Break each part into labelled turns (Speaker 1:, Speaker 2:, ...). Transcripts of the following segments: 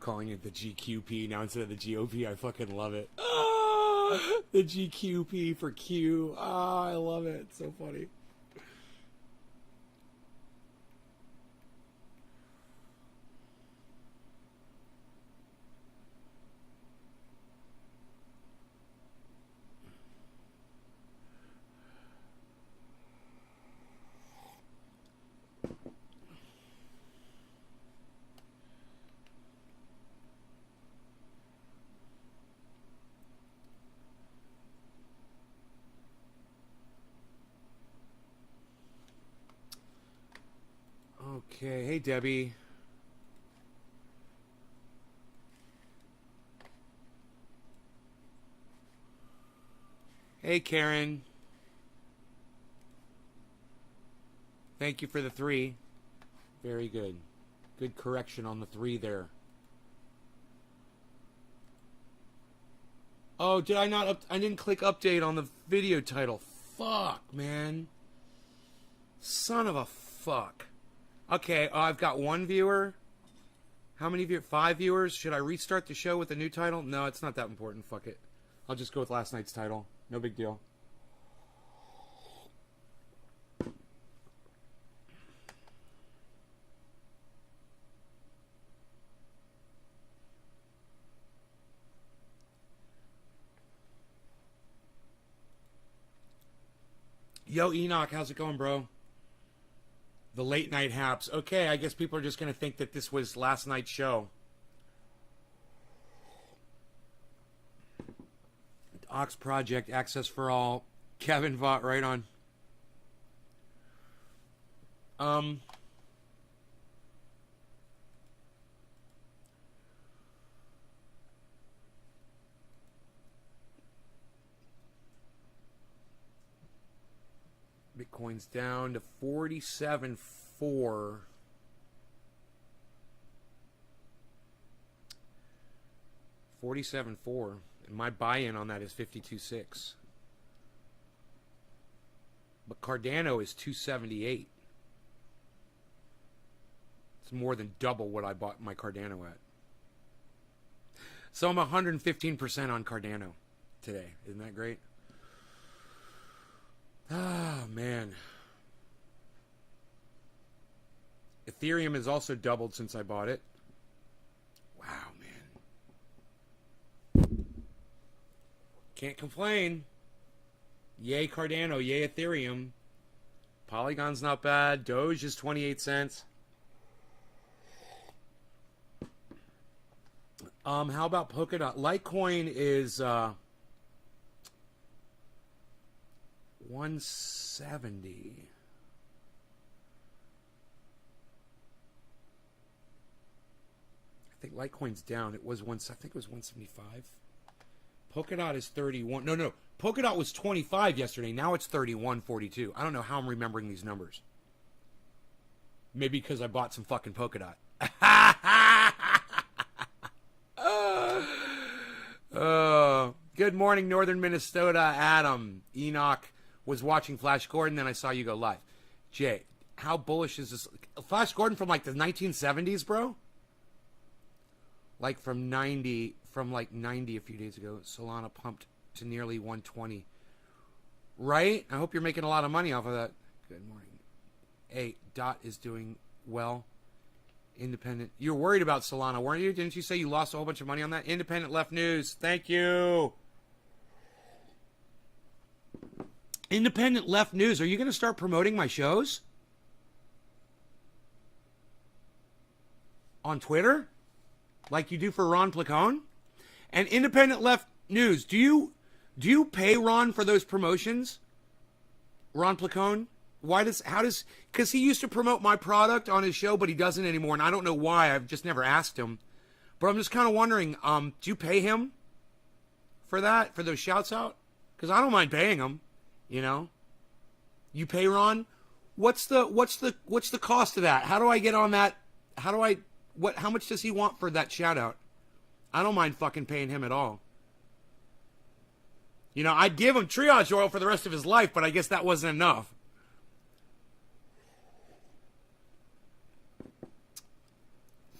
Speaker 1: calling it the GQP now instead of the GOP. I fucking love it. Ah, the GQP for Q. Ah, I love it. It's so funny. Okay, hey Debbie. Hey Karen. Thank you for the 3. Very good. Good correction on the 3 there. Oh, did I not I didn't click update on the video title. Fuck, man. Son of a fuck. Okay, I've got 1 viewer. How many viewers? 5 viewers. Should I restart the show with a new title? No, it's not that important. Fuck it. I'll just go with last night's title. No big deal. Yo, Enoch, how's it going, bro? The late night haps. Okay, I guess people are just going to think that this was last night's show. Ox Project, Access for All. Kevin Vaught, right on. Bitcoin's down to 47.4. $47.4. And my buy-in on that is 52.6. But Cardano is 278. It's more than double what I bought my Cardano at. So I'm 115% on Cardano today. Isn't that great? Ah, man. Ethereum has also doubled since I bought it. Wow, man. Can't complain. Yay Cardano, yay Ethereum. Polygon's not bad. Doge is 28 cents. How about Polkadot? Litecoin is 170. I think Litecoin's down. It was I think it was 175. Polkadot is 31. No. Polkadot was 25 yesterday. Now it's 31.42. I don't know how I'm remembering these numbers. Maybe because I bought some fucking Polkadot. Good morning, Northern Minnesota. Adam. Enoch was watching Flash Gordon, then I saw you go live. Jay, how bullish is this? Flash Gordon from like the 1970s, bro? Like from 90 a few days ago. Solana pumped to nearly 120. Right? I hope you're making a lot of money off of that. Good morning. Hey, Dot is doing well. Independent. You're worried about Solana, weren't you? Didn't you say you lost a whole bunch of money on that? Independent Left News. Thank you. Independent Left News. Are you going to start promoting my shows? On Twitter? Like you do for Ron Placone? And Independent Left News. Do you pay Ron for those promotions? Ron Placone? Because he used to promote my product on his show, but he doesn't anymore, and I don't know why. I've just never asked him. But I'm just kind of wondering, do you pay him for that, for those shouts out? Because I don't mind paying him, you know? You pay Ron? What's the cost of that? How do I get on that? How much does he want for that shout out? I don't mind fucking paying him at all. You know, I'd give him triage oil for the rest of his life, but I guess that wasn't enough.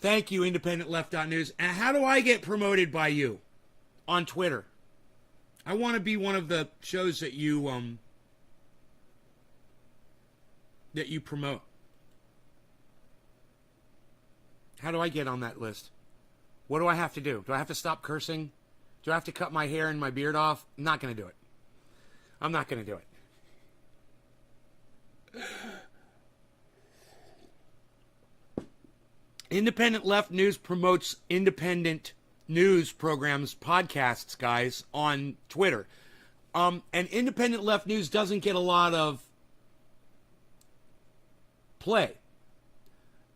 Speaker 1: Thank you, independentleft.news. And how do I get promoted by you on Twitter? I want to be one of the shows that you promote. How do I get on that list? What do I have to do? Do I have to stop cursing? Do I have to cut my hair and my beard off? I'm not going to do it. I'm not going to do it. Independent Left News promotes independent news programs, podcasts, guys, on Twitter. And Independent Left News doesn't get a lot of play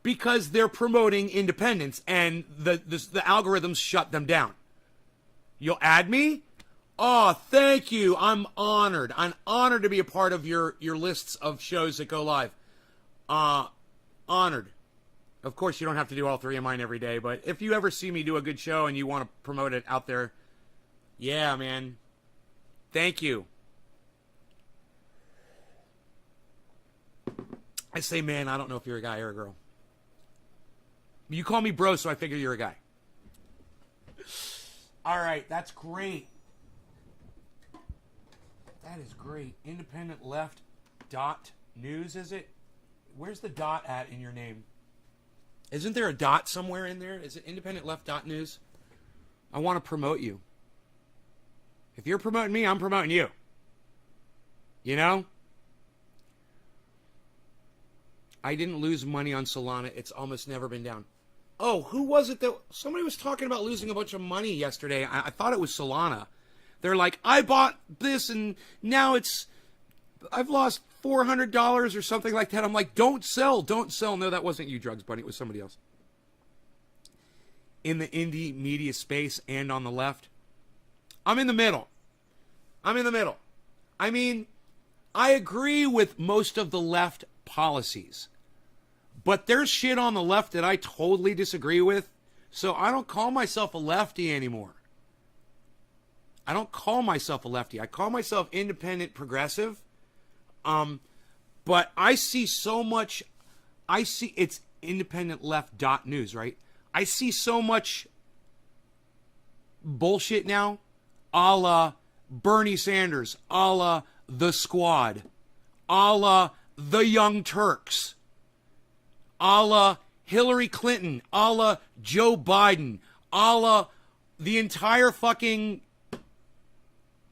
Speaker 1: because they're promoting independence and the algorithms shut them down. You'll add me? Oh, thank you. I'm honored. I'm honored to be a part of your lists of shows that go live. Honored. Of course, you don't have to do all three of mine every day, but if you ever see me do a good show and you want to promote it out there, yeah, man. Thank you. I say, man, I don't know if you're a guy or a girl. You call me bro, so I figure you're a guy. All right, that's great. That is great. Independent Left dot news, is it? Where's the dot at in your name? Isn't there a dot somewhere in there? Is it independentleft.news? I want to promote you. If you're promoting me, I'm promoting you. You know? I didn't lose money on Solana. It's almost never been down. Oh, who was it that... Somebody was talking about losing a bunch of money yesterday. I thought it was Solana. They're like, I bought this and now I've lost $400 or something like that. I'm like, don't sell. No, that wasn't you, Drugs Buddy. It was somebody else. In the indie media space and on the left, I'm in the middle. I mean, I agree with most of the left policies, but there's shit on the left that I totally disagree with, so I don't call myself a lefty anymore. I don't call myself a lefty. I call myself independent progressive. But I see so much, it's independentleft.news, right? I see so much bullshit now, a la Bernie Sanders, a la The Squad, a la The Young Turks, a la Hillary Clinton, a la Joe Biden, a la the entire fucking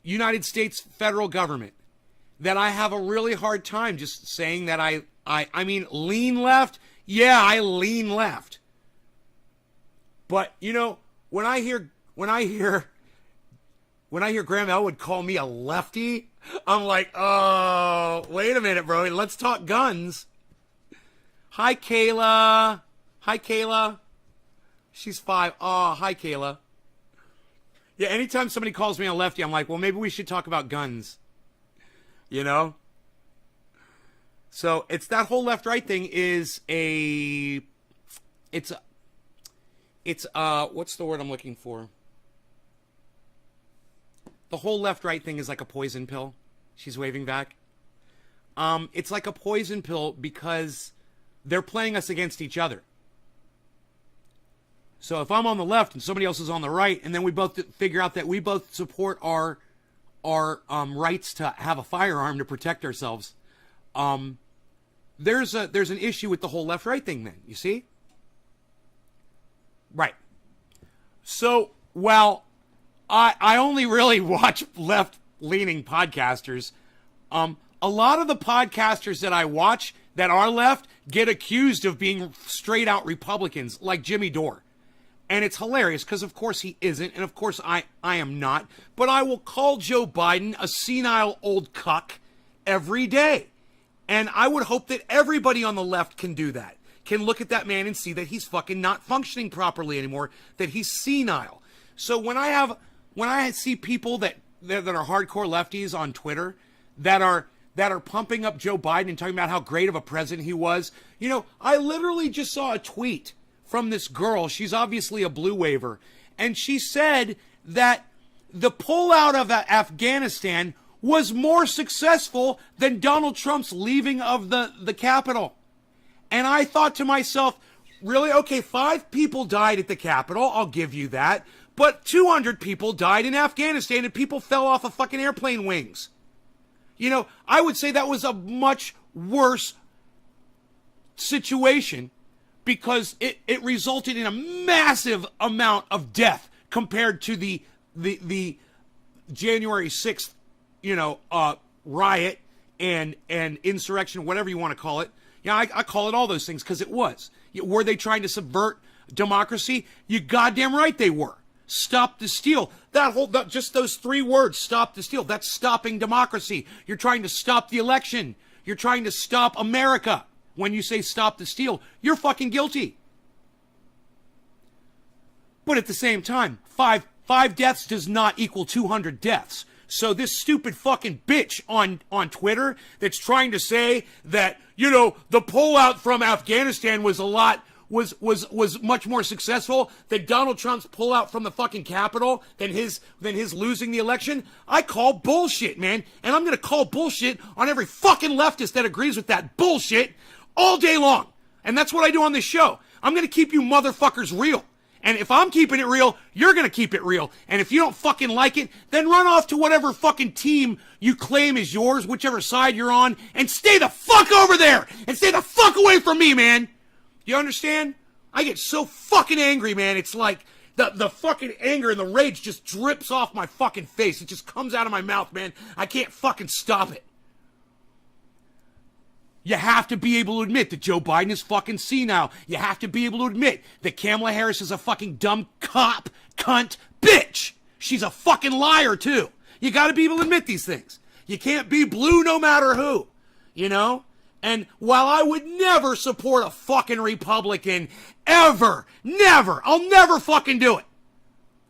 Speaker 1: United States federal government, that I have a really hard time just saying that I mean, lean left. Yeah, I lean left. But, you know, when I hear Graham Elwood call me a lefty, I'm like, oh, wait a minute, bro. Let's talk guns. Hi, Kayla. She's 5. Oh, hi, Kayla. Yeah, anytime somebody calls me a lefty, I'm like, well, maybe we should talk about guns. You know? So it's that whole left-right thing is it's what's the word I'm looking for? The whole left-right thing is like a poison pill. She's waving back. It's like a poison pill because they're playing us against each other. So if I'm on the left and somebody else is on the right, and then we both figure out that we both support our rights to have a firearm to protect ourselves, there's an issue with the whole left-right thing then, you see? Right. So, well, I only really watch left-leaning podcasters. A lot of the podcasters that I watch that are left get accused of being straight-out Republicans, like Jimmy Dore. And it's hilarious because, of course, he isn't. And, of course, I am not. But I will call Joe Biden a senile old cuck every day. And I would hope that everybody on the left can do that. Can look at that man and see that he's fucking not functioning properly anymore. That he's senile. So when I see people that are hardcore lefties on Twitter that are pumping up Joe Biden and talking about how great of a president he was. You know, I literally just saw a tweet from this girl. She's obviously a blue waiver. And she said that the pullout of Afghanistan was more successful than Donald Trump's leaving of the Capitol. And I thought to myself, Really? Okay, 5 people died at the Capitol. I'll give you that. But 200 people died in Afghanistan and people fell off of fucking airplane wings. You know, I would say that was a much worse situation because it resulted in a massive amount of death compared to the January 6th, riot and insurrection, whatever you want to call it. Yeah, I call it all those things because it was. Were they trying to subvert democracy? You goddamn right they were. Stop the steal. Just those 3 words, stop the steal. That's stopping democracy. You're trying to stop the election. You're trying to stop America. When you say stop the steal, you're fucking guilty. But at the same time, five deaths does not equal 200 deaths. So this stupid fucking bitch on Twitter that's trying to say that, the pullout from Afghanistan was was much more successful than Donald Trump's pullout from the fucking Capitol than his losing the election, I call bullshit, man. And I'm going to call bullshit on every fucking leftist that agrees with that bullshit all day long. And that's what I do on this show. I'm going to keep you motherfuckers real. And if I'm keeping it real, you're going to keep it real. And if you don't fucking like it, then run off to whatever fucking team you claim is yours, whichever side you're on, and stay the fuck over there! And stay the fuck away from me, man! You understand? I get so fucking angry, man. It's like the fucking anger and the rage just drips off my fucking face. It just comes out of my mouth, man. I can't fucking stop it. You have to be able to admit that Joe Biden is fucking senile. You have to be able to admit that Kamala Harris is a fucking dumb cop, cunt, bitch. She's a fucking liar, too. You got to be able to admit these things. You can't be blue no matter who, And while I would never support a fucking Republican, ever, never, I'll never fucking do it.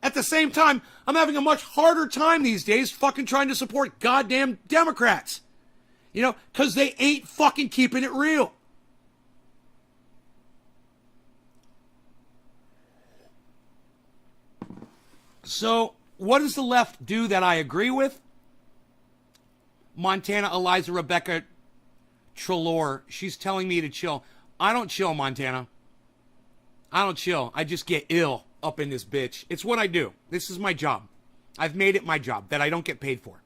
Speaker 1: At the same time, I'm having a much harder time these days fucking trying to support goddamn Democrats. Because they ain't fucking keeping it real. So, what does the left do that I agree with? Montana Eliza Rebecca Trelaw, she's telling me to chill. I don't chill, Montana. I don't chill. I just get ill up in this bitch. It's what I do. This is my job. I've made it my job that I don't get paid for.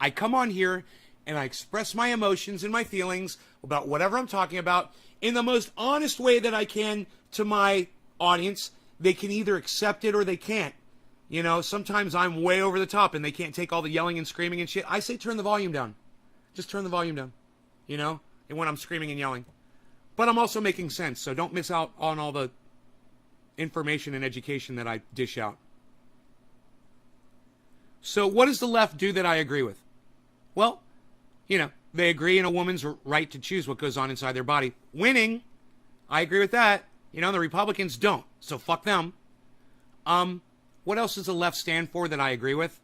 Speaker 1: I come on here and I express my emotions and my feelings about whatever I'm talking about in the most honest way that I can to my audience. They can either accept it or they can't. Sometimes I'm way over the top and they can't take all the yelling and screaming and shit. I say turn the volume down. Just turn the volume down. And when I'm screaming and yelling. But I'm also making sense, so don't miss out on all the information and education that I dish out. So what does the left do that I agree with? Well, they agree in a woman's right to choose what goes on inside their body. Winning, I agree with that. The Republicans don't, so fuck them. What else does the left stand for that I agree with?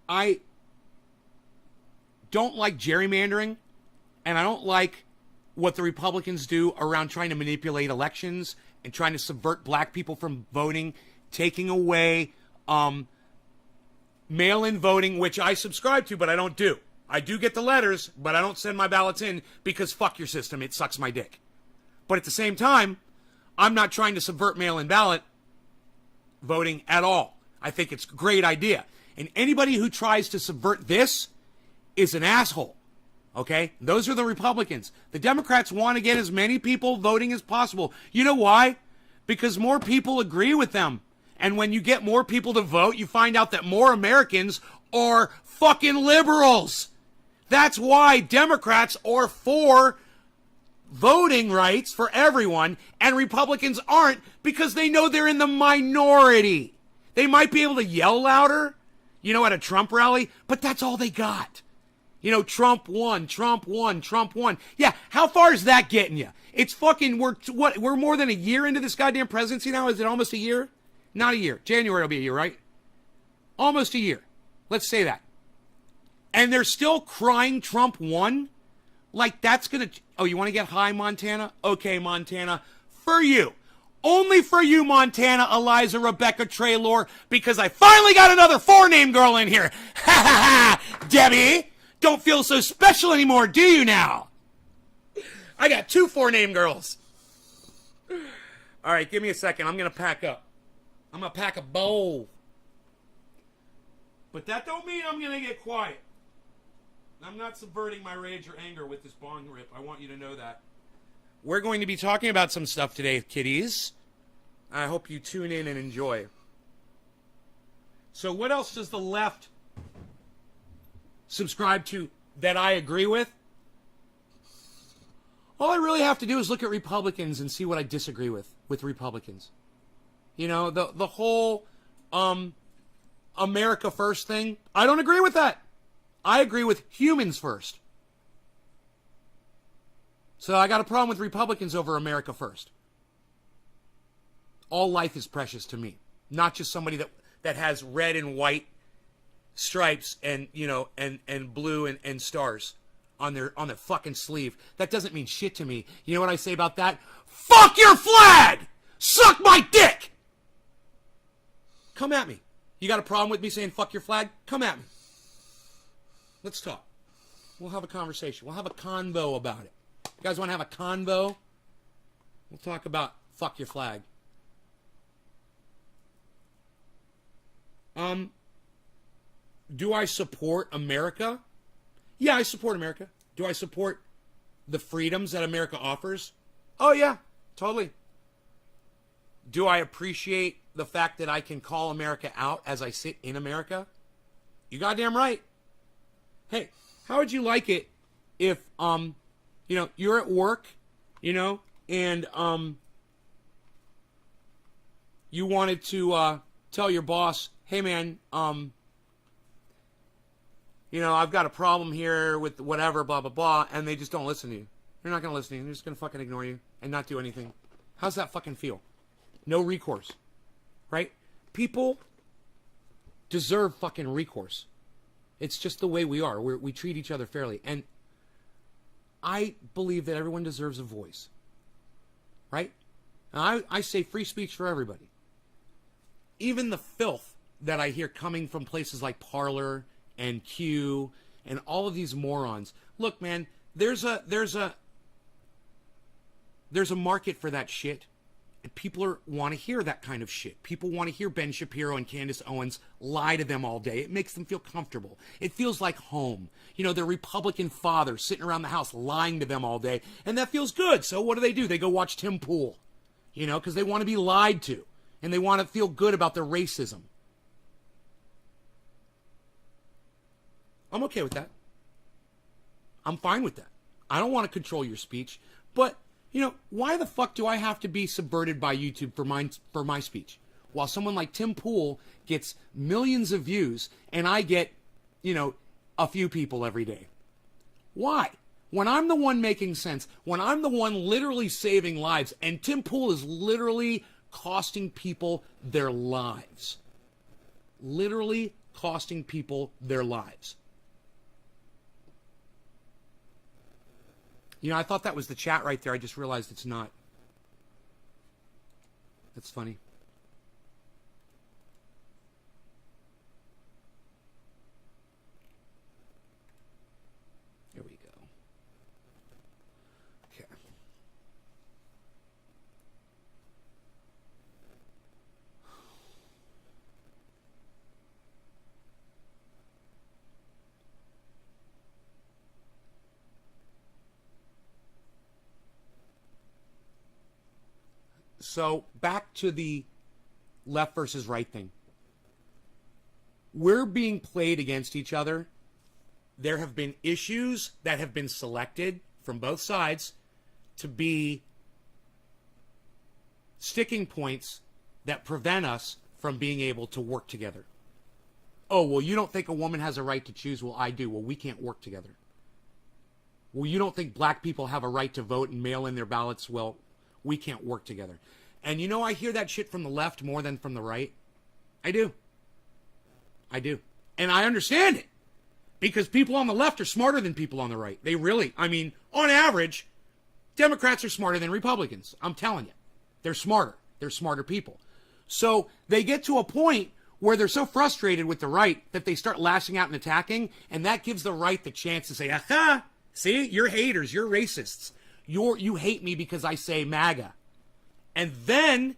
Speaker 1: I don't like gerrymandering, and I don't like what the Republicans do around trying to manipulate elections and trying to subvert black people from voting, taking away mail-in voting, which I subscribe to, but I don't do. I do get the letters, but I don't send my ballots in because fuck your system. It sucks my dick. But at the same time, I'm not trying to subvert mail-in ballot voting at all. I think it's a great idea. And anybody who tries to subvert this is an asshole. Okay? Those are the Republicans. The Democrats want to get as many people voting as possible. You know why? Because more people agree with them. And when you get more people to vote, you find out that more Americans are fucking liberals. That's why Democrats are for voting rights for everyone and Republicans aren't, because they know they're in the minority. They might be able to yell louder, at a Trump rally, but that's all they got. Trump won, Trump won, Trump won. Yeah, how far is that getting you? It's fucking, we're more than a year into this goddamn presidency now? Is it almost a year? Not a year. January will be a year, right? Almost a year. Let's say that. And they're still crying Trump won? Like that's gonna, oh, you want to get high, Montana? Okay, Montana, for you. Only for you, Montana, Eliza Rebecca Trelaw, because I finally got another 4-name girl in here. Ha ha ha! Debbie! don't feel so special anymore, do you now? I got 2 4-name girls. All right, give me a second. I'm going to pack up. I'm going to pack a bowl. But that don't mean I'm going to get quiet. I'm not subverting my rage or anger with this bong rip. I want you to know that. We're going to be talking about some stuff today, kiddies. I hope you tune in and enjoy. So what else does the left subscribe to that I agree with? All I really have to do is look at Republicans and see what I disagree with Republicans. You know, the whole America first thing, I don't agree with that. I agree with humans first. So I got a problem with Republicans over America first. All life is precious to me. Not just somebody that has red and white stripes and, you know, and blue and stars on their fucking sleeve. That doesn't mean shit to me. You know what I say about that? Fuck your flag! Suck my dick! Come at me. You got a problem with me saying fuck your flag? Come at me. Let's talk. We'll have a conversation. We'll have a convo about it. You guys want to have a convo? We'll talk about fuck your flag. Do I support America? Yeah, I support America. Do I support the freedoms that America offers? Oh, yeah, totally. Do I appreciate the fact that I can call America out as I sit in America? You goddamn right. Hey, how would you like it if, you know, you're at work, you know, and, you wanted to, tell your boss, hey man, you know, I've got a problem here with whatever, blah, blah, blah, and they just don't listen to you. They're not going to listen to you. They're just going to fucking ignore you and not do anything. How's that fucking feel? No recourse, right? People deserve fucking recourse. It's just the way we are. We treat each other fairly. And I believe that everyone deserves a voice, right? And I say free speech for everybody. Even the filth that I hear coming from places like Parler and Q and all of these morons. Look, man, there's a market for that shit. And people want to hear that kind of shit. People want to hear Ben Shapiro and Candace Owens lie to them all day. It makes them feel comfortable. It feels like home. You know, their Republican father sitting around the house lying to them all day. And that feels good. So what do? They go watch Tim Pool. You know, because they want to be lied to. And they want to feel good about their racism. I'm okay with that. I'm fine with that. I don't want to control your speech. But, you know, why the fuck do I have to be subverted by YouTube for my speech? While someone like Tim Pool gets millions of views and I get, you know, a few people every day. Why? When I'm the one making sense, when I'm the one literally saving lives, and Tim Pool is literally costing people their lives. Literally costing people their lives. You know, I thought that was the chat right there. I just realized it's not. That's funny. Here we go. Okay. So back to the left versus right thing. We're being played against each other. There have been issues that have been selected from both sides to be sticking points that prevent us from being able to work together. Oh, well, you don't think a woman has a right to choose? Well, I do. Well, we can't work together. Well, you don't think black people have a right to vote and mail in their ballots? Well, we can't work together. And you know, I hear that shit from the left more than from the right. I do. I do. And I understand it. Because people on the left are smarter than people on the right. They really, I mean, on average, Democrats are smarter than Republicans. I'm telling you. They're smarter. They're smarter people. So they get to a point where they're so frustrated with the right that they start lashing out and attacking, and that gives the right the chance to say, aha, see, you're haters, you're racists. You hate me because I say MAGA. And then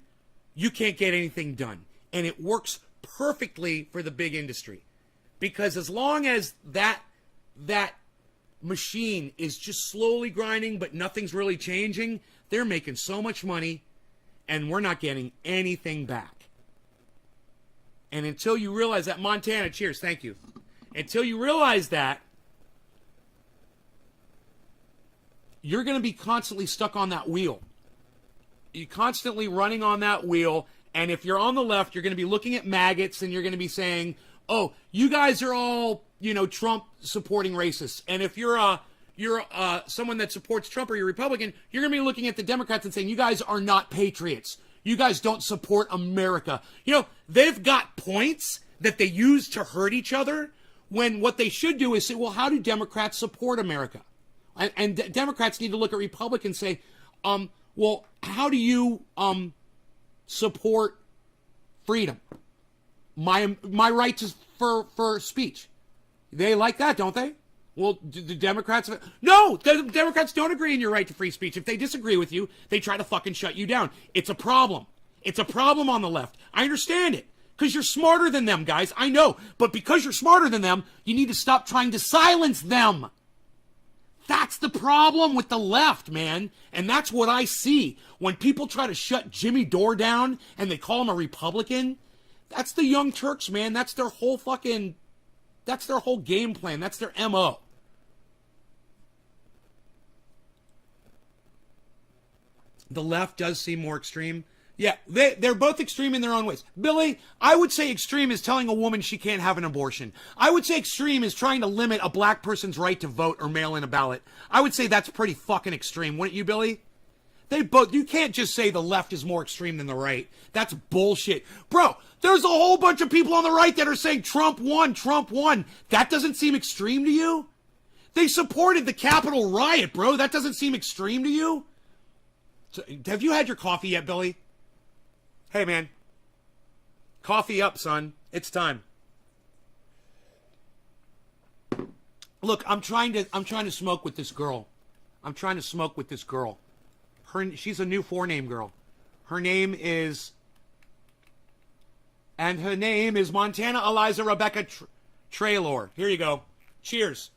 Speaker 1: you can't get anything done. And it works perfectly for the big industry. Because as long as that machine is just slowly grinding, but nothing's really changing, they're making so much money, and we're not getting anything back. And until you realize that, Montana, cheers, thank you. Until you realize that, you're going to be constantly stuck on that wheel. You're constantly running on that wheel, and if you're on the left, you're going to be looking at maggots, and you're going to be saying, oh, you guys are all, Trump supporting racists. And if you're someone that supports Trump or you're Republican, you're going to be looking at the Democrats and saying, you guys are not patriots. You guys don't support America. They've got points that they use to hurt each other, when what they should do is say, well, how do Democrats support America? And Democrats need to look at Republicans and say, well, how do you support freedom? My right for speech. They like that, don't they? Well, the Democrats... No! The Democrats don't agree in your right to free speech. If they disagree with you, they try to fucking shut you down. It's a problem. It's a problem on the left. I understand it. Because you're smarter than them, guys. I know. But because you're smarter than them, you need to stop trying to silence them. That's the problem with the left, man. And that's what I see. When people try to shut Jimmy Dore down and they call him a Republican, that's the Young Turks, man. That's their whole game plan. That's their MO. The left does seem more extreme. Yeah, they're both extreme in their own ways. Billy, I would say extreme is telling a woman she can't have an abortion. I would say extreme is trying to limit a black person's right to vote or mail in a ballot. I would say that's pretty fucking extreme, wouldn't you, Billy? You can't just say the left is more extreme than the right. That's bullshit. Bro, there's a whole bunch of people on the right that are saying Trump won, Trump won. That doesn't seem extreme to you? They supported the Capitol riot, bro. That doesn't seem extreme to you? So, have you had your coffee yet, Billy? Hey, man. Coffee up, son. It's time. Look, I'm trying to smoke with this girl. She's a new four-name girl. Her name is Montana Eliza Rebecca Traylor. Here you go. Cheers.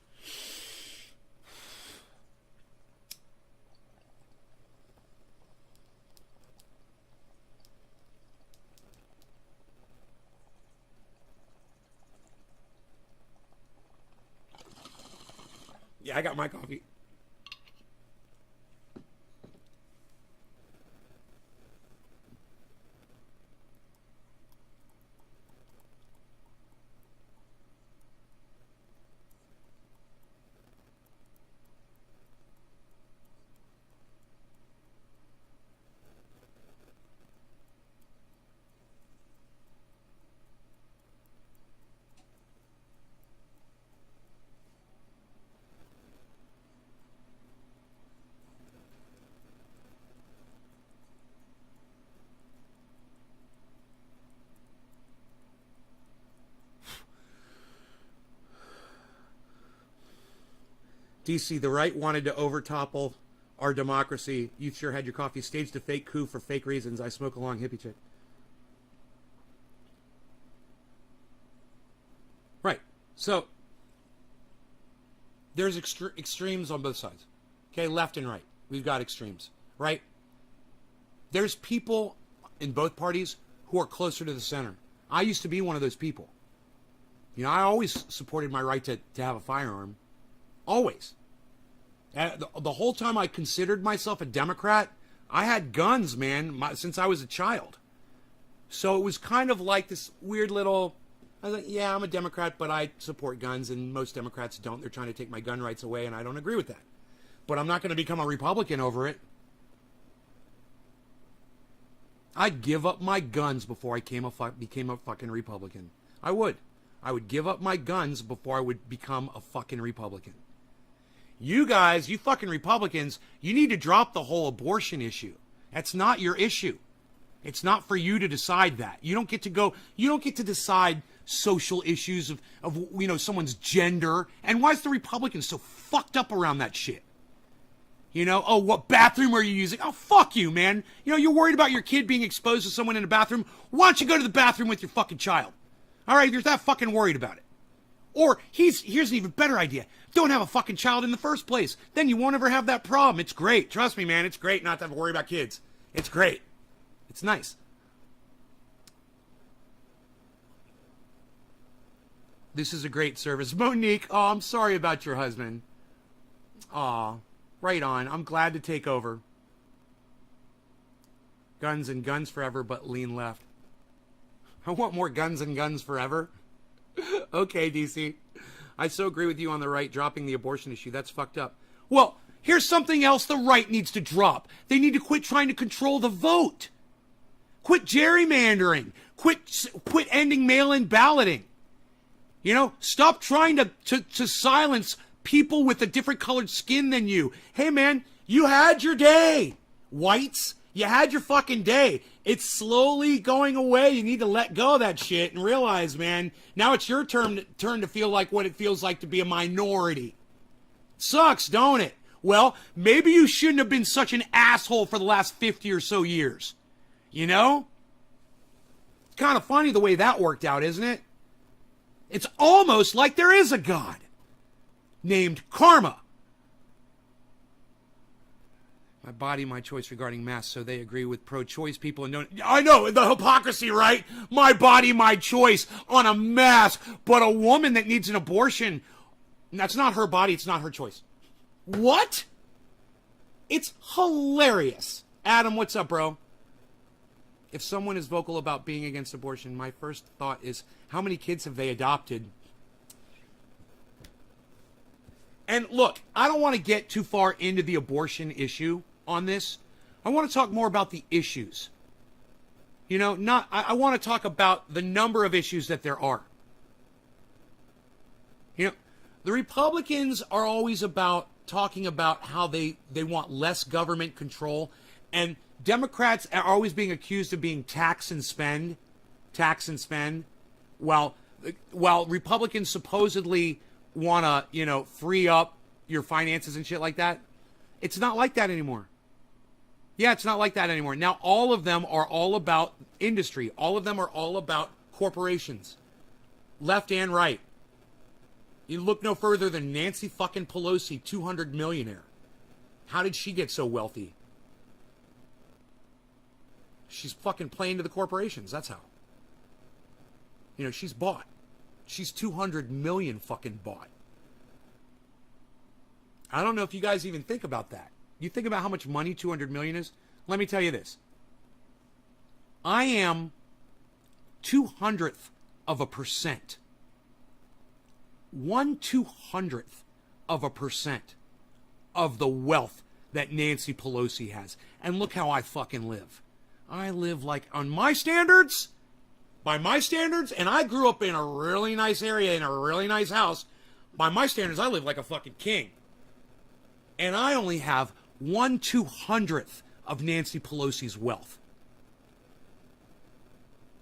Speaker 1: Yeah, I got my coffee. DC, the right wanted to overtopple our democracy. You sure had your coffee. Staged a fake coup for fake reasons. I smoke along, hippie chick. Right. So, there's extremes on both sides. Okay, left and right. We've got extremes. Right? There's people in both parties who are closer to the center. I used to be one of those people. I always supported my right to have a firearm. Always. The whole time I considered myself a Democrat, I had guns, man, since I was a child. So it was kind of like this weird little, I was like, yeah, I'm a Democrat, but I support guns, and most Democrats don't. They're trying to take my gun rights away, and I don't agree with that. But I'm not going to become a Republican over it. I'd give up my guns before I became a fucking Republican. I would. I would give up my guns before I would become a fucking Republican. You guys, you fucking Republicans, you need to drop the whole abortion issue. That's not your issue. It's not for you to decide that. You don't get to decide social issues of someone's gender. And why is the Republicans so fucked up around that shit? Oh, what bathroom are you using? Oh, fuck you, man. You're worried about your kid being exposed to someone in a bathroom. Why don't you go to the bathroom with your fucking child? All right, you're that fucking worried about it. Or here's an even better idea. Don't have a fucking child in the first place. Then you won't ever have that problem. It's great. Trust me, man. It's great not to have to worry about kids. It's great. It's nice. This is a great service. Monique, oh, I'm sorry about your husband. Aw, right on. I'm glad to take over. Guns and guns forever, but lean left. I want more guns and guns forever. Okay, DC. I so agree with you on the right dropping the abortion issue. That's fucked up. Well, here's something else the right needs to drop. They need to quit trying to control the vote. Quit gerrymandering. Quit ending mail-in balloting. Stop trying to silence people with a different colored skin than you. Hey, man, you had your day, whites. You had your fucking day. It's slowly going away. You need to let go of that shit and realize, man, now it's your turn to feel like what it feels like to be a minority. Sucks, don't it? Well, maybe you shouldn't have been such an asshole for the last 50 or so years. It's kind of funny the way that worked out, isn't it? It's almost like there is a God named Karma. My body, my choice regarding masks, so they agree with pro-choice people and don't... I know, the hypocrisy, right? My body, my choice on a mask, but a woman that needs an abortion, that's not her body, it's not her choice. What? It's hilarious. Adam, what's up, bro? If someone is vocal about being against abortion, my first thought is, how many kids have they adopted? And look, I don't want to get too far into the abortion issue on this. I want to talk more about the issues. I want to talk about the number of issues that there are. The Republicans are always talking about how they want less government control, and Democrats are always being accused of being tax and spend, while Republicans supposedly want to, free up your finances and shit like that. It's not like that anymore. Yeah, it's not like that anymore. Now, all of them are all about industry. All of them are all about corporations, left and right. You look no further than Nancy fucking Pelosi, 200 millionaire. How did she get so wealthy? She's fucking playing to the corporations. That's how. She's bought. She's 200 million fucking bought. I don't know if you guys even think about that. You think about how much money 200 million is? Let me tell you this. I am 200th of a percent. 1/200th of a percent of the wealth that Nancy Pelosi has. And look how I fucking live. I live like, on my standards, by my standards, and I grew up in a really nice area in a really nice house. By my standards, I live like a fucking king. And I only have 1/200th of Nancy Pelosi's wealth.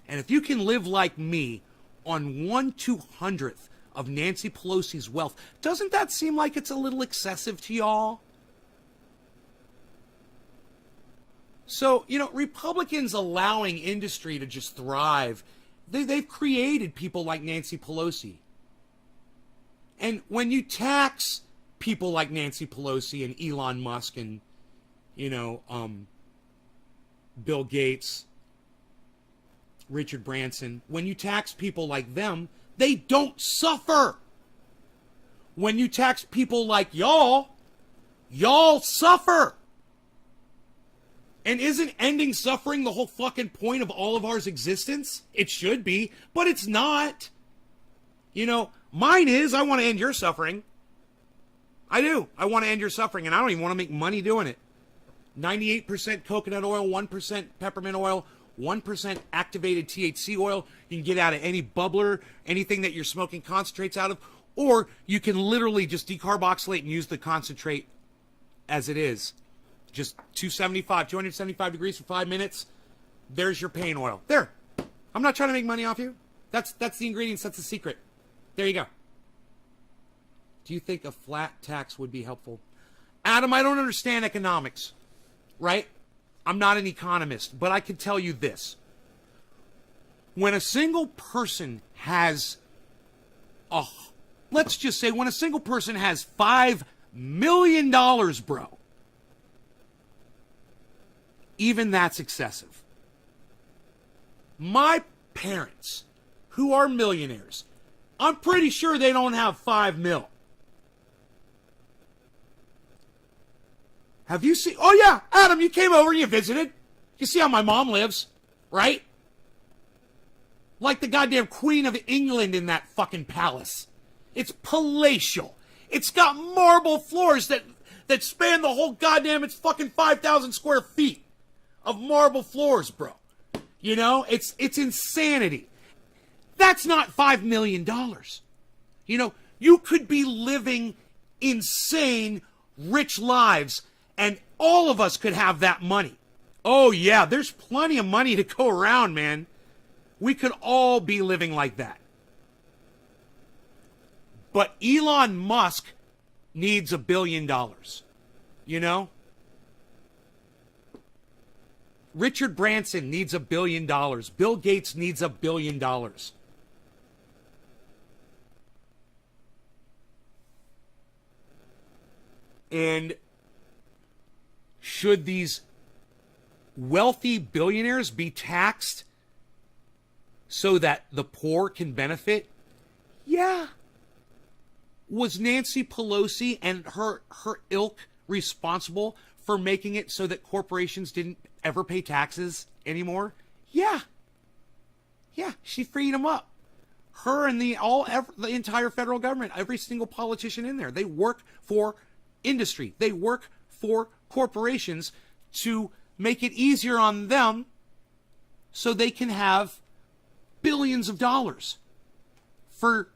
Speaker 1: And if you can live like me on 1/200th of Nancy Pelosi's wealth, doesn't that seem like it's a little excessive to y'all? So, Republicans allowing industry to just thrive, they've created people like Nancy Pelosi. And when you tax people like Nancy Pelosi and Elon Musk and, Bill Gates, Richard Branson, when you tax people like them, they don't suffer. When you tax people like y'all suffer. And isn't ending suffering the whole fucking point of all of our existence? It should be, but it's not. Mine is, I want to end your suffering. I do. I want to end your suffering, and I don't even want to make money doing it. 98% coconut oil, 1% peppermint oil, 1% activated THC oil. You can get out of any bubbler, anything that you're smoking concentrates out of, or you can literally just decarboxylate and use the concentrate as it is. Just 275 degrees for 5 minutes. There's your pain oil. There. I'm not trying to make money off you. That's the ingredients. That's the secret. There you go. Do you think a flat tax would be helpful? Adam, I don't understand economics, right? I'm not an economist, but I can tell you this. When a single person has, let's just say when a single person has $5 million, bro, even that's excessive. My parents, who are millionaires, I'm pretty sure they don't have 5 mil. Have you seen? Oh yeah, Adam, you came over and you visited. You see how my mom lives, right? Like the goddamn Queen of England in that fucking palace. It's palatial. It's got marble floors that span the whole goddamn, it's fucking 5,000 square feet of marble floors, bro. You know, it's insanity. That's not $5 million. You know, you could be living insane, rich lives, and all of us could have that money. Oh yeah, there's plenty of money to go around, man. We could all be living like that. But Elon Musk needs $1 billion. You know? Richard Branson needs $1 billion. Bill Gates needs $1 billion. And should these wealthy billionaires be taxed so that the poor can benefit? Yeah. Was Nancy Pelosi and her ilk responsible for making it so that corporations didn't ever pay taxes anymore? Yeah. Yeah, she freed them up. Her and the entire federal government, every single politician in there, they work for industry. They work for corporations to make it easier on them so they can have billions of dollars for,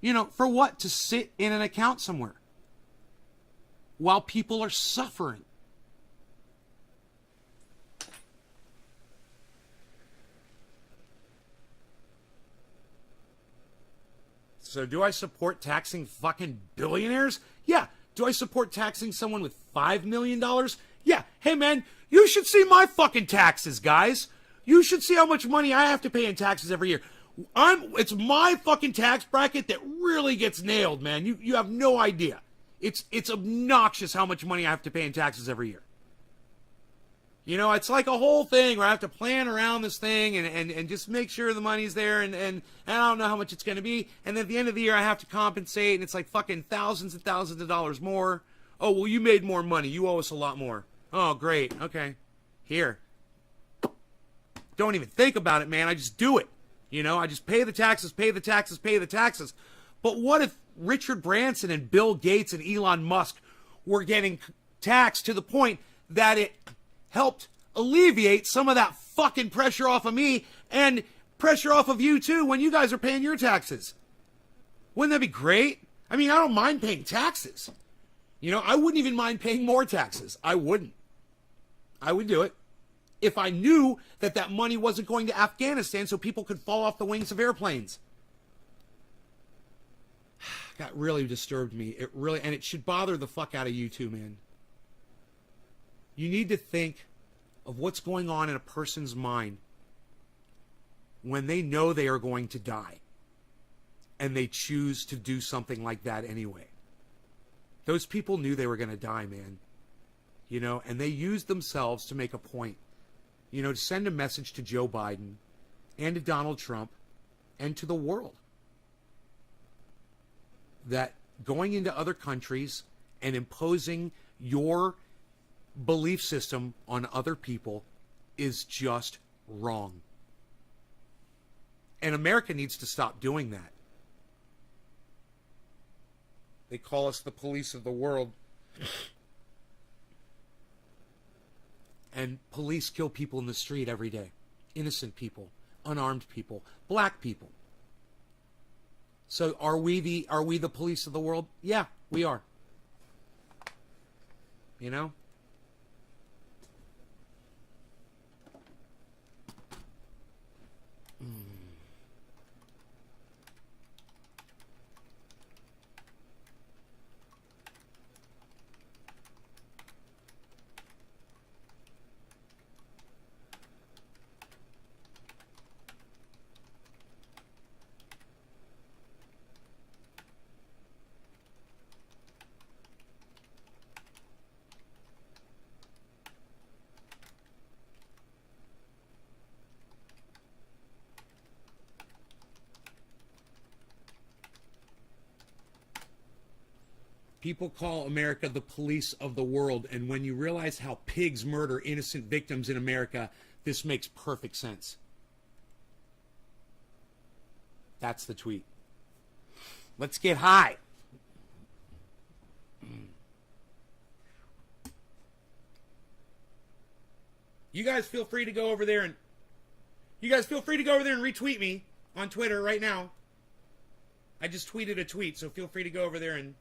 Speaker 1: you know, for what? To sit in an account somewhere while people are suffering. So do I support taxing fucking billionaires? Yeah. Do I support taxing someone with $5 million? Yeah. Hey, man, you should see my fucking taxes, guys. You should see how much money I have to pay in taxes every year. It's my fucking tax bracket that really gets nailed, man. You have no idea. It's obnoxious how much money I have to pay in taxes every year. You know, it's like a whole thing where I have to plan around this thing and just make sure the money's there and I don't know how much it's going to be. And then at the end of the year, I have to compensate and it's like fucking thousands and thousands of dollars more. Oh, well, you made more money. You owe us a lot more. Oh, great. Okay. Here. Don't even think about it, man. I just do it. You know, I just pay the taxes, pay the taxes, pay the taxes. But what if Richard Branson and Bill Gates and Elon Musk were getting taxed to the point that it helped alleviate some of that fucking pressure off of me and pressure off of you too when you guys are paying your taxes? Wouldn't that be great? I mean, I don't mind paying taxes. You know, I wouldn't even mind paying more taxes. I wouldn't. I would do it if I knew that that money wasn't going to Afghanistan so people could fall off the wings of airplanes. That really disturbed me. It really, and it should bother the fuck out of you too, man. You need to think of what's going on in a person's mind when they know they are going to die and they choose to do something like that anyway. Those people knew they were going to die, man. You know, and they used themselves to make a point. You know, to send a message to Joe Biden and to Donald Trump and to the world that going into other countries and imposing your belief system on other people is just wrong. And America needs to stop doing that. They call us the police of the world. And police kill people in the street every day. Innocent people, unarmed people, black people. So are we the police of the world? Yeah, we are. You know? People call America the police of the world, and when you realize how pigs murder innocent victims in America, this makes perfect sense. That's the tweet. Let's get high. You guys feel free to go over there and retweet me on Twitter right now. I just tweeted a tweet, so feel free to go over there and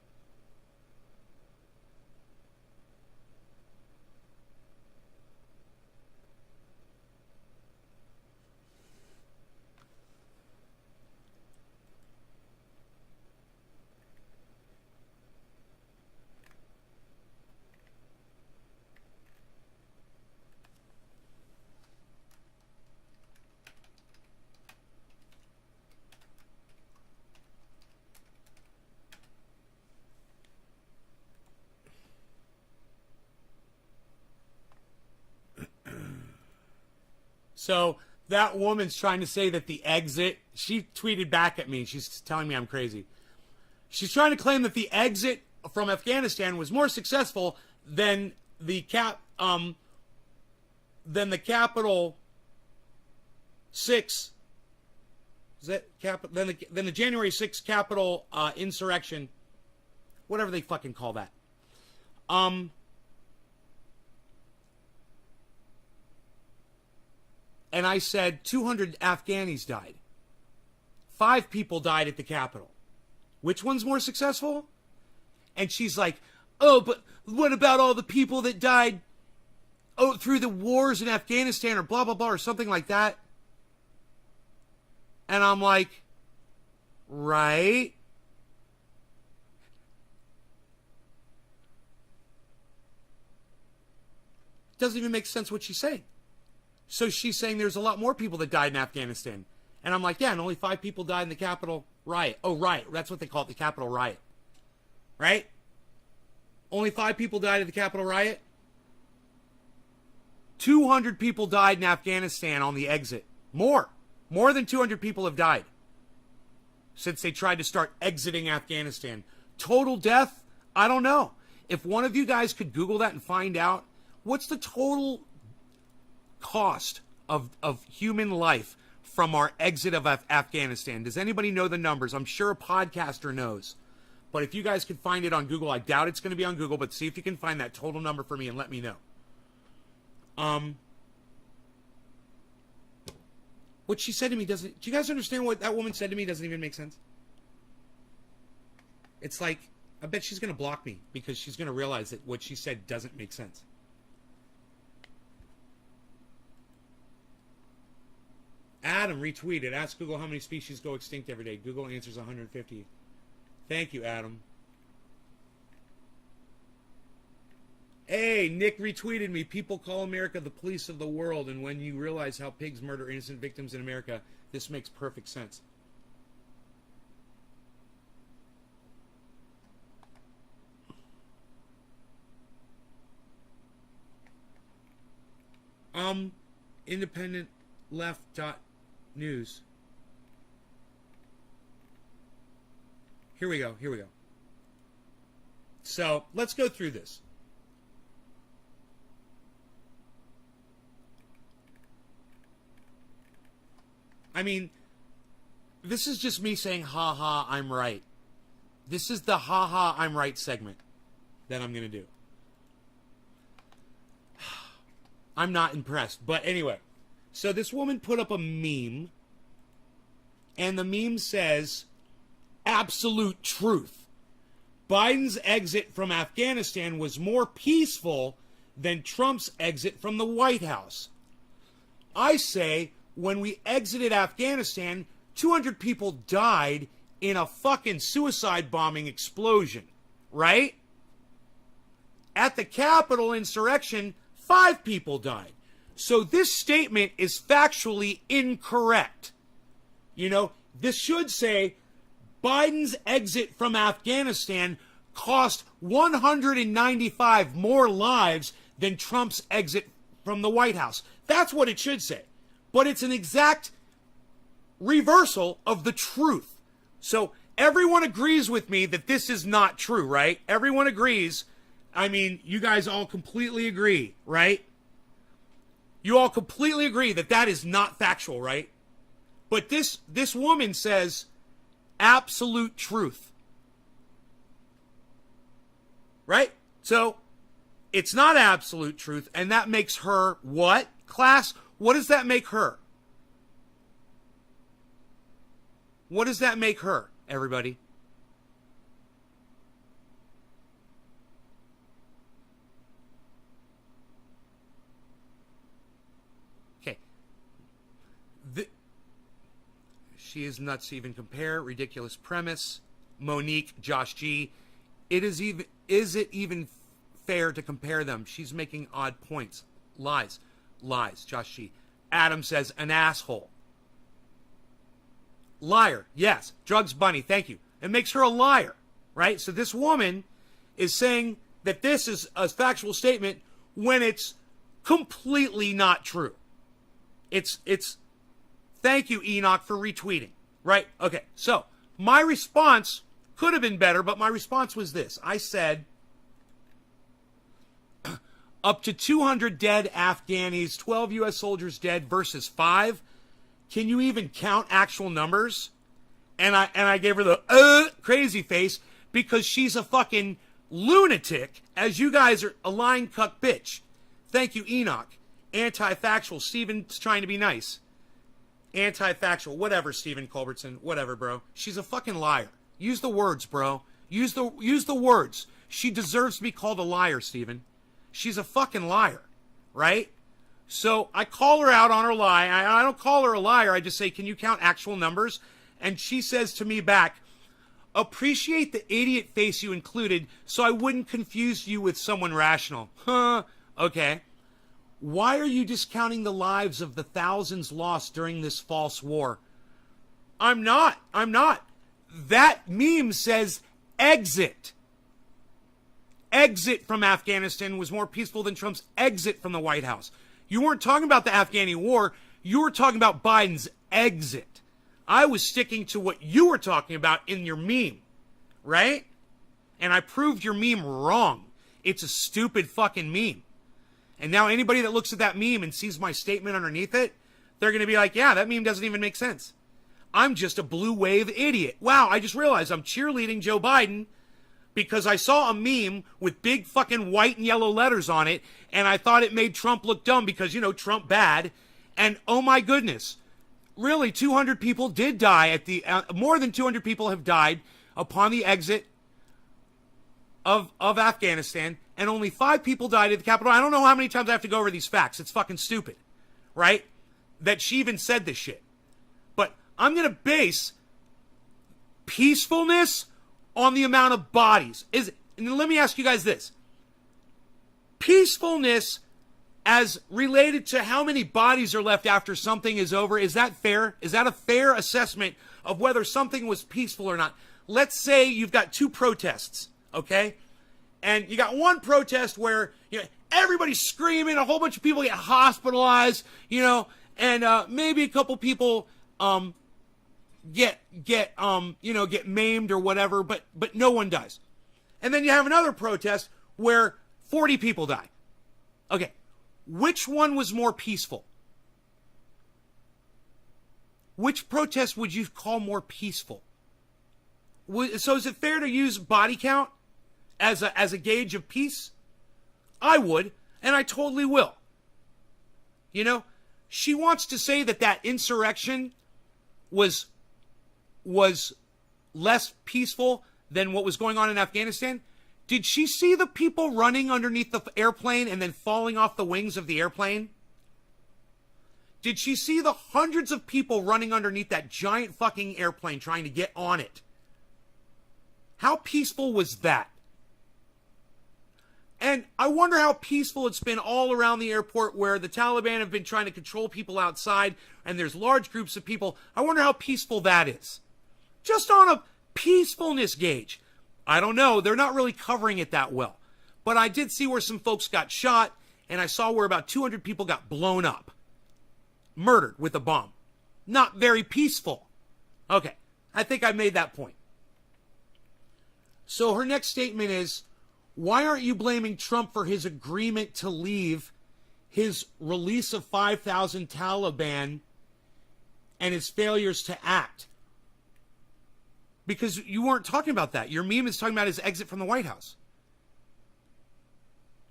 Speaker 1: so that woman's trying to say that the exit, she tweeted back at me. She's telling me I'm crazy. She's trying to claim that the exit from Afghanistan was more successful than the Capital 6. Is that than the January 6th Capitol insurrection, whatever they fucking call that. And I said 200 Afghanis died. 5 people died at the Capitol. Which one's more successful? And she's like, oh, but what about all the people that died through the wars in Afghanistan or blah, blah, blah, or something like that? And I'm like, right? Doesn't even make sense what she's saying. So she's saying there's a lot more people that died in Afghanistan. And I'm like, yeah, and only 5 people died in the Capitol riot. Oh, right. That's what they call it, the Capitol riot. Right? Only 5 people died at the Capitol riot. 200 people died in Afghanistan on the exit. More than 200 people have died since they tried to start exiting Afghanistan. Total death? I don't know. If one of you guys could Google that and find out, what's the total cost of human life from our exit of Afghanistan? Does anybody know the numbers? I'm sure a podcaster knows. But if you guys can find it on Google, I doubt it's going to be on Google, but see if you can find that total number for me and let me know. What she said to me doesn't... Do you guys understand what that woman said to me doesn't even make sense? It's like, I bet she's going to block me because she's going to realize that what she said doesn't make sense. Adam retweeted, ask Google how many species go extinct every day. Google answers 150. Thank you, Adam. Hey, Nick retweeted me. People call America the police of the world, and when you realize how pigs murder innocent victims in America, this makes perfect sense. Independent left news. Here we go. So, let's go through this. I mean, this is just me saying, ha ha, I'm right. This is the ha ha, I'm right segment that I'm going to do. I'm not impressed. But anyway, so this woman put up a meme, and the meme says, absolute truth. Biden's exit from Afghanistan was more peaceful than Trump's exit from the White House. I say, when we exited Afghanistan, 200 people died in a fucking suicide bombing explosion, right? At the Capitol insurrection, 5 people died. So this statement is factually incorrect. You know, this should say Biden's exit from Afghanistan cost 195 more lives than Trump's exit from the White House. That's what it should say. But it's an exact reversal of the truth. So everyone agrees with me that this is not true, right? Everyone agrees. I mean, you guys all completely agree, right? You all completely agree that that is not factual, right? But this woman says absolute truth. Right? So, it's not absolute truth, and that makes her what? Class, what does that make her? What does that make her, everybody? Okay. She is nuts to even compare. Ridiculous premise. Monique, Josh G. Is it even fair to compare them? She's making odd points. Lies. Josh G. Adam says, an asshole. Liar. Yes. Drugs Bunny. Thank you. It makes her a liar, right? So this woman is saying that this is a factual statement when it's completely not true. It's thank you, Enoch, for retweeting, right? Okay. So my response could have been better, but my response was this. I said, up to 200 dead Afghanis, 12 U.S. soldiers dead versus 5. Can you even count actual numbers? And I gave her the crazy face because she's a fucking lunatic, as you guys are a lying cuck bitch. Thank you, Enoch. Anti-factual. Steven's trying to be nice. Anti-factual. Whatever, Steven Culbertson. Whatever, bro. She's a fucking liar. Use the words, bro. Use the words. She deserves to be called a liar, Steven. She's a fucking liar, right? So I call her out on her lie. I don't call her a liar. I just say, can you count actual numbers? And she says to me back, appreciate the idiot face you included so I wouldn't confuse you with someone rational. Huh, okay. Why are you discounting the lives of the thousands lost during this false war? I'm not. That meme says exit. Exit from Afghanistan was more peaceful than Trump's exit from the White House. You weren't talking about the Afghani war. You were talking about Biden's exit. I was sticking to what you were talking about in your meme, right? And I proved your meme wrong. It's a stupid fucking meme. And now anybody that looks at that meme and sees my statement underneath it, they're going to be like, yeah, that meme doesn't even make sense. I'm just a blue wave idiot. Wow, I just realized I'm cheerleading Joe Biden because I saw a meme with big fucking white and yellow letters on it, and I thought it made Trump look dumb because, you know, Trump bad. And oh my goodness, really, 200 people did die at the, more than 200 people have died upon the exit of Afghanistan, and only 5 people died at the Capitol. I don't know how many times I have to go over these facts. It's fucking stupid, right? That she even said this shit. But I'm going to base peacefulness on the amount of bodies. And let me ask you guys this. Peacefulness as related to how many bodies are left after something is over, is that fair? Is that a fair assessment of whether something was peaceful or not? Let's say you've got 2 protests, okay? And you got one protest where, you know, everybody's screaming, a whole bunch of people get hospitalized, you know, and maybe a couple people get maimed or whatever, but no one dies. And then you have another protest where 40 people die. Okay, which one was more peaceful? Which protest would you call more peaceful? So is it fair to use body count as a gauge of peace? I would, and I totally will. You know, she wants to say that insurrection was less peaceful than what was going on in Afghanistan. Did she see the people running underneath the airplane and then falling off the wings of the airplane? Did she see the hundreds of people running underneath that giant fucking airplane trying to get on it? How peaceful was that? And I wonder how peaceful it's been all around the airport where the Taliban have been trying to control people outside and there's large groups of people. I wonder how peaceful that is. Just on a peacefulness gauge. I don't know. They're not really covering it that well. But I did see where some folks got shot, and I saw where about 200 people got blown up. Murdered with a bomb. Not very peaceful. Okay. I think I made that point. So her next statement is, why aren't you blaming Trump for his agreement to leave, his release of 5,000 Taliban, and his failures to act? Because you weren't talking about that. Your meme is talking about his exit from the White House.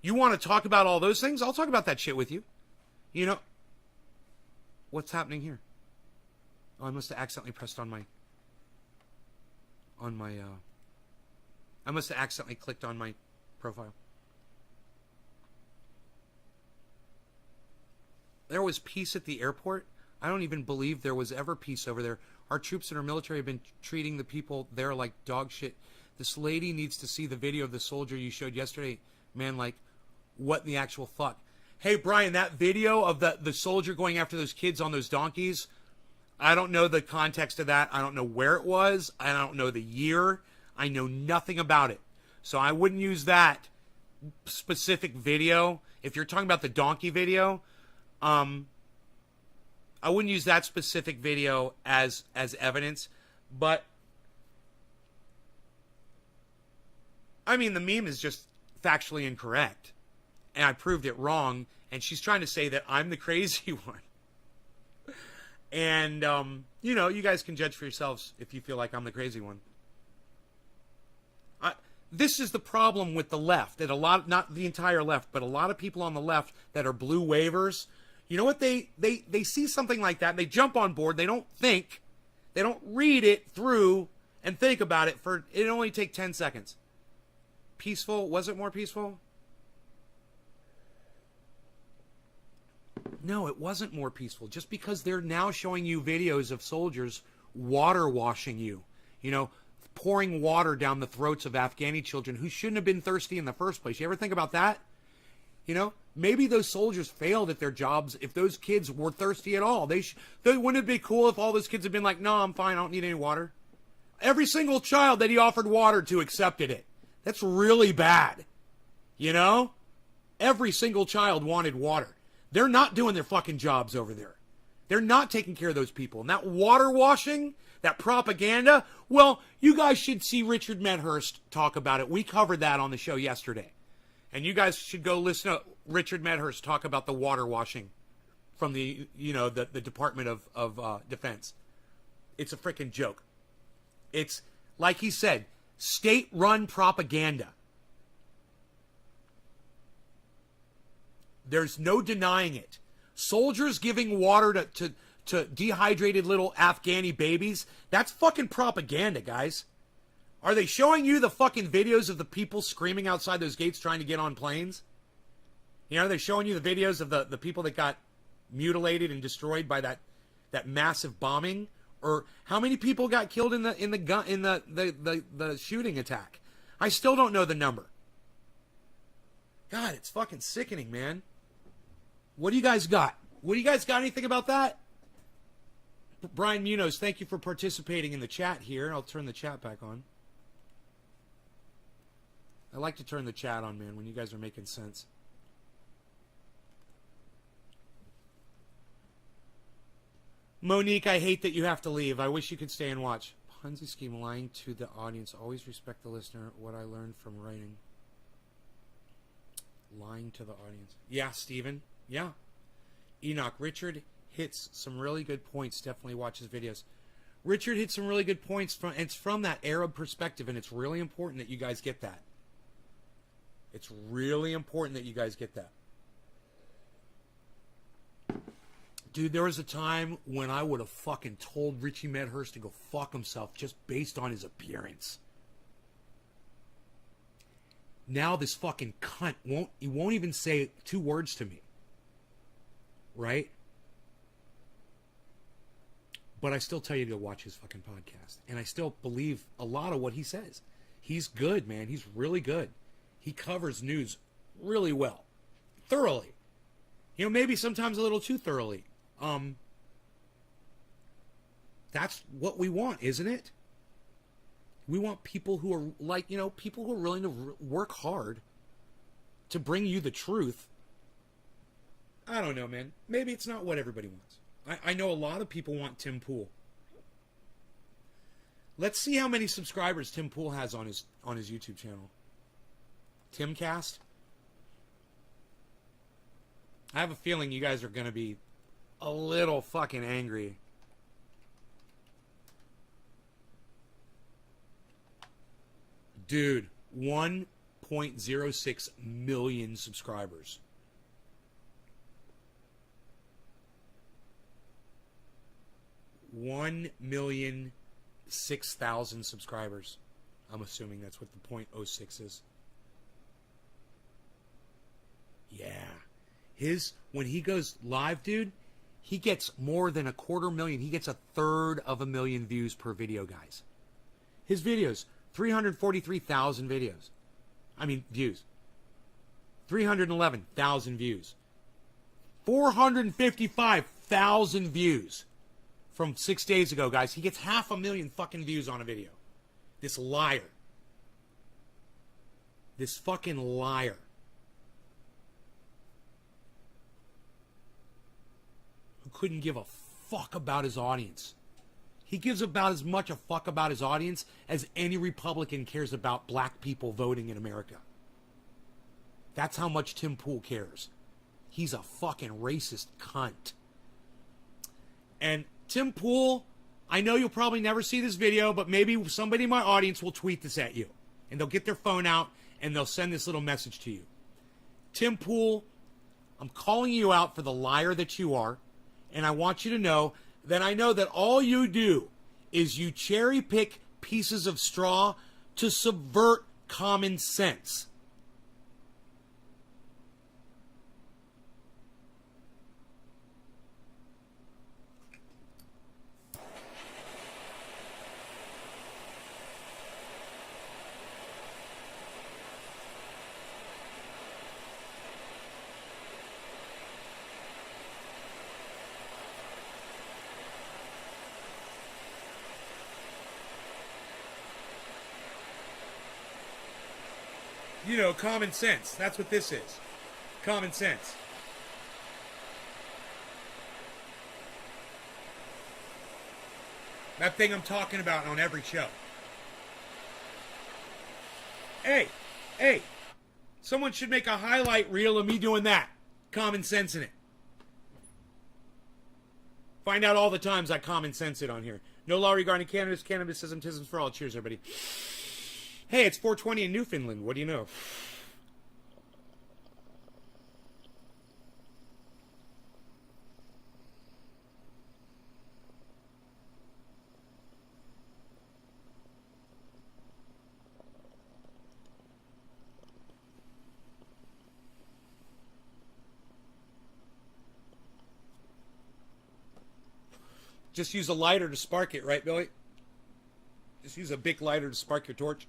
Speaker 1: You want to talk about all those things? I'll talk about that shit with you. You know, what's happening here? Oh, I must have accidentally pressed on my, I must have accidentally clicked on my profile. There was peace at the airport. I don't even believe there was ever peace over there. Our troops and our military have been treating the people there like dog shit. This lady needs to see the video of the soldier you showed yesterday. Man, like, what the actual fuck? Hey, Brian, that video of the soldier going after those kids on those donkeys, I don't know the context of that. I don't know where it was. I don't know the year. I know nothing about it. So I wouldn't use that specific video. If you're talking about the donkey video, I wouldn't use that specific video as evidence. But, I mean, the meme is just factually incorrect. And I proved it wrong. And she's trying to say that I'm the crazy one. And, you know, you guys can judge for yourselves if you feel like I'm the crazy one. This is the problem with the left. That a lot, not the entire left, but a lot of people on the left that are blue wavers, you know what? They see something like that and they jump on board. They don't think. They don't read it through and think about it for, it only take 10 seconds. Peaceful? Was it more peaceful? No, it wasn't more peaceful. Just because they're now showing you videos of soldiers water washing you, you know, pouring water down the throats of Afghani children who shouldn't have been thirsty in the first place. You ever think about that? You know, maybe those soldiers failed at their jobs if those kids were thirsty at all. Wouldn't it be cool if all those kids had been like, no, I'm fine, I don't need any water? Every single child that he offered water to accepted it. That's really bad. You know? Every single child wanted water. They're not doing their fucking jobs over there. They're not taking care of those people. And that water washing, that propaganda, well, you guys should see Richard Medhurst talk about it. We covered that on the show yesterday. And you guys should go listen to Richard Medhurst talk about the water washing from the, you know, the Department of Defense. It's a freaking joke. It's, like he said, state-run propaganda. There's no denying it. Soldiers giving water to dehydrated little Afghani babies, that's fucking propaganda, guys. Are they showing you the fucking videos of the people screaming outside those gates trying to get on planes? You know, are they showing you the videos of the people that got mutilated and destroyed by that massive bombing? Or how many people got killed in the shooting attack? I still don't know the number. God, it's fucking sickening, man. What do you guys got? What do you guys got? Anything about that? Brian Munoz, thank you for participating in the chat here. I'll turn the chat back on. I like to turn the chat on, man, when you guys are making sense. Monique, I hate that you have to leave. I wish you could stay and watch. Ponzi scheme, lying to the audience. Always respect the listener. What I learned from writing. Lying to the audience. Yeah, Steven. Yeah. Enoch, Richard hits some really good points. Definitely watch his videos. Richard hits some really good points. It's from that Arab perspective, and it's really important that you guys get that. It's really important that you guys get that. Dude, there was a time when I would have fucking told Richie Medhurst to go fuck himself just based on his appearance. Now this fucking cunt won't even say 2 words to me. Right? But I still tell you to go watch his fucking podcast. And I still believe a lot of what he says. He's good, man. He's really good. He covers news really well. Thoroughly. You know, maybe sometimes a little too thoroughly. That's what we want, isn't it? We want people who are like, you know, people who are willing to work hard to bring you the truth. I don't know, man. Maybe it's not what everybody wants. I know a lot of people want Tim Pool. Let's see how many subscribers Tim Pool has on his YouTube channel. Timcast. I have a feeling you guys are going to be a little fucking angry. Dude, 1.06 million subscribers. $1,006,000 subscribers. I'm assuming that's what the 0.06 is. Yeah. When he goes live, dude, he gets more than 250,000. He gets 1/3 views per video, guys. His videos, 343,000 videos. Views. 311,000 views. 455,000 views from 6 days ago, guys. He gets 500,000 fucking views on a video. This liar. This fucking liar. Who couldn't give a fuck about his audience. He gives about as much a fuck about his audience as any Republican cares about black people voting in America. That's how much Tim Pool cares. He's a fucking racist cunt. And Tim Pool, I know you'll probably never see this video, but maybe somebody in my audience will tweet this at you. And they'll get their phone out and they'll send this little message to you. Tim Pool, I'm calling you out for the liar that you are. And I want you to know that I know that all you do is you cherry pick pieces of straw to subvert common sense. You know, common sense. That's what this is. Common sense. That thing I'm talking about on every show. Hey, someone should make a highlight reel of me doing that. Common sense in it. Find out all the times I common sense it on here. No law regarding cannabis, cannabisism for all. Cheers, everybody. Hey, it's 420 in Newfoundland. What do you know? Just use a lighter to spark it, right, Billy? Just use a big lighter to spark your torch.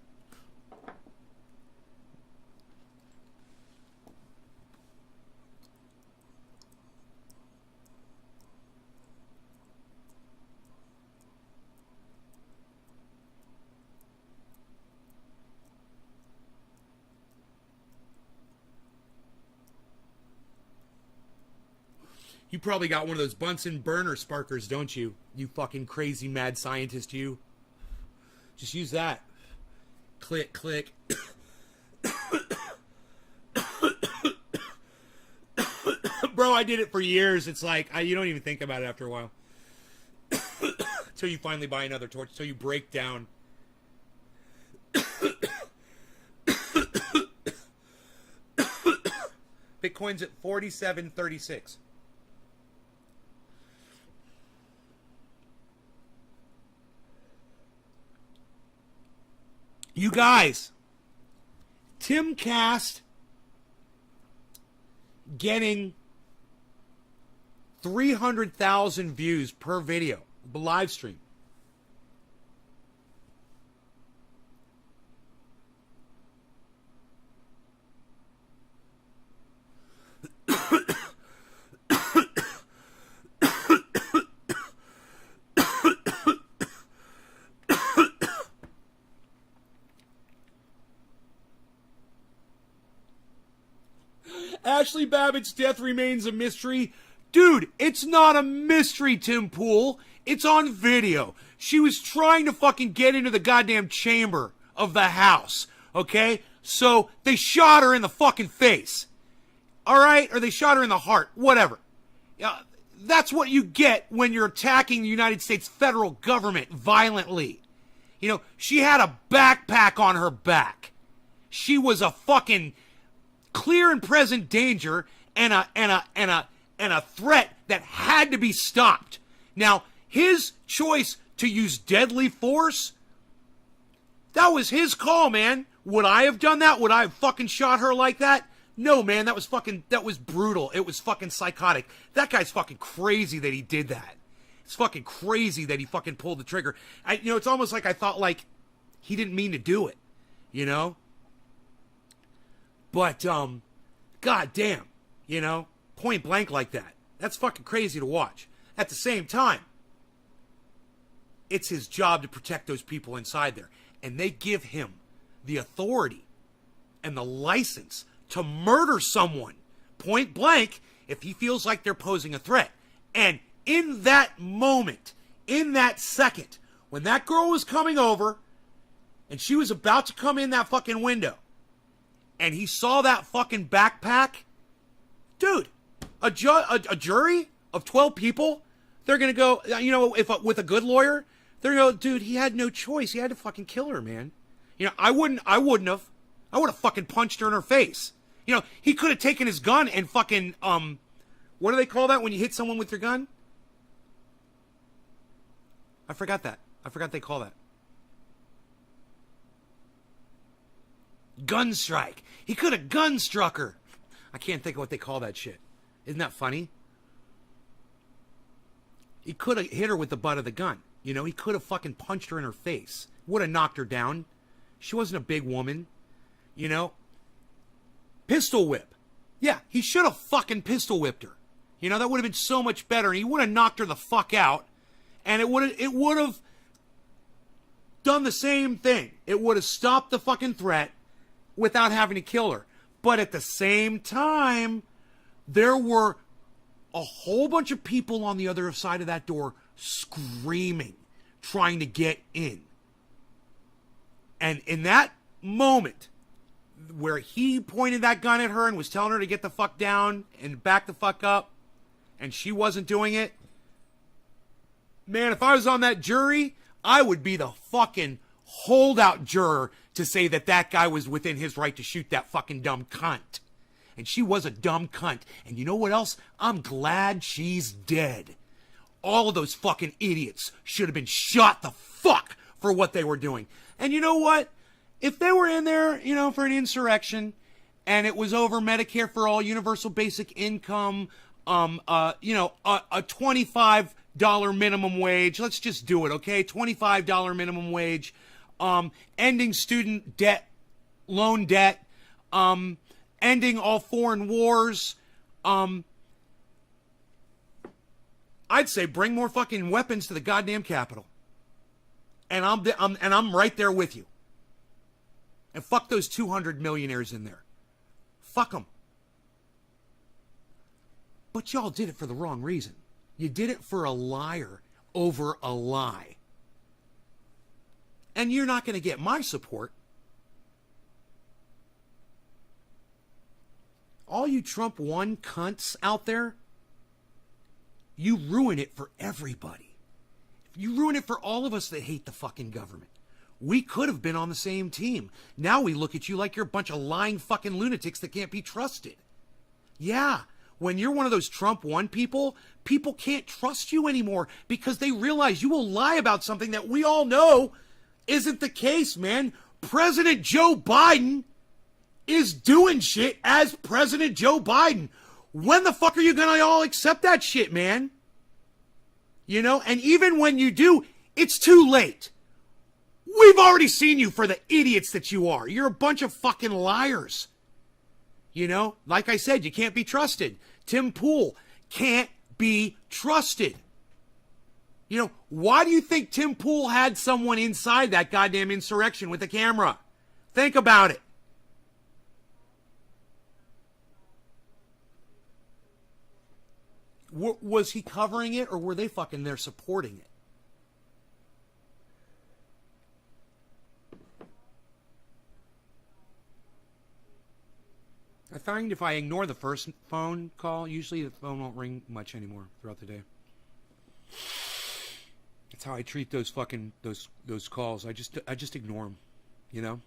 Speaker 1: You probably got one of those Bunsen burner sparkers, don't you? You fucking crazy mad scientist, you. Just use that. Click, click. Bro, I did it for years. It's like, you don't even think about it after a while. Until you finally buy another torch. Until you break down. Bitcoin's at 47.36. You guys, Timcast getting 300,000 views per video, live stream. Ashley Babbitt's death remains a mystery. Dude, it's not a mystery, Tim Pool. It's on video. She was trying to fucking get into the goddamn chamber of the house, okay? So they shot her in the fucking face, all right? Or they shot her in the heart, whatever. That's what you get when you're attacking the United States federal government violently. You know, she had a backpack on her back. She was a fucking clear and present danger and a threat that had to be stopped. Now, his choice to use deadly force, that was his call, man. Would I have done that? Would I have fucking shot her like that? No, man, that was brutal. It was fucking psychotic. That guy's fucking crazy that he did that. It's fucking crazy that he fucking pulled the trigger. It's almost like I thought like he didn't mean to do it, you know? But, goddamn, you know, point blank like that. That's fucking crazy to watch. At the same time, it's his job to protect those people inside there. And they give him the authority and the license to murder someone point blank if he feels like they're posing a threat. And in that moment, in that second, when that girl was coming over and she was about to come in that fucking window and he saw that fucking backpack, dude, a jury of 12 people, they're going to go, you know, with a good lawyer, they're going to go, dude, he had no choice. He had to fucking kill her, man. You know, I wouldn't have. I would have fucking punched her in her face. You know, he could have taken his gun and fucking, what do they call that when you hit someone with your gun? I forgot that. I forgot they call that. Gun strike. He could have gun struck her. I can't think of what they call that shit. Isn't that funny? He could have hit her with the butt of the gun. You know, he could have fucking punched her in her face. Would have knocked her down. She wasn't a big woman. You know? Pistol whip. Yeah, he should have fucking pistol whipped her. You know, that would have been so much better. And he would have knocked her the fuck out. And it would have done the same thing. It would have stopped the fucking threat without having to kill her. But at the same time, there were a whole bunch of people on the other side of that door screaming, trying to get in. And in that moment, where he pointed that gun at her and was telling her to get the fuck down and back the fuck up, and she wasn't doing it, man, if I was on that jury, I would be the fucking holdout juror to say that that guy was within his right to shoot that fucking dumb cunt. And she was a dumb cunt. And you know what else? I'm glad she's dead. All of those fucking idiots should have been shot the fuck for what they were doing. And you know what? If they were in there, you know, for an insurrection, and it was over Medicare for all, universal basic income, you know, a $25 minimum wage. Let's just do it, okay? $25 minimum wage. Ending student debt, loan debt. Ending all foreign wars. I'd say bring more fucking weapons to the goddamn Capitol. And I'm right there with you. And fuck those 200 millionaires in there. Fuck them. But y'all did it for the wrong reason. You did it for a liar over a lie. And you're not going to get my support. All you Trump 1 cunts out there, you ruin it for everybody. You ruin it for all of us that hate the fucking government. We could have been on the same team. Now we look at you like you're a bunch of lying fucking lunatics that can't be trusted. Yeah, when you're one of those Trump 1 people, people can't trust you anymore because they realize you will lie about something that we all know isn't the case, man. President Joe Biden is doing shit as President Joe Biden. When the fuck are you gonna all accept that shit, man? You know, and even when you do, it's too late. We've already seen you for the idiots that you are. You're a bunch of fucking liars. You know, like I said, you can't be trusted. Tim Pool can't be trusted. You know, why do you think Tim Pool had someone inside that goddamn insurrection with a camera? Think about it. Was he covering it, or were they fucking there supporting it? I find if I ignore the first phone call, usually the phone won't ring much anymore throughout the day. That's how I treat those fucking those calls. I just ignore them, you know.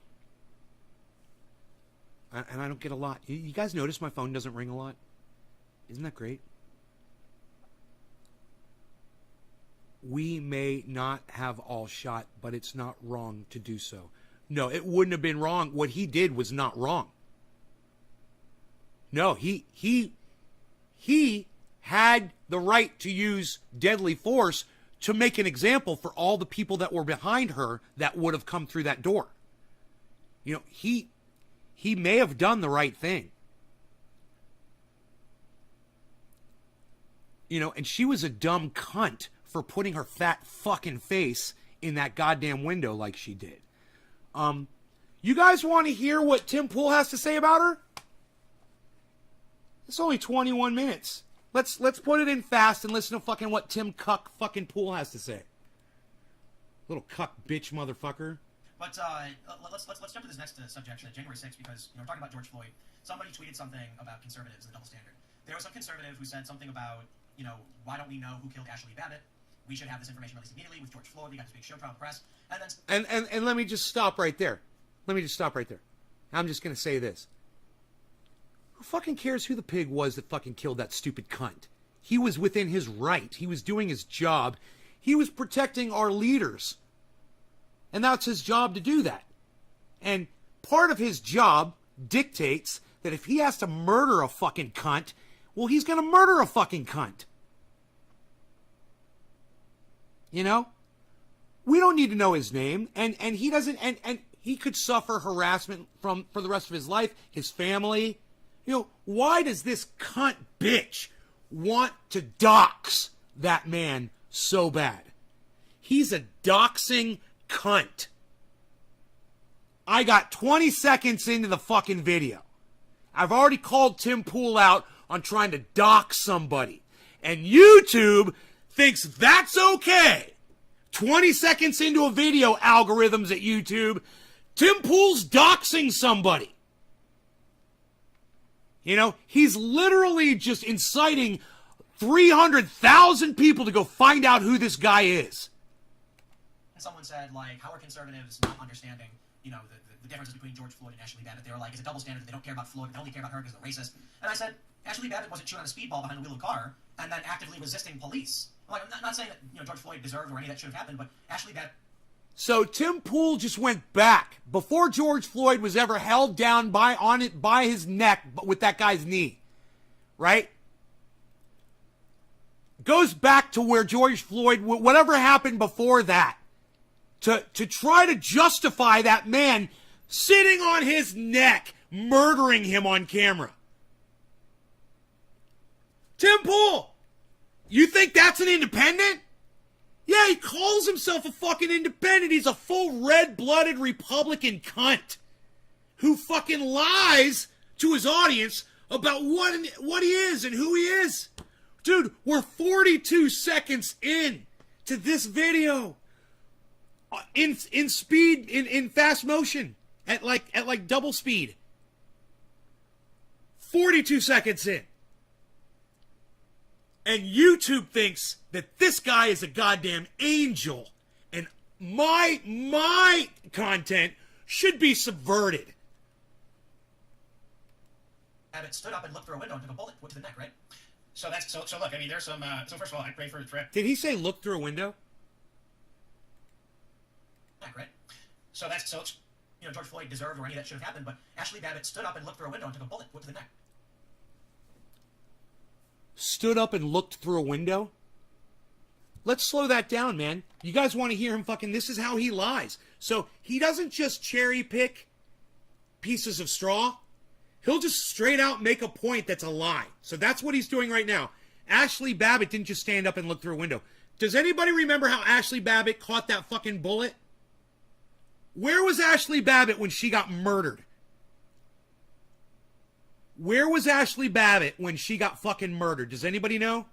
Speaker 1: And I don't get a lot. You guys notice my phone doesn't ring a lot? Isn't that great? We may not have all shot, but it's not wrong to do so. No, it wouldn't have been wrong. What he did was not wrong. No, he had the right to use deadly force to make an example for all the people that were behind her that would have come through that door. You know, he may have done the right thing. You know, and she was a dumb cunt for putting her fat fucking face in that goddamn window like she did. You guys want to hear what Tim Pool has to say about her? It's only 21 minutes. Let's put it in fast and listen to fucking what Tim Cuck fucking Pool has to say. Little cuck bitch motherfucker.
Speaker 2: But let's jump to this next subject, January 6th, because we're talking about George Floyd. Somebody tweeted something about conservatives and the double standard. There was some conservative who said something about, why don't we know who killed Ashley Babbitt? We should have this information released immediately with George Floyd. We got this big show trial in the press.
Speaker 1: And let me just stop right there. I'm just going to say this. Who fucking cares who the pig was that fucking killed that stupid cunt? He was within his right. He was doing his job. He was protecting our leaders. And that's his job to do that. And part of his job dictates that if he has to murder a fucking cunt, well, he's going to murder a fucking cunt. You know? We don't need to know his name. And he doesn't, and he could suffer harassment for the rest of his life, his family. You know, why does this cunt bitch want to dox that man so bad? He's a doxing cunt. I got 20 seconds into the fucking video. I've already called Tim Pool out on trying to dox somebody. And YouTube thinks that's okay. 20 seconds into a video, algorithms at YouTube, Tim Pool's doxing somebody. You know, he's literally just inciting 300,000 people to go find out who this guy is.
Speaker 2: And someone said, like, how are conservatives not understanding, the differences between George Floyd and Ashley Babbitt? They were like, it's a double standard. They don't care about Floyd. They only care about her because they're racist. And I said, Ashley Babbitt wasn't chewing on a speedball behind the wheel of a car and then actively resisting police. I'm not saying that George Floyd deserved or any of that should have happened, but Ashley Babbitt.
Speaker 1: So Tim Pool just went back before George Floyd was ever held down by his neck with that guy's knee, right? Goes back to where George Floyd, whatever happened before that, to try to justify that man sitting on his neck, murdering him on camera. Tim Pool, you think that's an independent? Yeah, he calls himself a fucking independent. He's a full red-blooded Republican cunt who fucking lies to his audience about what he is and who he is. Dude, we're 42 seconds in to this video in speed, in fast motion, at like double speed. 42 seconds in. And YouTube thinks that this guy is a goddamn angel and my content should be subverted.
Speaker 2: Babbitt stood up and looked through a window and took a bullet to the neck, right? So look, I mean, there's some, so first of all, I pray for the trip.
Speaker 1: Did he say look through a window?
Speaker 2: Neck, right? So George Floyd deserved or any of that should have happened, but Ashley Babbitt stood up and looked through a window and took a bullet to the neck.
Speaker 1: Stood up and looked through a window? Let's slow that down, man. You guys want to hear him fucking... This is how he lies. So he doesn't just cherry pick pieces of straw. He'll just straight out make a point that's a lie. So that's what he's doing right now. Ashley Babbitt didn't just stand up and look through a window. Does anybody remember how Ashley Babbitt caught that fucking bullet? Where was Ashley Babbitt when she got murdered? Where was Ashley Babbitt when she got fucking murdered? Does anybody know?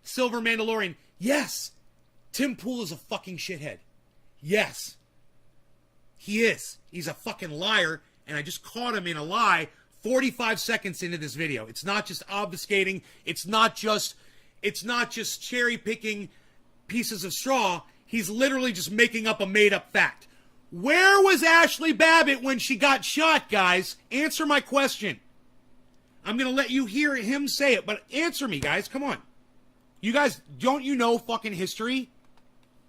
Speaker 1: Silver Mandalorian. Yes. Tim Pool is a fucking shithead. Yes. He is. He's a fucking liar, and I just caught him in a lie 45 seconds into this video. It's not just obfuscating. It's not just cherry picking pieces of straw. He's literally just making up a made up fact. Where was Ashley Babbitt when she got shot, guys? Answer my question. I'm going to let you hear him say it, but answer me, guys. Come on. You guys, don't you know fucking history?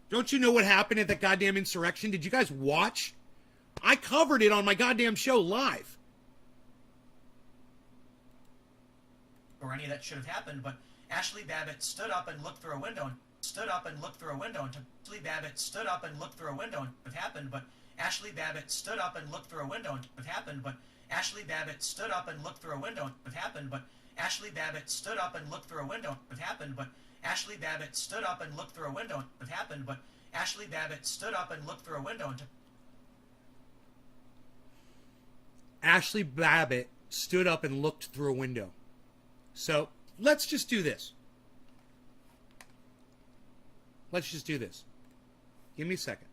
Speaker 1: Don't you know what happened at that goddamn insurrection? Did you guys watch? I covered it on my goddamn show live.
Speaker 2: Or any of that should have happened, but Ashley Babbitt stood up and looked through a window and stood up and looked through a window and Ashley Babbitt stood up and looked through a window and it happened, but Ashley Babbitt stood up and looked through a window and it happened, but Ashley Babbitt stood up and looked through a window and it happened, but Ashley Babbitt stood up and looked through a window and it happened, but Ashley Babbitt stood up and looked through a window and it happened, but Ashley Babbitt stood up and looked through a window and
Speaker 1: Ashley Babbitt stood up and looked through a window. So let's just do this. Let's just do this. Give me a second.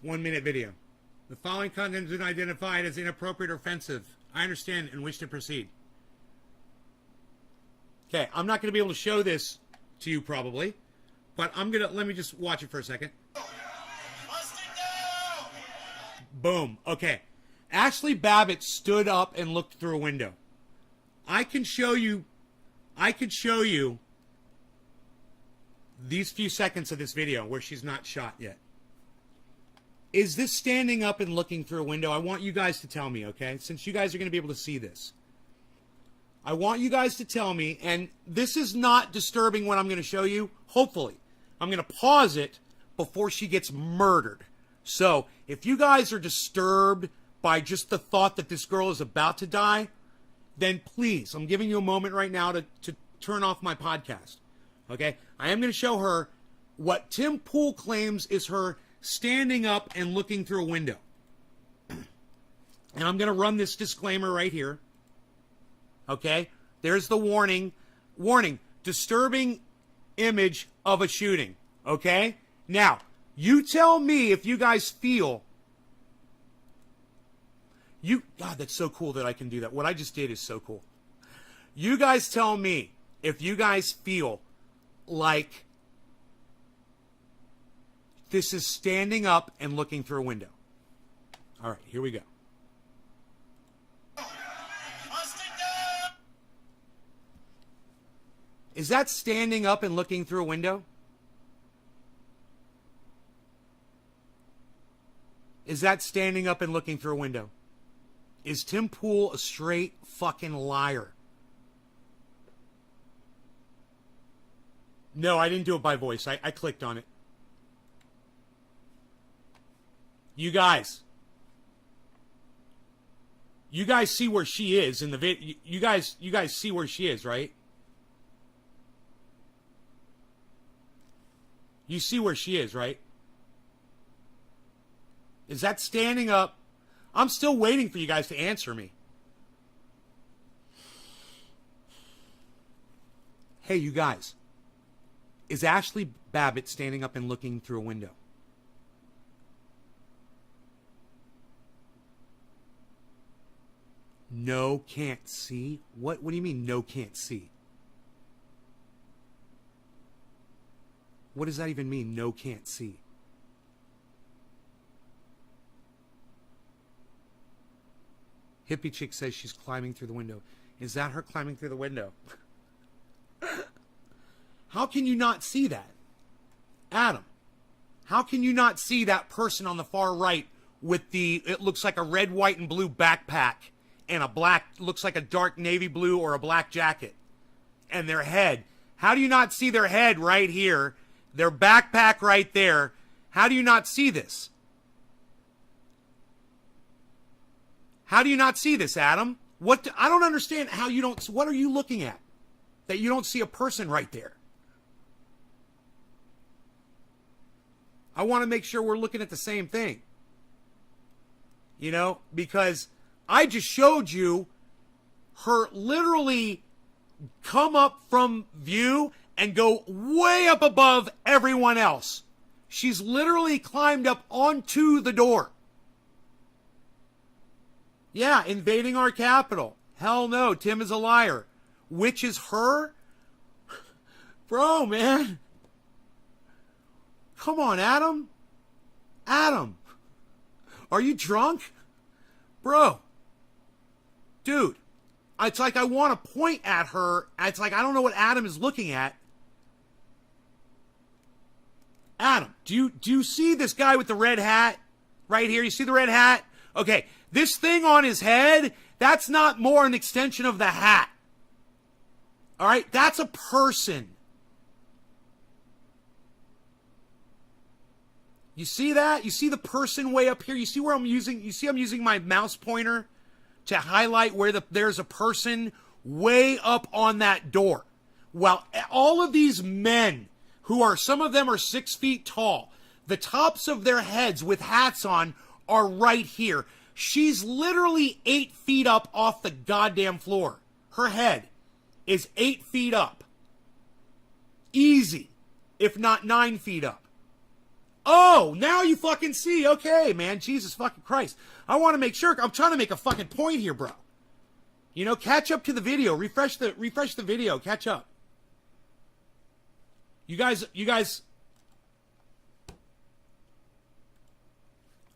Speaker 1: One-minute video. The following content has been identified as inappropriate or offensive. I understand and wish to proceed. Okay, I'm not going to be able to show this to you probably, but let me just watch it for a second. Boom. Okay. Ashley Babbitt stood up and looked through a window. I could show you these few seconds of this video where she's not shot yet. Is this standing up and looking through a window? I want you guys to tell me, okay? Since you guys are going to be able to see this. I want you guys to tell me, and this is not disturbing what I'm going to show you, hopefully. I'm going to pause it before she gets murdered. So, if you guys are disturbed by just the thought that this girl is about to die, then please, I'm giving you a moment right now to turn off my podcast. Okay? I am going to show her what Tim Pool claims is her standing up and looking through a window. And I'm going to run this disclaimer right here. Okay? There's the warning. Warning. Disturbing image of a shooting. Okay? Now, you tell me if you guys feel... God, that's so cool that I can do that. What I just did is so cool. You guys tell me if you guys feel like this is standing up and looking through a window. All right, here we go. Is that standing up and looking through a window? Is that standing up and looking through a window? Is Tim Pool a straight fucking liar? No, I didn't do it by voice. I clicked on it. You guys see where she is in the video. You guys see where she is, right? You see where she is, right? Is that standing up? I'm still waiting for you guys to answer me. Hey, you guys. Is Ashley Babbitt standing up and looking through a window? No, can't see? What do you mean, no, can't see? What does that even mean, no, can't see? Hippie chick says she's climbing through the window. Is that her climbing through the window? How can you not see that? Adam, how can you not see that person on the far right with it looks like a red, white, and blue backpack and a black, looks like a dark navy blue or a black jacket, and their head? How do you not see their head right here, their backpack right there? How do you not see this? How do you not see this, Adam? I don't understand how you don't. What are you looking at that you don't see a person right there? I want to make sure we're looking at the same thing. You know, because I just showed you her literally come up from view and go way up above everyone else. She's literally climbed up onto the door. Yeah, invading our capital. Hell no, Tim is a liar. Which is her? Bro, man. Come on, Adam. Adam. Are you drunk? Bro. Dude. It's like I want to point at her. It's like I don't know what Adam is looking at. Adam, do you see this guy with the red hat? Right here, you see the red hat? Okay, this thing on his head, that's not more an extension of the hat. All right, that's a person. You see that? You see the person way up here? You see where I'm using, I'm using my mouse pointer to highlight where there's a person way up on that door. Well, all of these men who are, some of them are 6 feet tall, the tops of their heads with hats on are right here. She's literally 8 feet up off the goddamn floor. Her head is 8 feet up. Easy, if not 9 feet up. Oh, now you fucking see. Okay, man. Jesus fucking Christ. I want to make sure. I'm trying to make a fucking point here, bro. You know, catch up to the video. Refresh the video. Catch up. You guys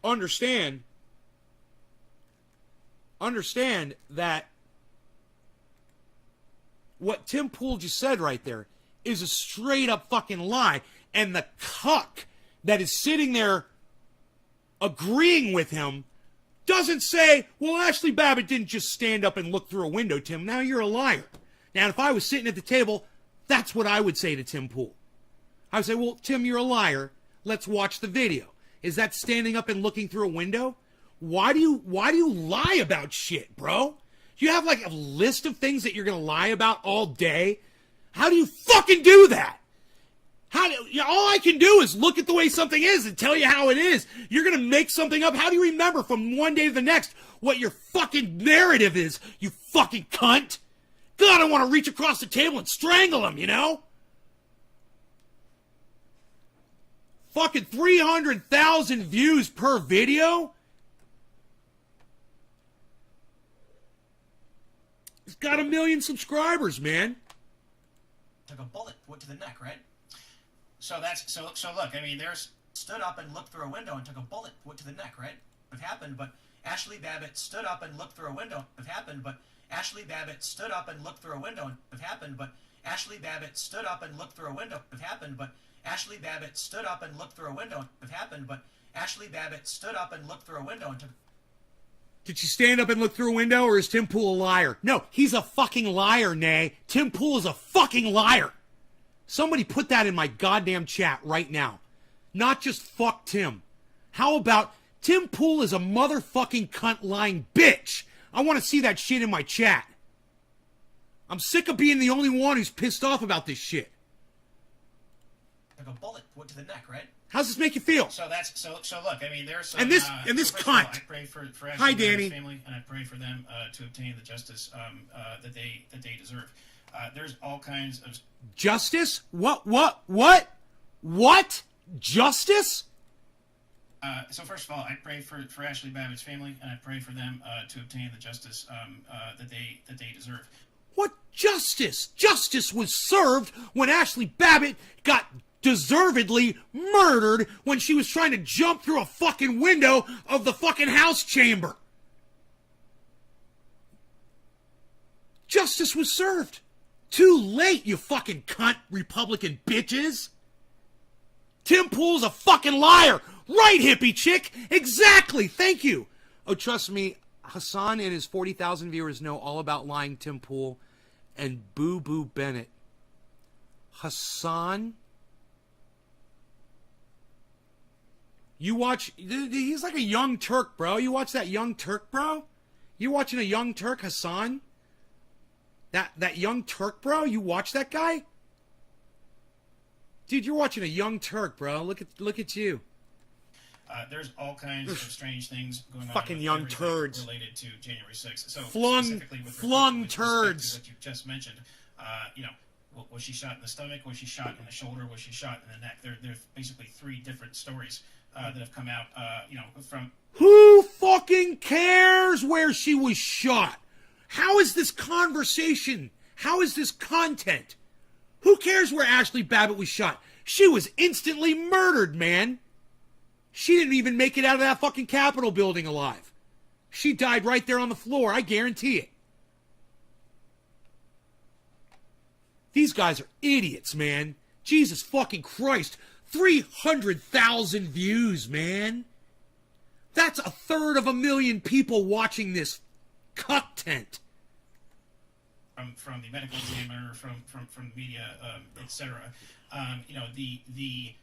Speaker 1: understand that what Tim Pool just said right there is a straight up fucking lie. And the cuck that is sitting there agreeing with him doesn't say, well, Ashley Babbitt didn't just stand up and look through a window, Tim. Now you're a liar. Now, if I was sitting at the table, that's what I would say to Tim Pool. I would say, well, Tim, you're a liar. Let's watch the video. Is that standing up and looking through a window? Why do you lie about shit, bro? Do you have like a list of things that you're going to lie about all day? How do you fucking do that? All I can do is look at the way something is and tell you how it is. You're going to make something up. How do you remember from one day to the next what your fucking narrative is, you fucking cunt? God, I want to reach across the table and strangle him, you know? Fucking 300,000 views per video? He's got 1 million subscribers, man.
Speaker 2: Took a bullet, went to the neck, right? So look, I mean, there's stood up and looked through a window and took a bullet, went to the neck, right? It happened, but Ashley Babbitt stood up and looked through a window. It happened, but Ashley Babbitt stood up and looked through a window. It happened, but Ashley Babbitt stood up and looked through a window. It happened, but Ashley Babbitt stood up and looked through a window. It happened, but Ashley Babbitt stood up and looked through a window and took.
Speaker 1: Did she stand up and look through a window, or is Tim Pool a liar? No, he's a fucking liar, Nay. Tim Pool is a fucking liar. Somebody put that in my goddamn chat right now. Not just fuck Tim. How about Tim Pool is a motherfucking cunt lying bitch? I want to see that shit in my chat. I'm sick of being the only one who's pissed off about this shit.
Speaker 2: Took a bullet, went to the neck, right?
Speaker 1: How's this make you feel?
Speaker 2: So look, I mean, there's some,
Speaker 1: and this
Speaker 2: cunt.
Speaker 1: All,
Speaker 2: I pray for
Speaker 1: Hi, Danny.
Speaker 2: family, and I pray for them to obtain the justice that they deserve. There's all kinds of
Speaker 1: justice. What? Justice?
Speaker 2: So first of all, I pray for Ashley Babbitt's family, and I pray for them to obtain the justice that they deserve.
Speaker 1: What justice? Justice was served when Ashley Babbitt got deservedly murdered when she was trying to jump through a fucking window of the fucking House chamber. Justice was served. Too late, you fucking cunt Republican bitches. Tim Pool's a fucking liar. Right, hippie chick? Exactly. Thank you. Oh, trust me, Hassan and his 40,000 viewers know all about lying Tim Pool and Boo Boo Bennett. Hassan? You watch... He's like a young Turk, bro. You watch that young Turk, bro? You watching a young Turk, Hassan? That young Turk, bro? You watch that guy? Dude, you're watching a young Turk, bro. Look at you.
Speaker 2: There's all kinds of strange things going on.
Speaker 1: Fucking
Speaker 2: with
Speaker 1: young
Speaker 2: everything
Speaker 1: turds.
Speaker 2: related to January 6th. So
Speaker 1: Flung
Speaker 2: specifically with respect to
Speaker 1: turds.
Speaker 2: what you just mentioned, you know, was she shot in the stomach? Was she shot in the shoulder? Was she shot in the neck? There's basically 3 different stories that have come out. You know, from
Speaker 1: Who fucking cares where she was shot? How is this conversation? How is this content? Who cares where Ashley Babbitt was shot? She was instantly murdered, man. She didn't even make it out of that fucking Capitol building alive. She died right there on the floor, I guarantee it. These guys are idiots, man. Jesus fucking Christ. 300,000 views, man. That's 1/3 people watching this cuck tent.
Speaker 2: From the medical examiner, from the media, etc. You know, the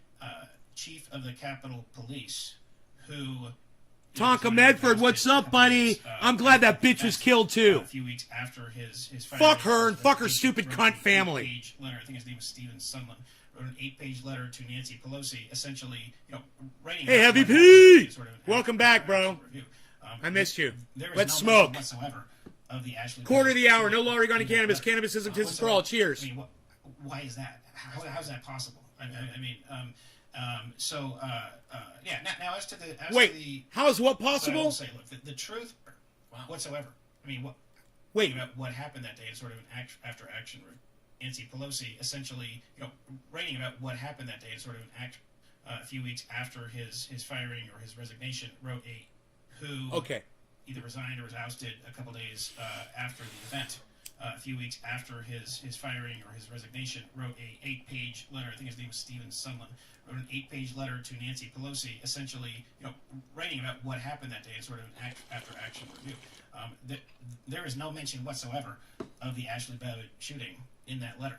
Speaker 2: chief of the Capitol Police, who
Speaker 1: Tonka Medford, what's up, buddy? I'm glad that bitch was killed too.
Speaker 2: A few weeks after his
Speaker 1: fuck her and fuck her stupid cunt family.
Speaker 2: Letter, I think his name was Stephen Sunland. Wrote an 8-page letter to Nancy Pelosi, essentially, you know, writing.
Speaker 1: Hey, Heavy P! Welcome back, bro. I missed you. Let's smoke.
Speaker 2: Whatsoever of the Ashley
Speaker 1: Quarter of the hour. No longer regarding cannabis. Cannabis isn't for all. Cheers.
Speaker 2: I mean, why is that? How is that possible? I mean, yeah. Now as to the
Speaker 1: how is what possible?
Speaker 2: I will say, look, the truth whatsoever. I mean, what happened that day is sort of an after action. Nancy Pelosi, essentially, you know, writing about what happened that day is sort of an a few weeks after his firing or his resignation, wrote either resigned or was ousted a couple days after the event. A few weeks after his firing or his resignation, wrote a 8-page letter. I think his name was Stephen Sunland. Wrote an 8-page letter to Nancy Pelosi, essentially, you know, writing about what happened that day is sort of an after-action review. There is no mention whatsoever of the Ashley Babbitt shooting in that letter,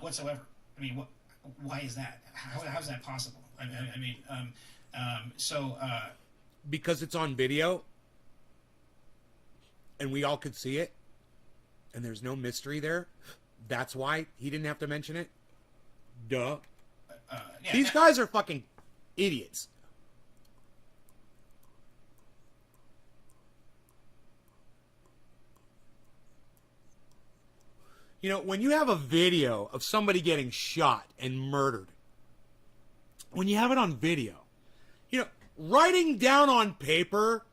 Speaker 2: whatsoever. I mean, why is that? How is that possible?
Speaker 1: Because it's on video, and we all could see it, and there's no mystery there. That's why he didn't have to mention it. Duh. These guys are fucking idiots. You know, when you have a video of somebody getting shot and murdered, when you have it on video, you know, writing down on paper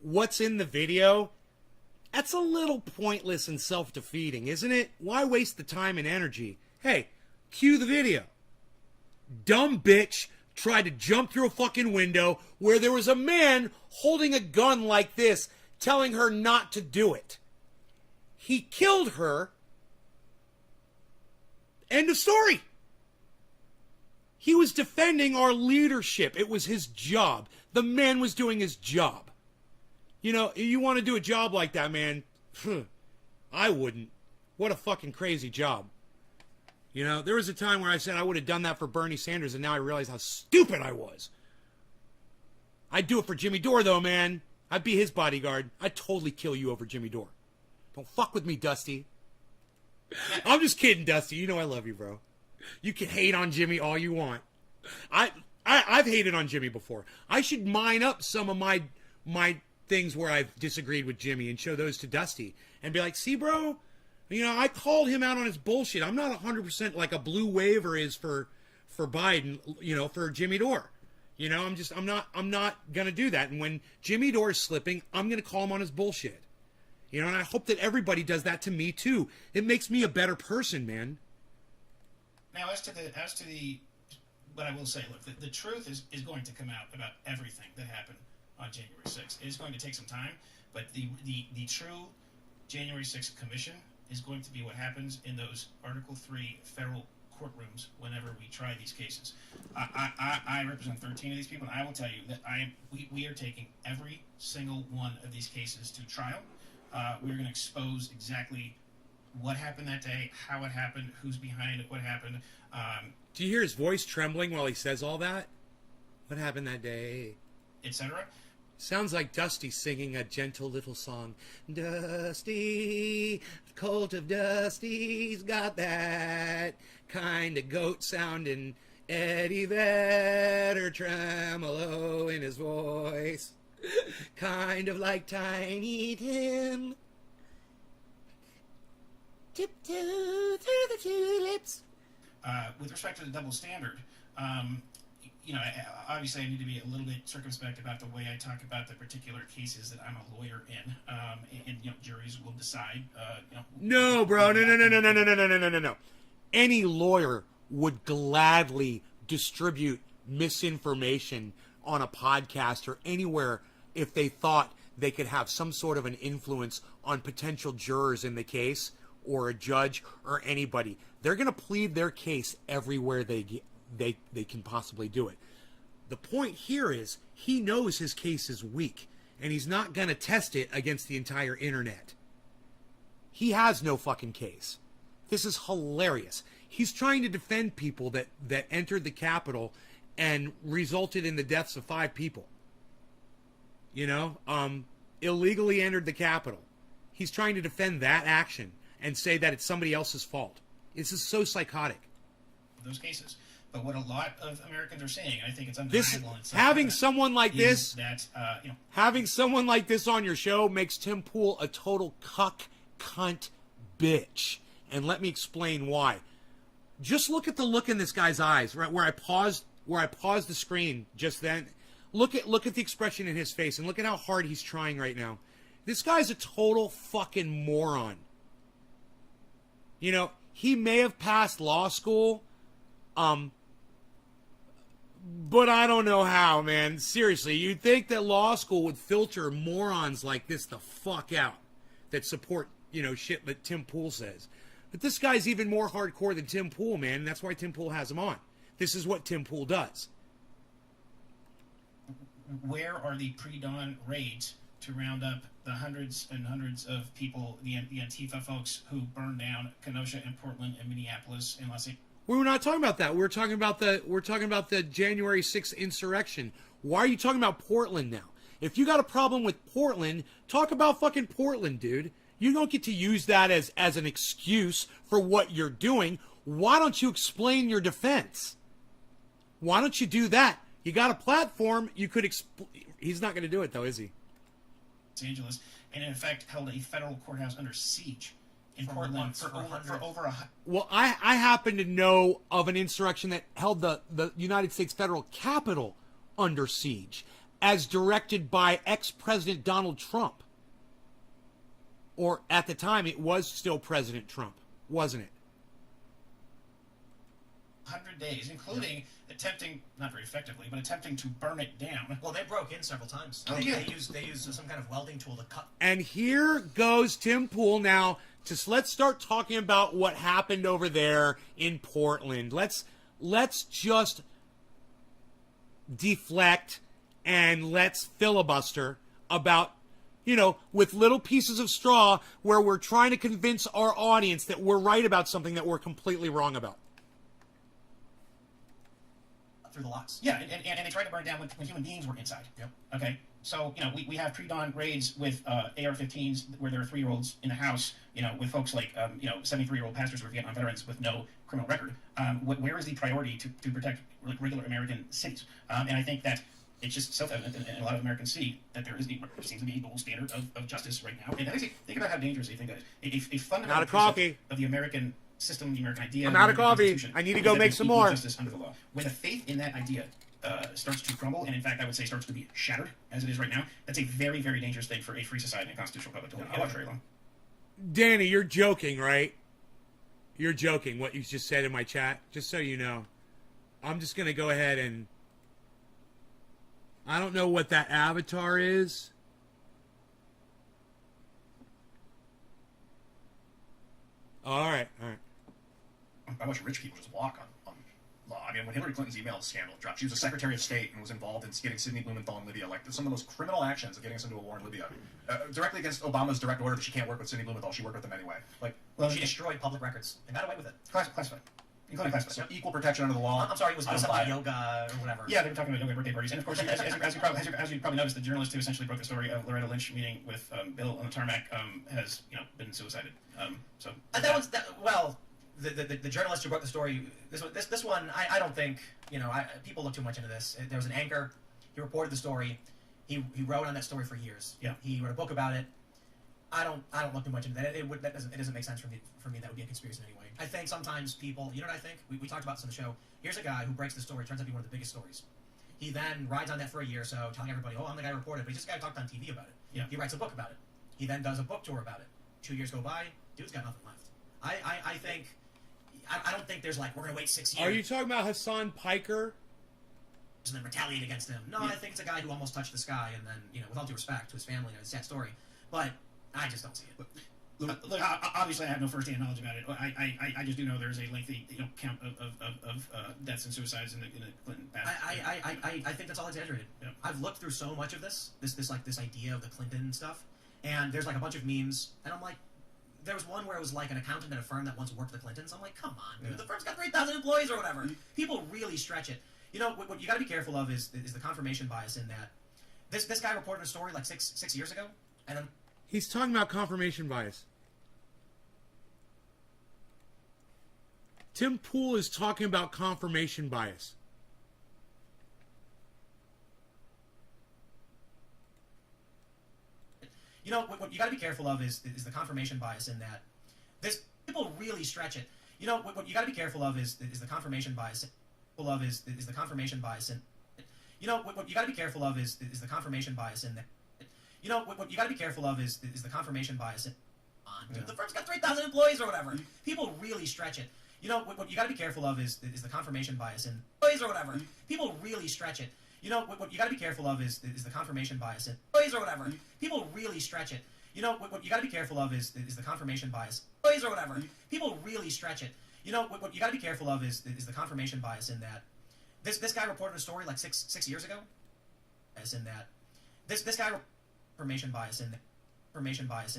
Speaker 1: what's in the video, that's a little pointless and self-defeating, isn't it? Why waste the time and energy? Hey, cue the video. Dumb bitch tried to jump through a fucking window where there was a man holding a gun like this, telling her not to do it. He killed her. End of story. He was defending our leadership. It was his job. The man was doing his job. You know, you want to do a job like that, man? I wouldn't. What a fucking crazy job. You know, there was a time where I said I would have done that for Bernie Sanders, and now I realize how stupid I was. I'd do it for Jimmy Dore, though, man. I'd be his bodyguard. I'd totally kill you over Jimmy Dore. Don't fuck with me, Dusty. I'm just kidding, Dusty. You know I love you, bro. You can hate on Jimmy all you want. I've hated on Jimmy before. I should mine up some of my things where I've disagreed with Jimmy and show those to Dusty and be like, see, bro, you know, I called him out on his bullshit. I'm not 100% like a blue waiver is for Biden, you know, for Jimmy Dore. You know, I'm not gonna do that. And when Jimmy Dore is slipping, I'm gonna call him on his bullshit. You know, and I hope that everybody does that to me too. It makes me a better person, man.
Speaker 2: Now, as to the, what I will say, look, the truth is going to come out about everything that happened on January 6th. It is going to take some time, but the true January 6th commission is going to be what happens in those Article 3 federal courtrooms whenever we try these cases. I represent 13 of these people, and I will tell you that we are taking every single one of these cases to trial. We're going to expose exactly what happened that day, how it happened, who's behind it, what happened.
Speaker 1: Do you hear his voice trembling while he says all that? What happened that day?
Speaker 2: Etc.
Speaker 1: Sounds like Dusty singing a gentle little song. Dusty, colt of Dusty's got that kind of goat sounding Eddie Vedder tremolo in his voice, kind of like Tiny Tim. Tiptoe through the tulips.
Speaker 3: With respect to the double standard, obviously I need to be a little bit circumspect about the way I talk about the particular cases that I'm a lawyer in, and juries will decide.
Speaker 1: No, bro, no. Any lawyer would gladly distribute misinformation on a podcast or anywhere if they thought they could have some sort of an influence on potential jurors in the case or a judge or anybody. They're going to plead their case everywhere they can possibly do it. The point here is he knows his case is weak, and he's not going to test it against the entire internet. He has no fucking case. This is hilarious. He's trying to defend people that entered the Capitol and resulted in the deaths of 5 people. Illegally entered the Capitol. He's trying to defend that action and say that it's somebody else's fault. This is so psychotic.
Speaker 3: Those cases. But what a lot of Americans are saying, I think it's undeniable.
Speaker 1: Having someone like this,
Speaker 3: that,
Speaker 1: having someone like this on your show makes Tim Pool a total cunt bitch. And let me explain why. Just look at the look in this guy's eyes, right where I paused the screen just then. Look at the expression in his face and look at how hard he's trying right now. This guy's a total fucking moron. He may have passed law school, but I don't know how, man. Seriously, you'd think that law school would filter morons like this the fuck out that support, shit that Tim Pool says. But this guy's even more hardcore than Tim Pool, man, and that's why Tim Pool has him on. This is what Tim Pool does.
Speaker 3: Where are the pre-dawn raids to round up the hundreds and hundreds of people, the Antifa folks who burned down Kenosha and Portland and Minneapolis and Los Angeles?
Speaker 1: We were not talking about that. We're talking about the January 6th insurrection. Why are you talking about Portland now? If you got a problem with Portland, talk about fucking Portland, dude. You don't get to use that as an excuse for what you're doing. Why don't you explain your defense? Why don't you do that? You got a platform. You could He's not going to do it, though, is he?
Speaker 3: Los Angeles, and in effect held a federal courthouse under siege in Portland for over a...
Speaker 1: Well, I happen to know of an insurrection that held the United States federal Capitol under siege, as directed by ex-President Donald Trump. Or at the time, it was still President Trump, wasn't it?
Speaker 3: 100 days, including attempting, not very effectively, but attempting to burn it down.
Speaker 2: Well, they broke in several times.
Speaker 3: Oh,
Speaker 2: They
Speaker 3: yeah.
Speaker 2: used some kind of welding tool to cut.
Speaker 1: And here goes Tim Pool now. Let's start talking about what happened over there in Portland. Let's just deflect and let's filibuster about, with little pieces of straw where we're trying to convince our audience that we're right about something that we're completely wrong about.
Speaker 2: Through the locks.
Speaker 3: Yeah, and they tried to burn it down when human beings were inside.
Speaker 2: Yep.
Speaker 3: Okay, so we have pre-dawn raids with AR-15s where there are 3-year-olds in the house. With folks like 73-year-old pastors who are Vietnam veterans with no criminal record. Where is the priority to protect regular American cities? And I think that it's just self-evident, and a lot of Americans see that there seems to be a gold standard of justice right now. And I think about how dangerous I think that is. A fundamental
Speaker 1: Not a coffee.
Speaker 3: of the American system, the American idea.
Speaker 1: I'm out of
Speaker 3: the American
Speaker 1: coffee.
Speaker 3: Constitution
Speaker 1: I need to
Speaker 3: is
Speaker 1: go
Speaker 3: that
Speaker 1: make
Speaker 3: there's
Speaker 1: some
Speaker 3: equal
Speaker 1: more.
Speaker 3: Justice under the law. When the faith in that idea starts to crumble, and in fact I would say starts to be shattered, as it is right now, that's a very, very dangerous thing for a free society and constitutional republic to hold together very long.
Speaker 1: Danny, you're joking, right? You're joking what you just said in my chat, just so you know. I'm just going to go ahead and... I don't know what that avatar is. All right.
Speaker 4: How much rich people just walk on law. I mean, when Hillary Clinton's email scandal dropped, she was a Secretary of State and was involved in getting Sidney Blumenthal in Libya, like some of the most criminal actions of getting us into a war in Libya, directly against Obama's direct order that she can't work with Sidney Blumenthal. She worked with him anyway.
Speaker 2: Well, she destroyed public records and got away with it.
Speaker 3: Classified. Including classified.
Speaker 4: So equal protection under the law.
Speaker 2: I'm sorry, it was
Speaker 4: I don't
Speaker 2: something
Speaker 4: buy it.
Speaker 2: yoga or whatever.
Speaker 3: Yeah, they were talking about yoga birthday parties, and of course, as you probably noticed, the journalist who essentially broke the story of Loretta Lynch meeting with Bill on the tarmac has been suicided.
Speaker 2: And the journalist who broke the story, this one, I don't think, people look too much into this. There was an anchor, he reported the story, he wrote on that story for years.
Speaker 3: Yeah.
Speaker 2: He wrote a book about it. I don't look too much into that. It doesn't make sense for me. That would be a conspiracy in any way. I think sometimes people, you know what I think? We talked about this on the show. Here's a guy who breaks the story, turns out to be one of the biggest stories. He then rides on that for a year or so, telling everybody, oh, I'm the guy who reported it, but he's just a guy who talked on TV about it.
Speaker 3: Yeah.
Speaker 2: He writes a book about it. He then does a book tour about it. 2 years go by, dude's got nothing left. I think, I don't think there's like, we're going to wait 6 years.
Speaker 1: Are you talking about Hassan Piker?
Speaker 2: And then retaliate against him. No, I think it's a guy who almost touched the sky, and then, with all due respect to his family, it's a sad story. But I just don't see it.
Speaker 3: Look, obviously, I have no first-hand knowledge about it. I just do know there's a lengthy count of deaths and suicides in the Clinton past.
Speaker 2: I think that's all exaggerated.
Speaker 3: Yeah.
Speaker 2: I've looked through so much of this idea of the Clinton stuff, and there's like a bunch of memes, and I'm like, there was one where it was like an accountant at a firm that once worked for the Clintons. I'm like, come on, dude, the firm's got 3,000 employees or whatever. People really stretch it. What you got to be careful of is the confirmation bias in that this guy reported a story like six years ago, and then
Speaker 1: He's talking about confirmation bias. Tim Pool is talking about confirmation bias.
Speaker 2: What you got to be careful of is the confirmation bias in that people really stretch it. What you got to be careful of is the confirmation bias. Is the confirmation bias in what you got to be careful of is the confirmation bias in that. What you got to be careful of is the confirmation bias in. Dude, the firm's got 3,000 employees or whatever. People really stretch it. What you got to be careful of is the confirmation bias in employees or whatever. People really stretch it. What you got to be careful of is the confirmation bias in employees or whatever. People really stretch it. What you got to be careful of is the confirmation bias employees or whatever. People really stretch it. What you got to be careful of is the confirmation bias in that this guy reported a story like six years ago. As in that this guy confirmation bias in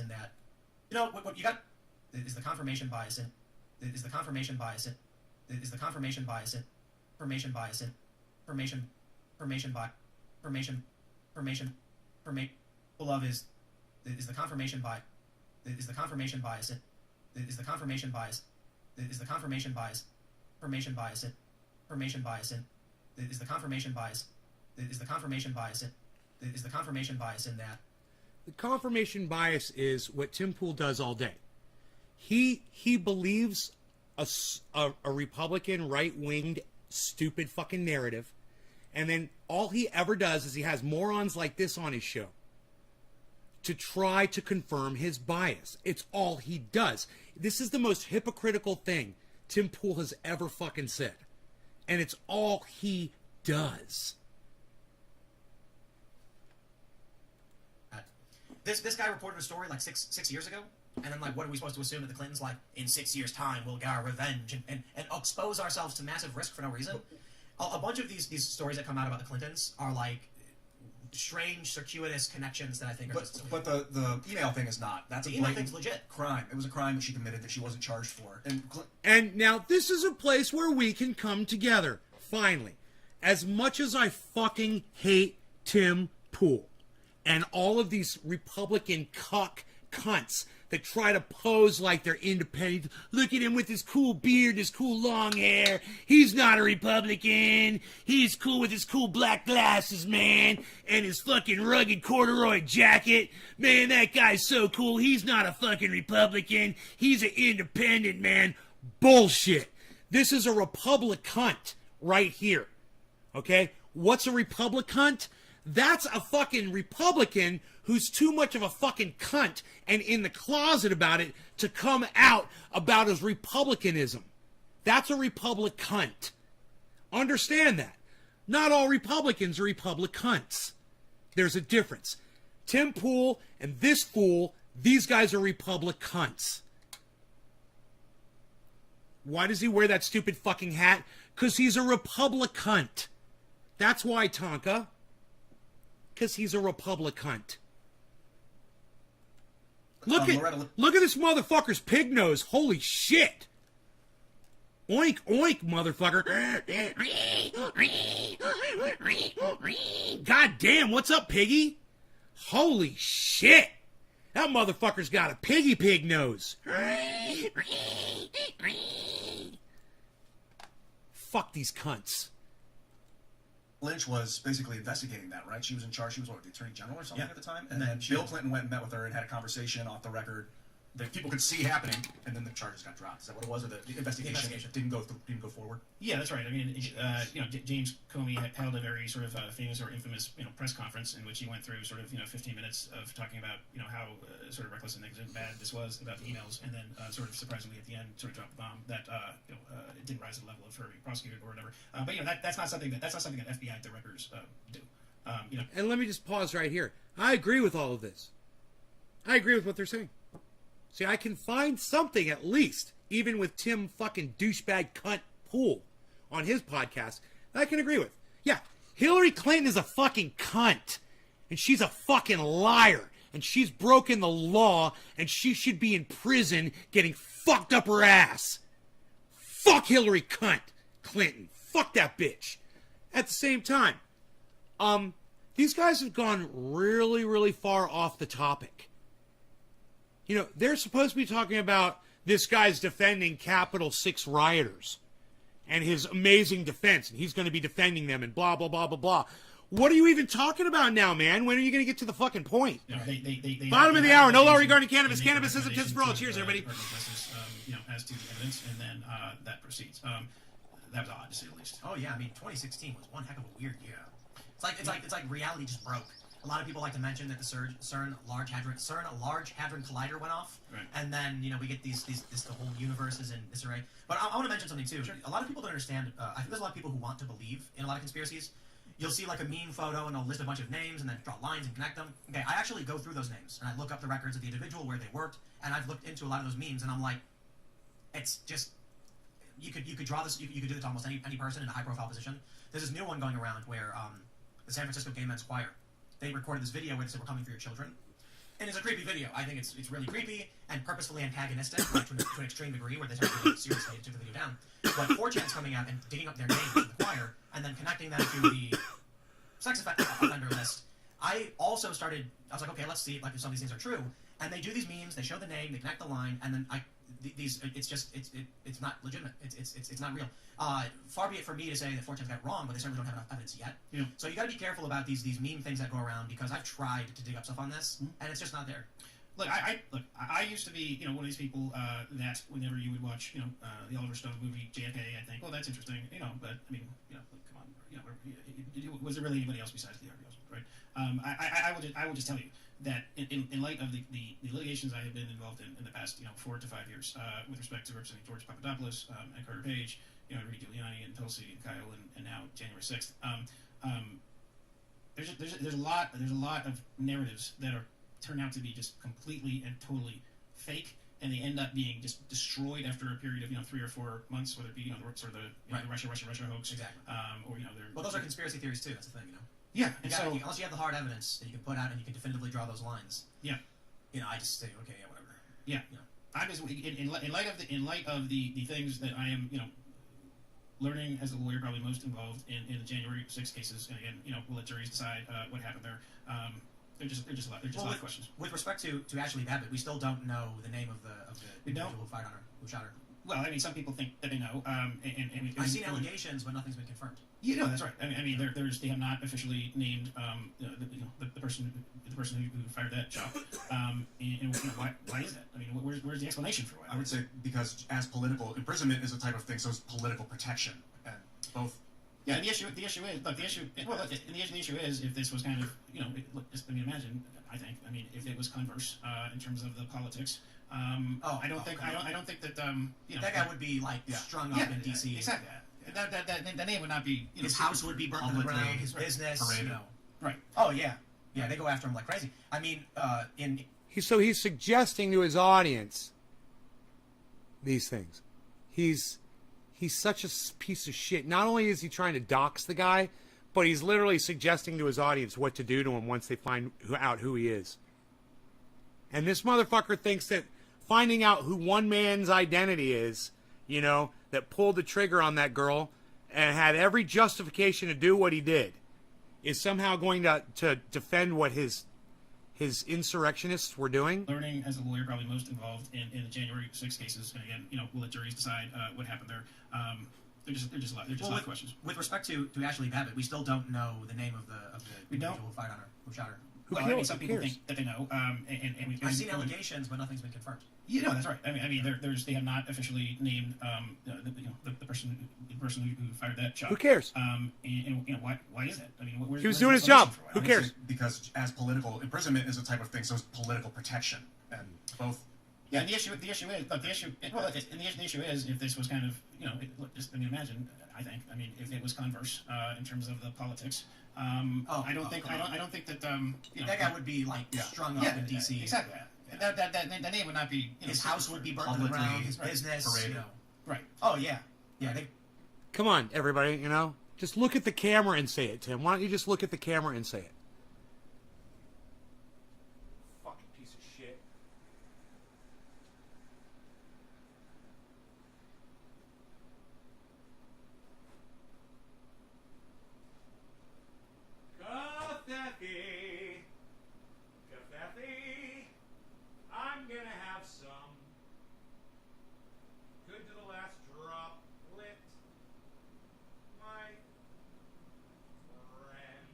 Speaker 2: that what you got is the confirmation bias in is the confirmation bias in is the confirmation bias in information bias in information by information love is the confirmation bias is the confirmation bias in is the confirmation bias is the confirmation bias information bias in information bias in is the confirmation bias is the confirmation bias in is the confirmation bias in that.
Speaker 1: The confirmation bias is what Tim Pool does all day. He believes a Republican right-winged stupid fucking narrative, and then all he ever does is he has morons like this on his show to try to confirm his bias. It's all he does. This is the most hypocritical thing Tim Pool has ever fucking said, and it's all he does.
Speaker 2: This guy reported a story like six years ago, and then like, what are we supposed to assume that the Clintons like in 6 years' time will get our revenge and expose ourselves to massive risk for no reason? A bunch of these stories that come out about the Clintons are like strange, circuitous connections that I think are.
Speaker 4: But the email thing is not. That's
Speaker 2: the
Speaker 4: a
Speaker 2: email
Speaker 4: blatant
Speaker 2: thing's legit
Speaker 4: crime. It was a crime that she committed that she wasn't charged for.
Speaker 1: And now this is a place where we can come together. Finally, as much as I fucking hate Tim Pool and all of these Republican cunts that try to pose like they're independent. Look at him with his cool beard, his cool long hair. He's not a Republican. He's cool with his cool black glasses, man, and his fucking rugged corduroy jacket. Man, that guy's so cool. He's not a fucking Republican. He's an independent, man. Bullshit. This is a Republic cunt right here. Okay? What's a Republic cunt? That's a fucking Republican who's too much of a fucking cunt and in the closet about it to come out about his Republicanism. That's a Republic cunt. Understand that. Not all Republicans are Republic cunts. There's a difference. Tim Pool and this fool, these guys are Republic cunts. Why does he wear that stupid fucking hat? Because he's a Republic cunt. That's why, Tonka. Because he's a Republic cunt. Look at this motherfucker's pig nose. Holy shit. Oink, oink, motherfucker. God damn, what's up, piggy? Holy shit. That motherfucker's got a piggy pig nose. fuck these cunts.
Speaker 4: Lynch was basically investigating that, right? She was in charge. She was what, the Attorney General or something
Speaker 2: Yeah.
Speaker 4: at the time? And then Bill Clinton went and met with her and had a conversation off the record that people could see happening, and then the charges got dropped. Is that what it was, or the investigation didn't go forward?
Speaker 3: Yeah, that's right. I mean, James Comey had held a very sort of famous or infamous, press conference in which he went through sort of, 15 minutes of talking about, how sort of reckless and negligent bad this was about the emails, and then sort of surprisingly at the end sort of dropped the bomb that it didn't rise to the level of her being prosecuted or whatever. But that's not something that FBI directors do.
Speaker 1: And let me just pause right here. I agree with all of this. I agree with what they're saying. See, I can find something at least, even with Tim fucking douchebag cunt Poole on his podcast, that I can agree with. Yeah, Hillary Clinton is a fucking cunt. And she's a fucking liar. And she's broken the law. And she should be in prison getting fucked up her ass. Fuck Hillary Clinton. Fuck that bitch. At the same time, these guys have gone really, really far off the topic. They're supposed to be talking about this guy's defending Capitol 6 rioters and his amazing defense, and he's going to be defending them and blah, blah, blah, blah, blah. What are you even talking about now, man? When are you going to get to the fucking point? Bottom of the hour, no law regarding cannabis. Cannabis isn't just for all. Cheers, everybody.
Speaker 3: As to the evidence, and then that proceeds. That was odd, to say the least.
Speaker 2: Oh yeah, I mean, 2016 was one heck of a weird year. It's like reality just broke. A lot of people like to mention that the CERN Large Hadron Collider went off,
Speaker 3: right.
Speaker 2: And then we get the whole universe is in disarray. But I want to mention something too. Sure. A lot of people don't understand. I think there's a lot of people who want to believe in a lot of conspiracies. You'll see like a meme photo and they'll list a bunch of names and then draw lines and connect them. Okay, I actually go through those names and I look up the records of the individual where they worked, and I've looked into a lot of those memes and I'm like, it's just you could draw this. You could do it to almost any person in a high profile position. There's this new one going around where the San Francisco Gay Men's Choir. They recorded this video where they said, "We're coming for your children." And it's a creepy video. I think it's really creepy and purposefully antagonistic, like to an extreme degree, where they start to seriously took the video down. But 4chan's coming out and digging up their names in the choir and then connecting that to the sex offender list. I was like, okay, let's see if some of these things are true. And they do these memes, they show the name, they connect the line, and then it's not legitimate. It's not real. Far be it for me to say that 4chan's got it wrong, but they certainly don't have enough evidence yet.
Speaker 3: Yeah.
Speaker 2: So you got to be careful about these meme things that go around, because I've tried to dig up stuff on this, and it's just not there.
Speaker 3: Look, I used to be, one of these people that whenever you would watch, the Oliver Stone movie JFK, I'd think, well, that's interesting, but I mean, come on, was there really anybody else besides the RBOs, right? I will just tell you that in light of the litigations I have been involved in the past, 4 to 5 years, with respect to representing George Papadopoulos and Carter Page, Rudy Giuliani and Tulsi and Kyle and now January 6th, there's a lot of narratives that turn out to be just completely and totally fake, and they end up being just destroyed after a period of 3 or 4 months, whether it be the Russia hoax,
Speaker 2: exactly,
Speaker 3: or
Speaker 2: well, those are conspiracy theories too. That's the thing,
Speaker 3: Yeah,
Speaker 2: and so unless you have the hard evidence that you can put out and you can definitively draw those lines,
Speaker 3: yeah,
Speaker 2: I just say okay, yeah, whatever.
Speaker 3: Yeah, I just in light of the things that I am learning as a lawyer, probably most involved in the January 6 cases, and again, we'll let juries decide what happened there. There's just a lot of questions.
Speaker 2: With respect to Ashley Babbitt, we still don't know the name of the individual who fired on her, who shot her.
Speaker 3: Well, I mean, some people think that they know, and
Speaker 2: I've seen allegations, but nothing's been confirmed.
Speaker 3: Yeah, no, that's right. I mean, they have not officially named the person who fired that shot. And why is that? I mean, where's the explanation for why?
Speaker 4: I would say because as political imprisonment is a type of thing, so is political protection, and both.
Speaker 3: Yeah, and the issue is if this was kind of imagine. I mean, if it was converse in terms of the politics. I don't think that
Speaker 2: that guy would be strung up in DC.
Speaker 3: Exactly. That name would not be.
Speaker 2: His house would be burnt to the ground. His business.
Speaker 3: Right.
Speaker 2: Oh yeah. Yeah, they go after him like crazy. I mean,
Speaker 1: he's suggesting to his audience these things. He's such a piece of shit. Not only is he trying to dox the guy, but he's literally suggesting to his audience what to do to him once they find out who he is. And this motherfucker thinks that finding out who one man's identity is, that pulled the trigger on that girl and had every justification to do what he did, is somehow going to defend what his insurrectionists were doing.
Speaker 3: Learning as a lawyer, probably most involved in the January 6 cases, and again, we'll let juries decide what happened there. They're just a lot of questions.
Speaker 2: With respect to Ashley Babbitt, we still don't know the name of the
Speaker 3: We don't.
Speaker 2: individual who fired on her, who shot her.
Speaker 3: Well, I mean, some people think that they know, and
Speaker 2: I've seen allegations, but nothing's been confirmed.
Speaker 3: You know, that's right. I mean, they have not officially named the person who fired that shot.
Speaker 1: Who cares?
Speaker 3: And why is that? I mean,
Speaker 1: He was doing his job. Who cares?
Speaker 4: Because as political imprisonment is a type of thing, so is political protection, and both.
Speaker 3: Yeah, and the issue is if this was kind of imagine. I mean, if it was converse in terms of the politics. I don't think that
Speaker 2: that guy would be like strung up in DC.
Speaker 3: Exactly. That name would not be.
Speaker 2: His house would be burned to the ground. His business.
Speaker 4: Paraded.
Speaker 3: Right.
Speaker 2: Oh yeah.
Speaker 1: Come on, everybody. Just look at the camera and say it, Tim. Why don't you just look at the camera and say it? Fucking piece of shit. Kathy, I'm gonna have some. Good to the last drop. Lit. My friend.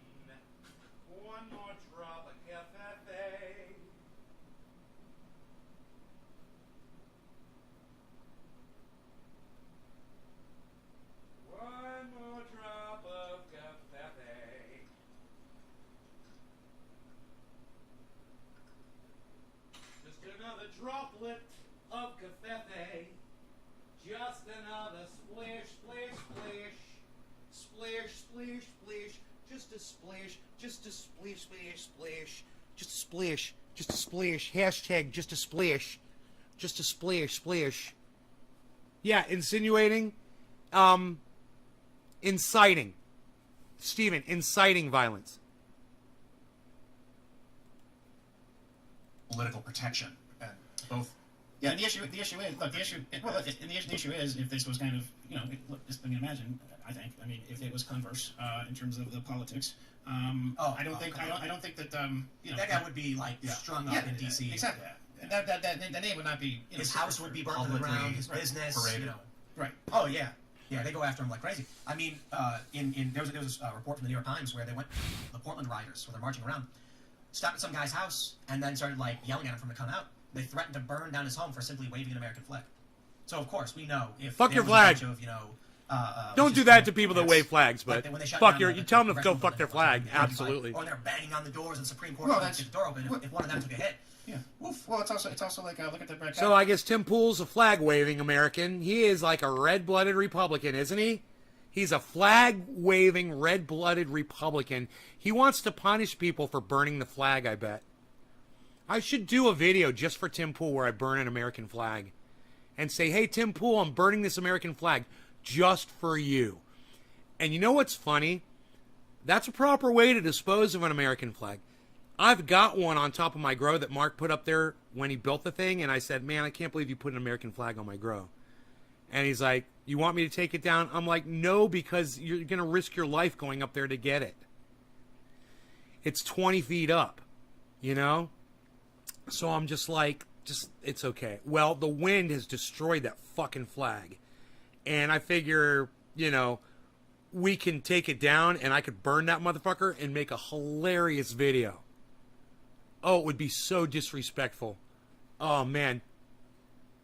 Speaker 1: One more drop of cafe. One more drop of cafe. Just another droplet of cafe. Just another splish, splish, splish. Splish, splish, splish. Just a splish. Just a splish, splish, splish. Just a splish. Just a splish. Hashtag just a splish. Just a splish, splish. Yeah, insinuating. Inciting. Steven, inciting violence.
Speaker 4: Political protection, and both.
Speaker 3: Yeah, and the issue is if this was kind of imagine. I mean, if it was converse in terms of the politics. I don't think that
Speaker 2: that guy would be like strung up in DC.
Speaker 3: Exactly. That name would not be.
Speaker 2: His house would be burned to the ground. His business.
Speaker 4: Paraded.
Speaker 3: Right.
Speaker 2: Oh yeah. Yeah, they go after him like crazy. I mean, there was a report from the New York Times where they went, the Portland rioters, where they're marching around, stopped at some guy's house and then started like yelling at him for him to come out. They threatened to burn down his home for simply waving an American flag. So of course we know if
Speaker 1: fuck
Speaker 2: there
Speaker 1: your
Speaker 2: was
Speaker 1: flag.
Speaker 2: A bunch of,
Speaker 1: don't do that to people that wave flags, but
Speaker 2: like when they shut
Speaker 1: fuck
Speaker 2: down
Speaker 1: your.
Speaker 2: the
Speaker 1: You tell them to go
Speaker 2: referendum
Speaker 1: fuck their flag.
Speaker 2: like,
Speaker 1: Absolutely.
Speaker 2: or they're banging on the doors and the Supreme Court
Speaker 3: Well,
Speaker 2: won't get the door open. If one of them took a hit,
Speaker 3: Yeah. Oof. Well, it's also like look at the Brett.
Speaker 1: So I guess Tim Pool's a flag-waving American. He is like a red-blooded Republican, isn't he? He's a flag-waving, red-blooded Republican. He wants to punish people for burning the flag, I bet. I should do a video just for Tim Pool where I burn an American flag. And say, hey, Tim Pool, I'm burning this American flag just for you. And you know what's funny? That's a proper way to dispose of an American flag. I've got one on top of my grow that Mark put up there when he built the thing. And I said, man, I can't believe you put an American flag on my grow. And he's like, you want me to take it down? I'm like, no, because you're going to risk your life going up there to get it. It's 20 feet up, you know? So I'm just like, it's okay. Well, the wind has destroyed that fucking flag. And I figure, we can take it down and I could burn that motherfucker and make a hilarious video. Oh, it would be so disrespectful. Oh, man.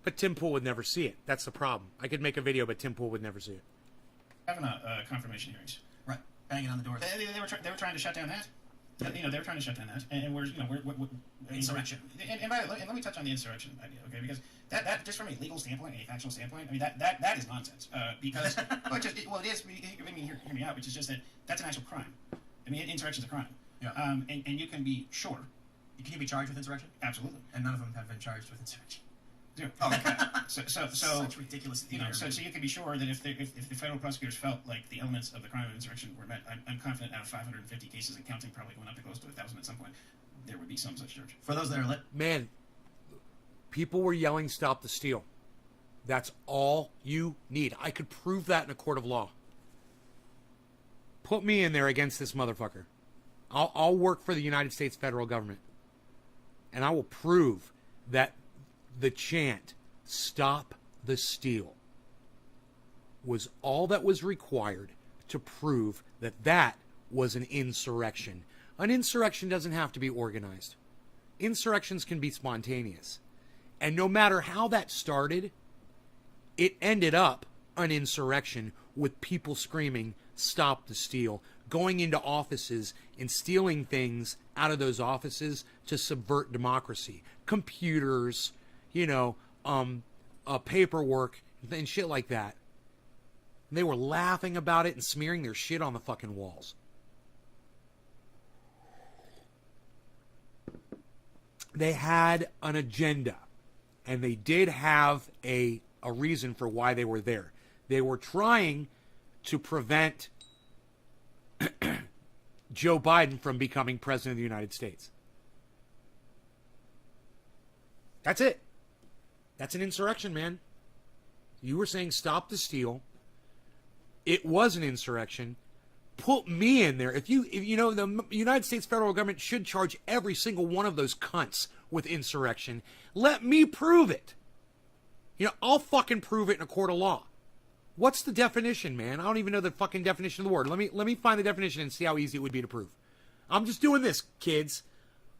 Speaker 1: But Tim Pool would never see it. That's the problem. I could make a video, but Tim Pool would never see it.
Speaker 3: Having confirmation hearings.
Speaker 2: right, banging on the doors.
Speaker 3: They were trying to shut down that. They were trying to shut down that, and we're
Speaker 2: Insurrection.
Speaker 3: And let me touch on the insurrection idea, okay? Because that just from a legal standpoint, a factual standpoint, I mean that is nonsense. Because it is. I mean, hear me out, which is just that that's an actual crime. I mean, insurrection is a crime.
Speaker 2: Yeah.
Speaker 3: And you can be sure.
Speaker 2: Can you be charged with insurrection?
Speaker 3: Absolutely.
Speaker 2: And none of them have been charged with insurrection.
Speaker 3: Zero. Oh, okay. So
Speaker 2: Such ridiculous.
Speaker 3: so you can be sure that if the federal prosecutors felt like the elements of the crime of insurrection were met, I'm confident out of 550 cases and counting, probably going up to close to 1,000 at some point, there would be some such charge.
Speaker 2: For those that are lit.
Speaker 1: Man, people were yelling, stop the steal. That's all you need. I could prove that in a court of law. Put me in there against this motherfucker. I'll work for the United States federal government. And I will prove that the chant, stop the steal, was all that was required to prove that that was an insurrection. An insurrection doesn't have to be organized. Insurrections can be spontaneous. And no matter how that started, it ended up an insurrection with people screaming, "Stop the steal," going into offices and stealing things out of those offices to subvert democracy. Computers, paperwork, and shit like that. And they were laughing about it and smearing their shit on the fucking walls. They had an agenda, and they did have a reason for why they were there. They were trying to prevent Joe Biden from becoming president of the United States. That's it. That's an insurrection, man. You were saying stop the steal. It was an insurrection. Put me in there. If you know, the United States federal government should charge every single one of those cunts with insurrection. Let me prove it. I'll fucking prove it in a court of law. What's the definition, man? I don't even know the fucking definition of the word. Let me find the definition and see how easy it would be to prove. I'm just doing this, kids.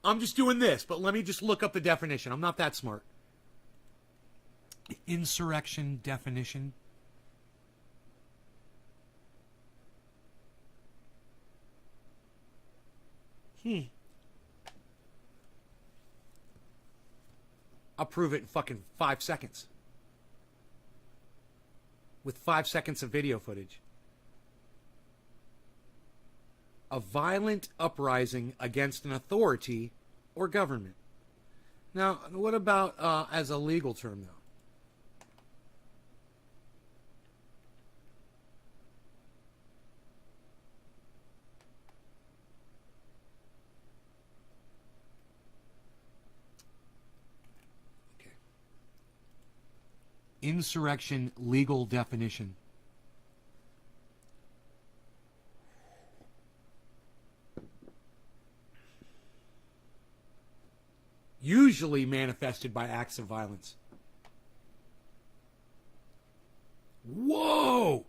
Speaker 1: I'm just doing this, but let me just look up the definition. I'm not that smart. Insurrection definition. I'll prove it in fucking 5 seconds. With 5 seconds of video footage. A violent uprising against an authority or government. Now, what about as a legal term, though? Insurrection legal definition. Usually manifested by acts of violence. Whoa!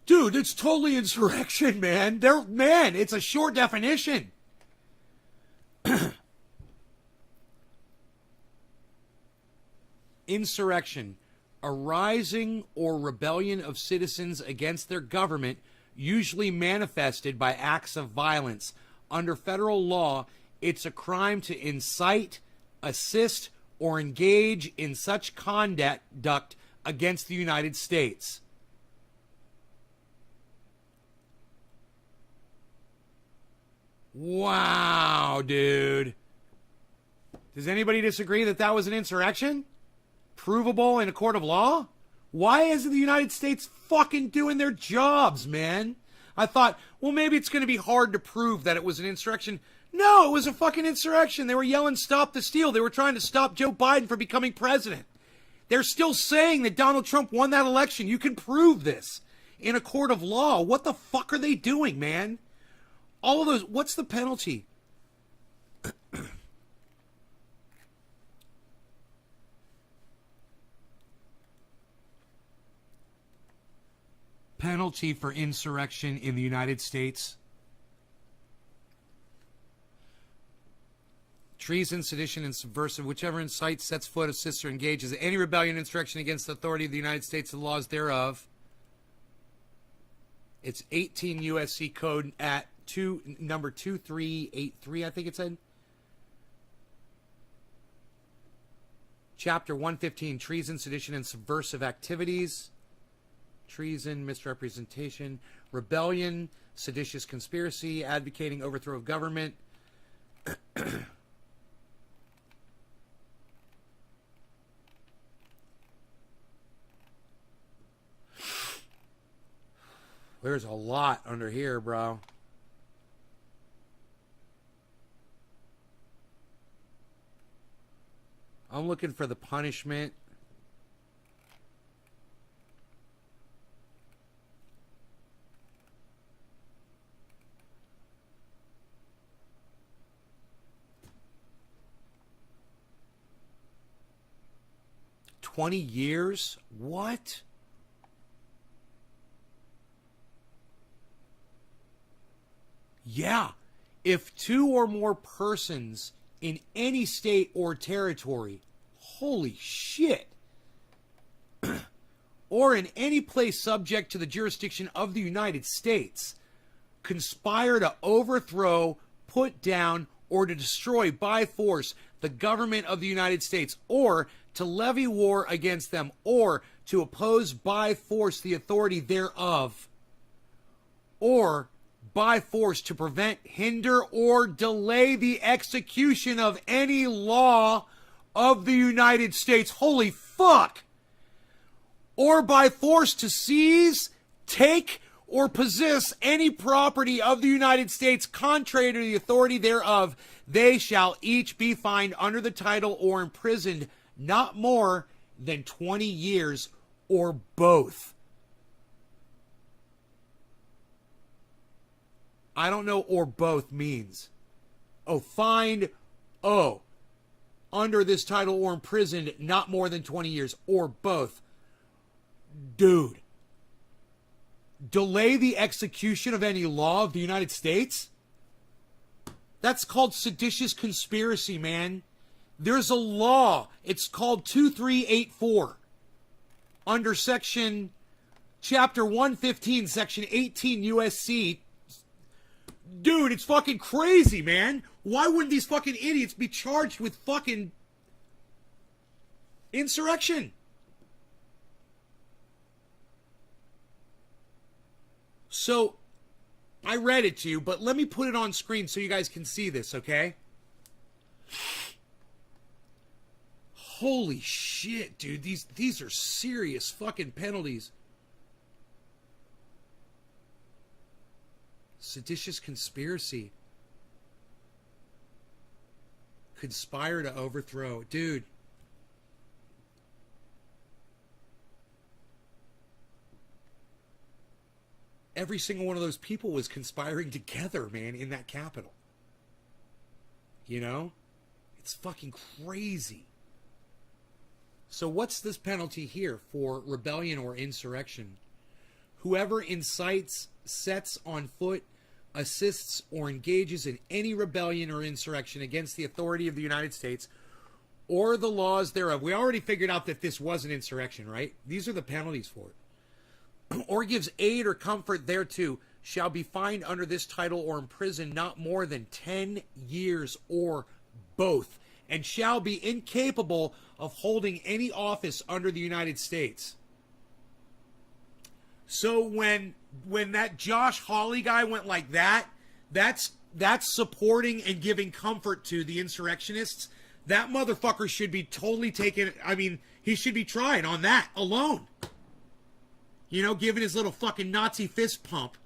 Speaker 1: Dude, it's totally insurrection, man. It's a short definition. Insurrection, a rising or rebellion of citizens against their government, usually manifested by acts of violence. Under federal law, it's a crime to incite, assist, or engage in such conduct against the United States. Wow, dude. Does anybody disagree that that was an insurrection? Provable in a court of law? Why isn't the United States fucking doing their jobs, man? I thought, well, maybe it's going to be hard to prove that it was an insurrection. No, it was a fucking insurrection. They were yelling, "Stop the steal." They were trying to stop Joe Biden from becoming president. They're still saying that Donald Trump won that election. You can prove this in a court of law. What the fuck are they doing, man? All of those, what's the penalty? Penalty for insurrection in the United States? Treason, sedition, and subversive, whichever incites, sets foot, assists, or engages any rebellion, insurrection against the authority of the United States and the laws thereof. It's 18 U.S.C. Code at number 2383, I think it said. Chapter 115, treason, sedition, and subversive activities. Treason, misrepresentation, rebellion, seditious conspiracy, advocating overthrow of government. There's a lot under here, bro. I'm looking for the punishment. $20 years? What? Yeah. If 2 or more persons in any state or territory, holy shit, or in any place subject to the jurisdiction of the United States, conspire to overthrow, put down, or to destroy by force the government of the United States, or to levy war against them, or to oppose by force the authority thereof, or by force to prevent, hinder, or delay the execution of any law of the United States. Holy fuck! Or by force to seize, take, or possess any property of the United States contrary to the authority thereof, they shall each be fined under the title or imprisoned not more than 20 years or both. I don't know or both means. Oh, fined, oh, under this title or imprisoned not more than 20 years or both. Dude. Delay the execution of any law of the United States? That's called seditious conspiracy, man. There's a law. It's called 2384. Under section, chapter 115, section 18 USC. Dude, it's fucking crazy, man. Why wouldn't these fucking idiots be charged with fucking insurrection? So, I read it to you, but let me put it on screen so you guys can see this, okay? Holy shit, dude. These are serious fucking penalties. Seditious conspiracy. Conspire to overthrow. Dude. Every single one of those people was conspiring together, man, in that capital. You know? It's fucking crazy. So what's this penalty here for rebellion or insurrection? Whoever incites, sets on foot, assists, or engages in any rebellion or insurrection against the authority of the United States or the laws thereof. We already figured out that this was an insurrection, right? These are the penalties for it. Or gives aid or comfort thereto, shall be fined under this title or imprisoned not more than 10 years or both, and shall be incapable of holding any office under the United States. So when that Josh Hawley guy went like that, that's supporting and giving comfort to the insurrectionists. That motherfucker should be totally taken. I mean, he should be tried on that alone. You know, giving his little fucking Nazi fist pump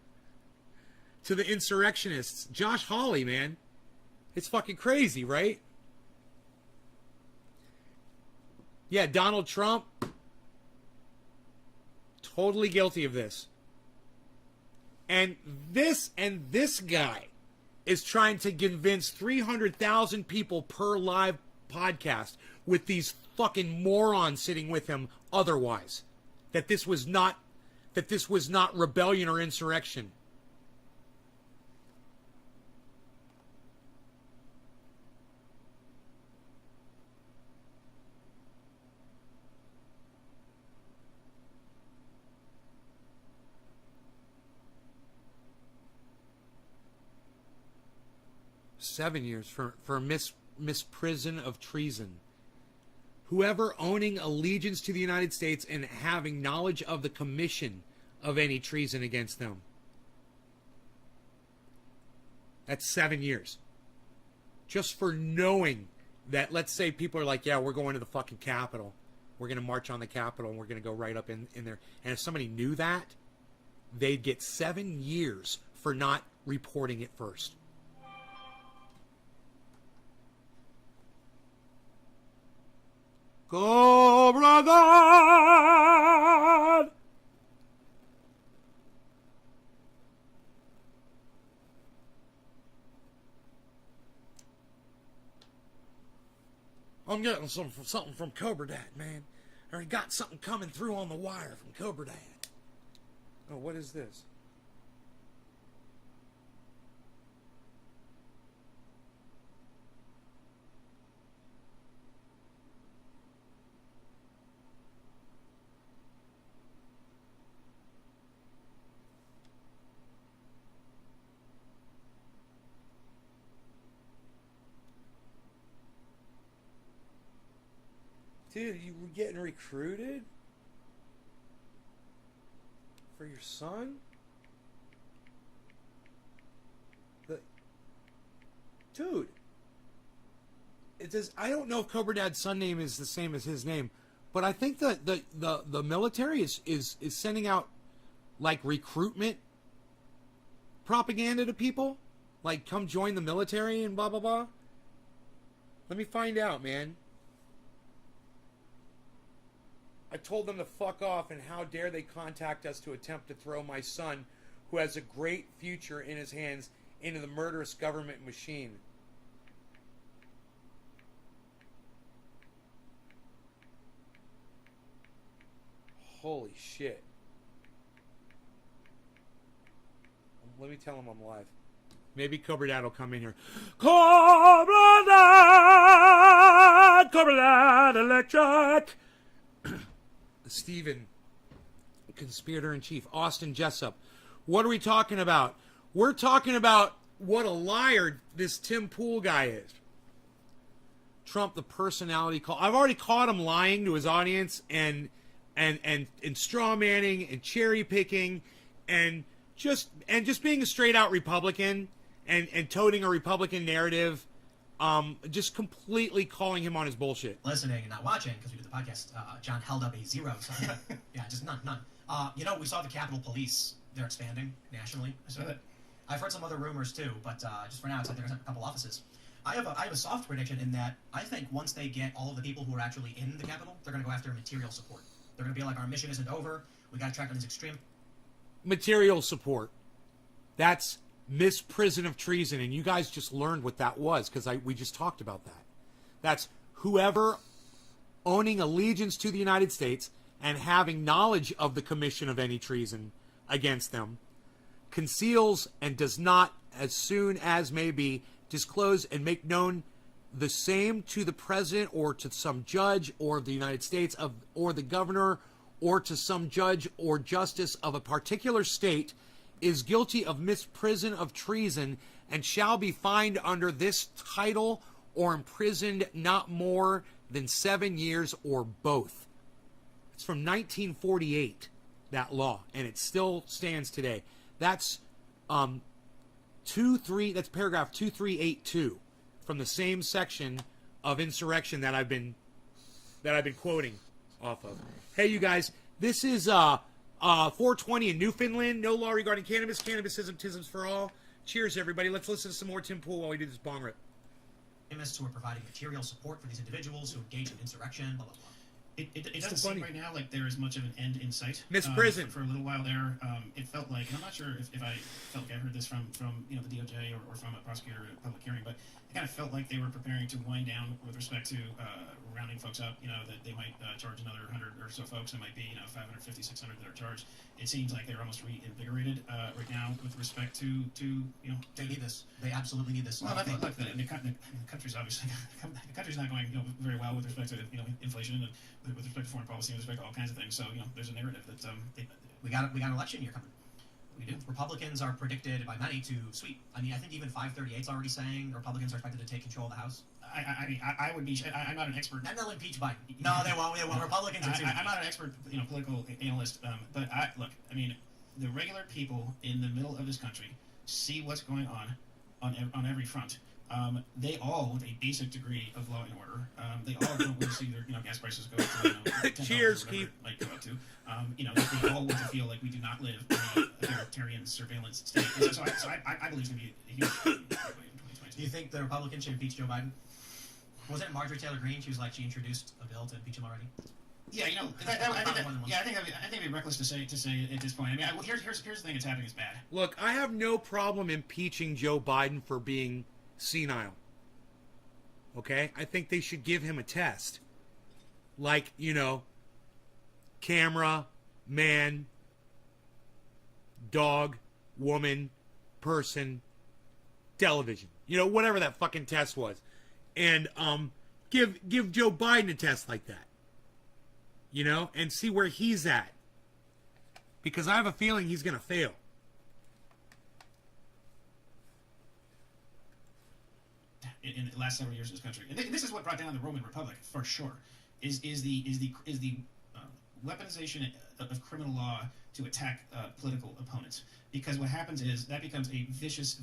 Speaker 1: to the insurrectionists. Josh Hawley, man. It's fucking crazy, right? Yeah, Donald Trump. Totally guilty of this. And this guy is trying to convince 300,000 people per live podcast with these fucking morons sitting with him otherwise. That this was not rebellion or insurrection. Seven years for misprison of treason. Whoever owning allegiance to the United States and having knowledge of the commission of any treason against them. That's 7 years. Just for knowing that, let's say people are like, yeah, we're going to the fucking Capitol. We're going to march on the Capitol and we're going to go right up in there. And if somebody knew that, they'd get 7 years for not reporting it first. Cobra God! I'm getting something from Cobra Dad, man. I already got something coming through on the wire from Cobra Dad. Oh, what is this? Dude, you were getting recruited for your son? Dude, it says, I don't know if Cobra Dad's son name is the same as his name, but I think that the military is sending out like recruitment propaganda to people, like come join the military and blah blah blah. Let me find out, man. I told them to fuck off, and how dare they contact us to attempt to throw my son, who has a great future in his hands, into the murderous government machine. Holy shit. Let me tell him I'm live. Maybe Cobra Dad will come in here. Cobra Dad! Cobra Dad Electric! Steven, Conspirator-in-Chief. Austin Jessup. What are we talking about? We're talking about what a liar this Tim Pool guy is. Trump, the personality call. I've already caught him lying to his audience and straw manning and cherry picking and just being a straight out Republican and toting a Republican narrative. Just completely calling him on his bullshit.
Speaker 2: Listening and not watching, because we did the podcast, John held up a 0 sign. Yeah, just none. You know, we saw the Capitol Police. They're expanding nationally. I saw that. I've heard some other rumors too, but just for now, it's like they're going to have a couple offices. I have a soft prediction in that I think once they get all of the people who are actually in the Capitol, they're going to go after material support. They're going to be like, our mission isn't over. We got to track on these extreme
Speaker 1: material support. That's misprison of treason, and you guys just learned what that was because we just talked about that. That's whoever owning allegiance to the United States and having knowledge of the commission of any treason against them conceals and does not, as soon as may be, disclose and make known the same to the president or to some judge or the United States or the governor or to some judge or justice of a particular state is guilty of misprison of treason and shall be fined under this title or imprisoned not more than 7 years or both. It's from 1948, that law, and it still stands today. That's that's paragraph 2382 from the same section of insurrection that I've been quoting off of. Hey, you guys, this is 420 in Newfoundland. No law regarding cannabis. Cannabism, tisms for all. Cheers, everybody. Let's listen to some more Tim Pool while we do this bong rip.
Speaker 2: Who are providing material support for these individuals who engage in insurrection, blah, blah, blah.
Speaker 3: It doesn't seem right now like there is much of an end in sight.
Speaker 1: Misprison.
Speaker 3: For a little while there, it felt like, and I'm not sure if I felt like I heard this from the DOJ or from a prosecutor at a public hearing, but it kind of felt like they were preparing to wind down with respect to rounding folks up. That they might charge another 100 or so folks. It might be 550, 600 that are charged. It seems like they're almost reinvigorated right now with respect to
Speaker 2: They need this. They absolutely need this.
Speaker 3: Well, I think look, the country's obviously the country's not going very well with respect to inflation and with respect to foreign policy, with respect to all kinds of things. So there's a narrative that
Speaker 2: we got an election year coming. We do. Republicans are predicted by many to sweep. I mean, I think even 538's already saying Republicans are expected to take control of the House.
Speaker 3: I would be. I'm not an expert.
Speaker 2: And they'll impeach Biden. No, they won't. Republicans.
Speaker 3: I'm not an expert, political analyst. But look. I mean, the regular people in the middle of this country see what's going on every front. They all, with a basic degree of law and order, they all don't want to see their gas prices go to
Speaker 1: Cheers, Keith.
Speaker 3: Might go up to. They all want to feel like we do not live in a authoritarian surveillance state. So I believe it's going to be a huge in 2022.
Speaker 2: Do you think the Republicans should impeach Joe Biden? Wasn't it Marjorie Taylor Greene? She was like, she introduced a bill to impeach him already.
Speaker 3: Yeah, I think it'd be reckless to say at this point. I mean, here's the thing that's happening is bad.
Speaker 1: Look, I have no problem impeaching Joe Biden for being senile. Okay? I think they should give him a test. Like, camera, man, dog, woman, person, television. Whatever that fucking test was. And give Joe Biden a test like that. And see where he's at. Because I have a feeling he's going to fail.
Speaker 3: In the last several years of this country. And this is what brought down the Roman Republic, for sure. is the weaponization of criminal law to attack political opponents. Because what happens is that becomes a vicious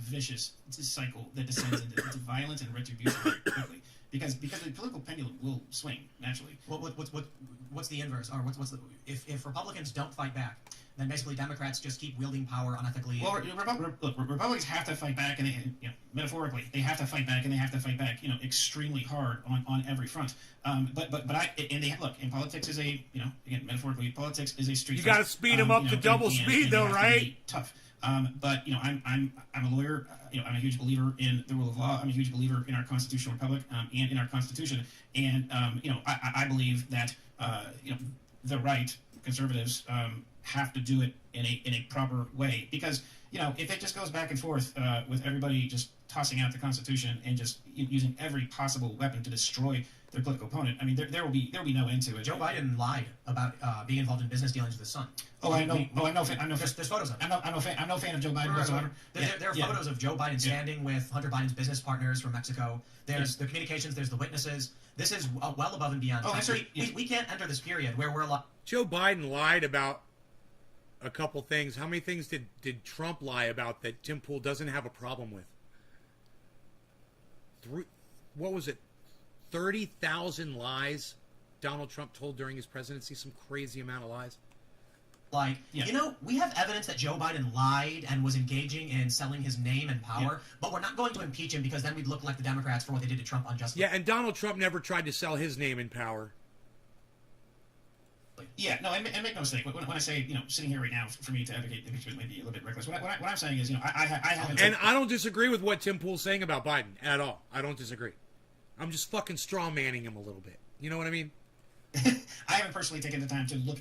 Speaker 3: cycle that descends into violence and retribution very quickly. Because the political pendulum will swing naturally.
Speaker 2: What's the inverse? Or what's the if Republicans don't fight back, then basically Democrats just keep wielding power unethically.
Speaker 3: Well, look, Republicans have to fight back, and metaphorically, they have to fight back, and they have to fight back, extremely hard on every front. Look, in politics is again, metaphorically, politics is a street.
Speaker 1: You got to speed them up to double speed, though, right?
Speaker 3: Tough. I'm a lawyer. I'm a huge believer in the rule of law. I'm a huge believer in our constitutional republic and in our constitution. And I believe that the right, conservatives, have to do it in a proper way, because if it just goes back and forth with everybody just tossing out the Constitution and just using every possible weapon to destroy their political opponent, I mean, there will be no end to it.
Speaker 2: Joe Biden lied about being involved in business dealings with his son.
Speaker 3: I'm no fan.
Speaker 2: There's photos of it.
Speaker 3: I'm no fan of Joe Biden whatsoever.
Speaker 2: There are photos of Joe Biden standing with Hunter Biden's business partners from Mexico. There's the communications. There's the witnesses. This is well above and beyond. We can't enter this period where we're
Speaker 1: Joe Biden lied about a couple things. How many things did Trump lie about that Tim Pool doesn't have a problem with? What was it? 30,000 lies Donald Trump told during his presidency. Some crazy amount of lies.
Speaker 2: We have evidence that Joe Biden lied and was engaging in selling his name and power, but we're not going to impeach him because then we'd look like the Democrats for what they did to Trump unjustly.
Speaker 1: Yeah, and Donald Trump never tried to sell his name and power.
Speaker 3: Yeah, no, and make no mistake. When I say, sitting here right now, for me to advocate impeachment may be a little bit reckless. What I'm saying is, I haven't...
Speaker 1: And I don't disagree with what Tim Pool's saying about Biden at all. I don't disagree. I'm just fucking straw manning him a little bit. You know what I mean?
Speaker 3: I haven't personally taken the time to look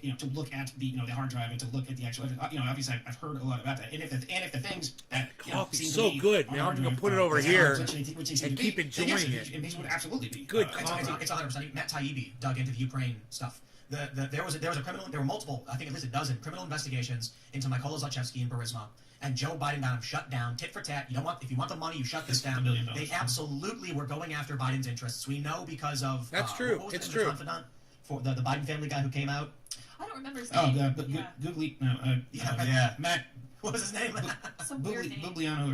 Speaker 3: at the the hard drive and to look at the actual obviously I've heard a lot about that, and if the things that
Speaker 1: coffee's so good, man. I'm gonna put it over here and keep enjoying it.
Speaker 3: These would absolutely be
Speaker 1: good.
Speaker 2: It's 100%. Matt Taibbi dug into the Ukraine stuff. There was a criminal. There were multiple, I think at least a dozen criminal investigations into Mykola Zlochevsky and Burisma, and Joe Biden got him shut down, tit for tat. If you want the money, you shut this down. They absolutely were going after Biden's interests. We know because of
Speaker 1: that's true.
Speaker 2: What was
Speaker 1: it's
Speaker 2: the
Speaker 1: true.
Speaker 2: Confidant for the Biden family guy who came out.
Speaker 5: I don't remember his name.
Speaker 3: Googly. Matt.
Speaker 2: What was his name?
Speaker 5: Some weird name.
Speaker 3: Gugliano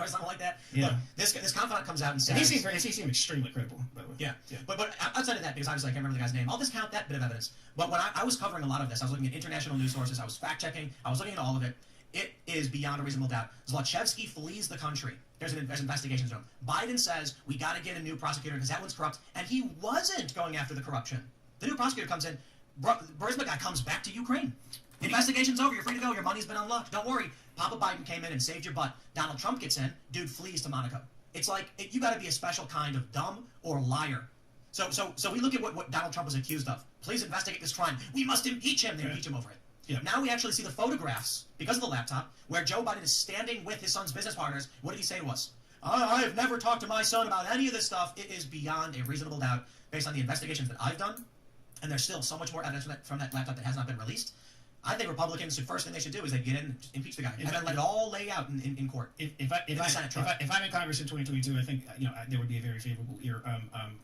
Speaker 2: or something like that.
Speaker 3: Yeah.
Speaker 2: Look, this confidant comes out and says...
Speaker 3: And he seemed extremely credible, by the way.
Speaker 2: Yeah. But outside of that, because obviously I can't remember the guy's name, I'll discount that bit of evidence. But when I was covering a lot of this, I was looking at international news sources, I was fact-checking, I was looking at all of it. It is beyond a reasonable doubt. Zlochevsky flees the country. There's investigations on him. Biden says, we got to get a new prosecutor because that one's corrupt. And he wasn't going after the corruption. The new prosecutor comes in. Burisma guy comes back to Ukraine. The investigation's over. You're free to go. Your money's been unlocked. Don't worry. Papa Biden came in and saved your butt. Donald Trump gets in. Dude flees to Monaco. It's like you got to be a special kind of dumb or liar. So we look at what Donald Trump was accused of. Please investigate this crime. We must impeach him. They impeach him over it.
Speaker 3: Yeah.
Speaker 2: Now we actually see the photographs, because of the laptop, where Joe Biden is standing with his son's business partners. What did he say to us? I have never talked to my son about any of this stuff. It is beyond a reasonable doubt, based on the investigations that I've done, and there's still so much more evidence from that laptop that has not been released. I think Republicans, the first thing they should do is they get in and impeach the guy, and then let it all lay out in court.
Speaker 3: If I'm in Congress in 2022, I think there would be a very favorable ear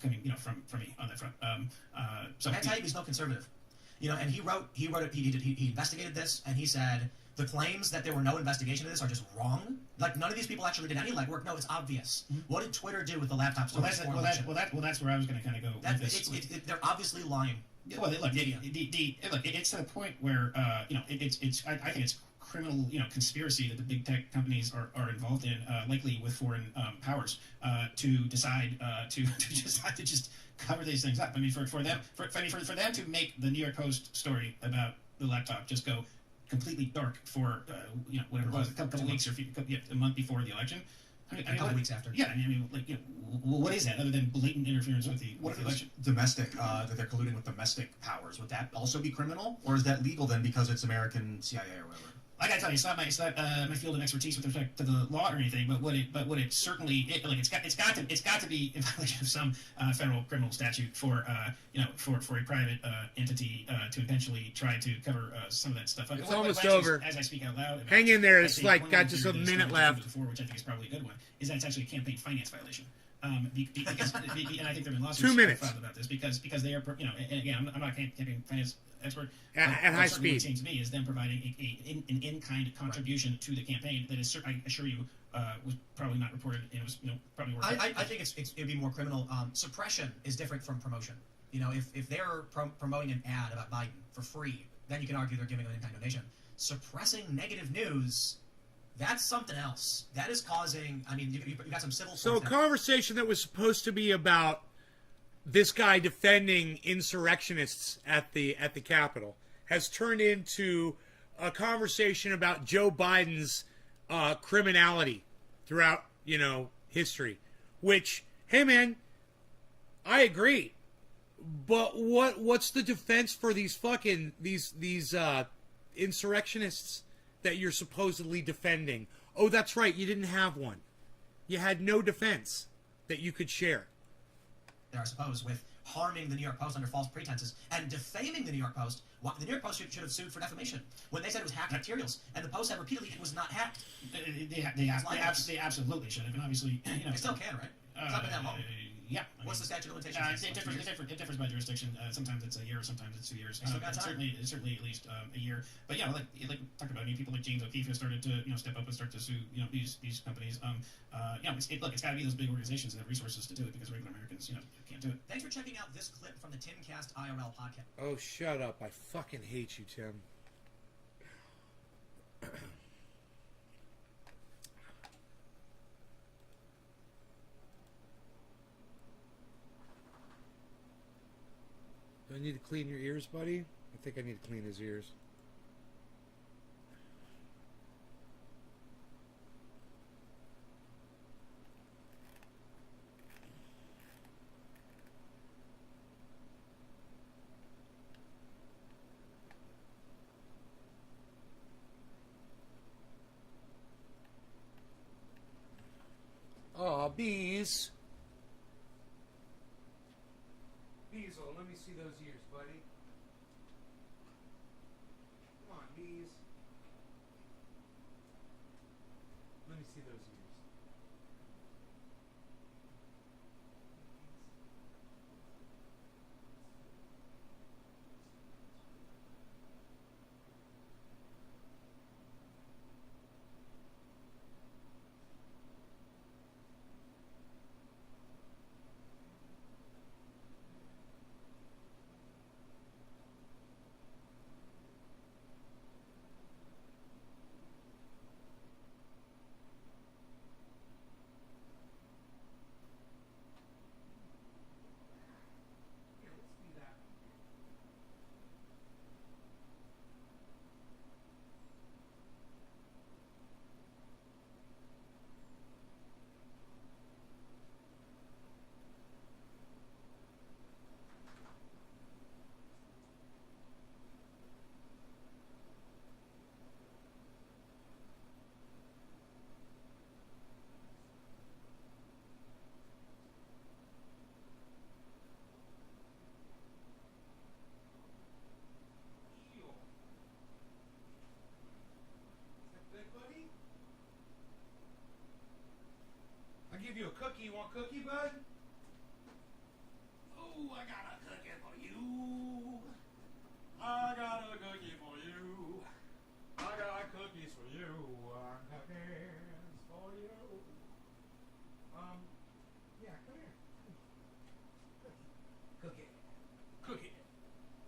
Speaker 3: coming from me on that front. So
Speaker 2: Matt Taibbi's no conservative. And he investigated this, and he said the claims that there were no investigation of this are just wrong. Like, none of these people actually did any legwork. No, it's obvious. Mm-hmm. What did Twitter do with the laptops?
Speaker 3: That's where I was going to kind of go with this.
Speaker 2: They're obviously lying.
Speaker 3: Well, look, it's to the point where I think it's criminal conspiracy that the big tech companies are involved in, likely with foreign powers, to decide to just cover these things up. I mean, for them to make the New York Post story about the laptop just go completely dark for whatever it was, a couple weeks or a month before the election.
Speaker 2: A couple weeks after.
Speaker 3: Yeah, what is that other than blatant interference with the election?
Speaker 4: Domestic, that they're colluding with domestic powers. Would that also be criminal, or is that legal then because it's American CIA or whatever?
Speaker 3: I gotta tell you, it's not my field of expertise with respect to the law or anything, but what it certainly it's got to be in violation of some federal criminal statute for a private entity to intentionally try to cover some of that stuff.
Speaker 1: It's almost over.
Speaker 3: As I speak out loud,
Speaker 1: hang in there. It's like got just a minute left.
Speaker 3: Before, which I think is probably a good one, is that it's actually a campaign finance violation. Because and I think there have been lawsuits
Speaker 1: 2 minutes.
Speaker 3: filed about this because they are, and again, I'm not a campaign finance expert.
Speaker 1: At high
Speaker 3: certainly
Speaker 1: speed.
Speaker 3: what it seems to me is them providing an in-kind contribution to the campaign that is, I assure you, was probably not reported. And it was probably worth.
Speaker 2: I think it'd be more criminal. Suppression is different from promotion. If they're promoting an ad about Biden for free, then you can argue they're giving an in-kind donation. Suppressing negative news, that's something else. That is causing. I mean, you got some civil.
Speaker 1: So a conversation that was supposed to be about this guy defending insurrectionists at the Capitol has turned into a conversation about Joe Biden's criminality throughout history. Which, hey man, I agree, but what's the defense for these fucking these insurrectionists that you're supposedly defending? Oh, that's right, you didn't have one. You had no defense that you could share.
Speaker 2: I suppose, with harming the New York Post under false pretenses and defaming the New York Post. The New York Post should have sued for defamation when they said it was hacked materials, and the Post said repeatedly it was not hacked.
Speaker 3: They absolutely should have, and obviously,
Speaker 2: They still can, right? It's not been that long.
Speaker 3: Yeah.
Speaker 2: What's the statute of limitations?
Speaker 3: It differs by jurisdiction. Sometimes it's a year, sometimes it's 2 years.
Speaker 2: Still got time.
Speaker 3: Certainly at least a year. But yeah, like talked about, people like James O'Keefe have started to step up and start to sue these companies. It's got to be those big organizations that have resources to do it because regular Americans can't do it.
Speaker 2: Thanks for checking out this clip from the Timcast IRL podcast.
Speaker 1: Oh, shut up! I fucking hate you, Tim. Do I need to clean your ears, buddy? I think I need to clean his ears. Aw, bees. Beezle, let me see those ears, buddy. Come on, bees. Let me see those ears. Here, let's do that. Sure. Is that good, buddy? I'll give you a cookie. You want cookie, bud? Oh, I got a cookie for you. I got a cookie for you. I got cookies for you. Cookies for you. Yeah, come here. Cookie. Cookie.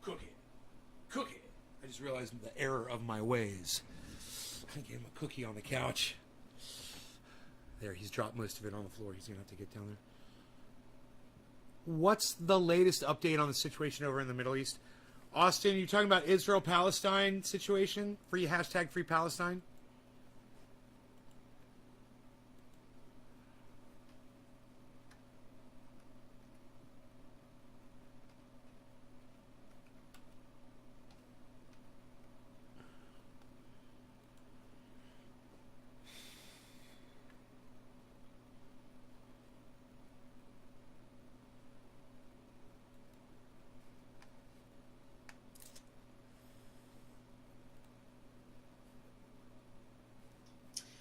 Speaker 1: Cookie. Cookie. I just realized the error of my ways. I gave him a cookie on the couch. There, he's dropped most of it on the floor. He's going to have to get down there. What's the latest update on the situation over in the Middle East? Austin, you talking about Israel-Palestine situation? Free Palestine?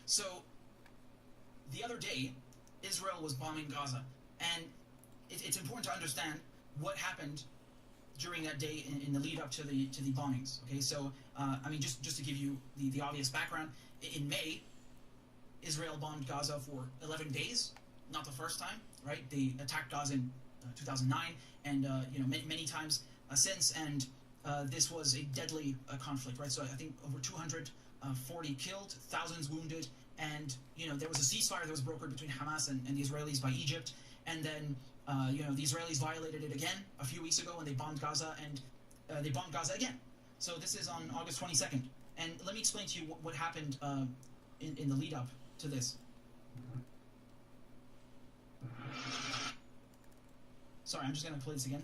Speaker 2: So, the other day, Israel was bombing Gaza.
Speaker 6: And it's important to understand what happened during that day in the lead up to the bombings. Okay, so I mean, just to give you the obvious background, in May, Israel bombed Gaza for 11 days. Not the first time, right? They attacked Gaza in 2009, and many times since. And this was a deadly conflict, right? So I think over 240 killed, thousands wounded, and there was a ceasefire that was brokered between Hamas and the Israelis by Egypt, and then the Israelis violated it again a few weeks ago when they bombed Gaza, and they bombed Gaza again. So this is on August 22nd, and let me explain to you what happened in the lead up to this. Sorry, I'm just going to play this again.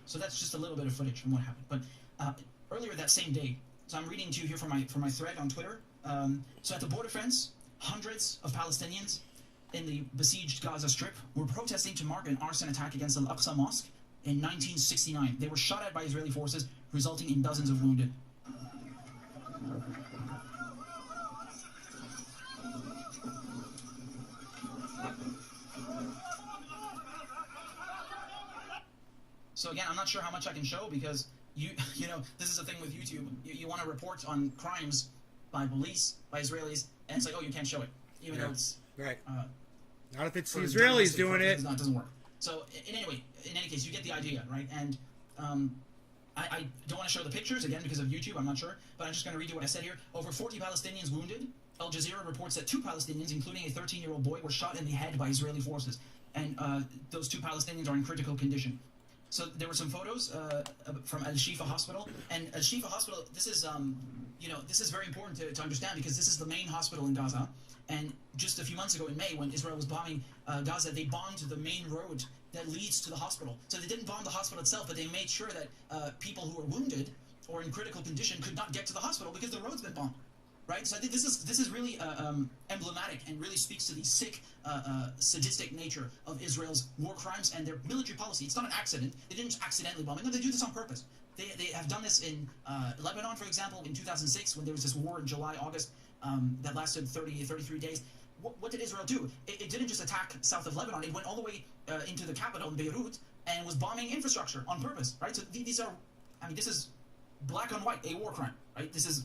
Speaker 6: So that's just a little bit of footage from what happened. But earlier that same day, so I'm reading to you here from my thread on Twitter. So at the border fence, hundreds of Palestinians in the besieged Gaza Strip were protesting to mark an arson attack against Al-Aqsa Mosque in 1969. They were shot at by Israeli forces, resulting in dozens of wounded. So again, I'm not sure how much I can show because this is the thing with YouTube. You want to report on crimes by police, by Israelis, and it's like, oh, you can't show it, even though it's
Speaker 1: right. Not if it's the
Speaker 6: for
Speaker 1: Israelis
Speaker 6: domestic
Speaker 1: doing
Speaker 6: purposes,
Speaker 1: it.
Speaker 6: it doesn't work. So in any case, you get the idea, right? And I don't want to show the pictures again because of YouTube. I'm not sure, but I'm just going to read you what I said here. Over 40 Palestinians wounded. Al Jazeera reports that 2 Palestinians, including a 13-year-old boy, were shot in the head by Israeli forces, and those 2 Palestinians are in critical condition. So there were some photos from Al Shifa Hospital, and Al Shifa Hospital. This is this is very important to understand because this is the main hospital in Gaza. And just a few months ago in May, when Israel was bombing Gaza, they bombed the main road that leads to the hospital. So they didn't bomb the hospital itself, but they made sure that people who are wounded or in critical condition could not get to the hospital because the road's been bombed. Right, so I think this is really emblematic and really speaks to the sick, sadistic nature of Israel's war crimes and their military policy. It's not an accident. They didn't just accidentally bomb it. No, they do this on purpose. They have done this in Lebanon, for example, in 2006 when there was this war in July, August that lasted 33 days. What did Israel do? It didn't just attack south of Lebanon. It went all the way into the capital in Beirut and was bombing infrastructure on purpose. Right, so these are, this is black on white, a war crime. Right, this is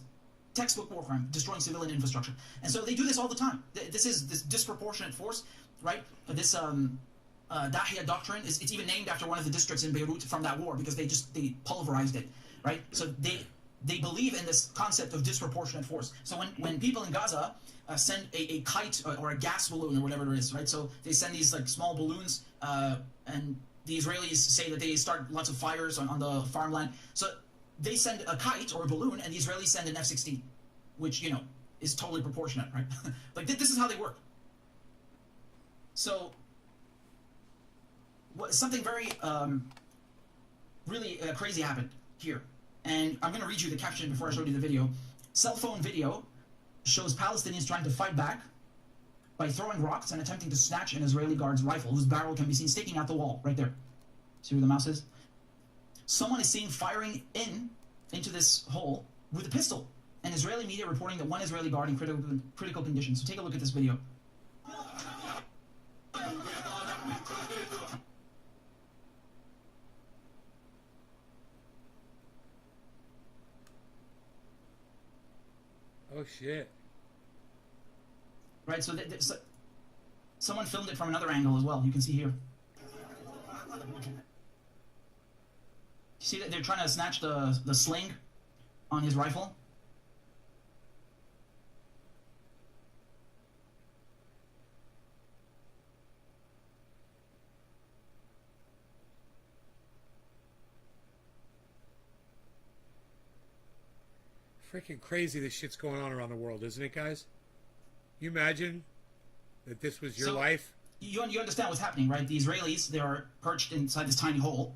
Speaker 6: textbook war crime, destroying civilian infrastructure. And so they do this all the time. This is this disproportionate force, right? This Dahia doctrine, it's even named after one of the districts in Beirut from that war because they pulverized it, right? So they believe in this concept of disproportionate force. So when people in Gaza send a kite or a gas balloon or whatever it is, right? So they send these like small balloons and the Israelis say that they start lots of fires on the farmland. So they send a kite or a balloon, and the Israelis send an F-16, which, is totally proportionate, right? Like, this is how they work. So, something very, really crazy happened here. And I'm going to read you the caption before I show you the video. Cell phone video shows Palestinians trying to fight back by throwing rocks and attempting to snatch an Israeli guard's rifle, whose barrel can be seen sticking out the wall, right there. See where the mouse is? Someone is seen firing into this hole with a pistol. And Israeli media reporting that one Israeli guard in critical condition. So take a look at this video.
Speaker 1: Oh shit!
Speaker 6: Right. So someone filmed it from another angle as well. You can see here. See that they're trying to snatch the sling on his rifle?
Speaker 1: Freaking crazy this shit's going on around the world, isn't it, guys? You imagine that this was your life?
Speaker 6: You understand what's happening, right? The Israelis, they are perched inside this tiny hole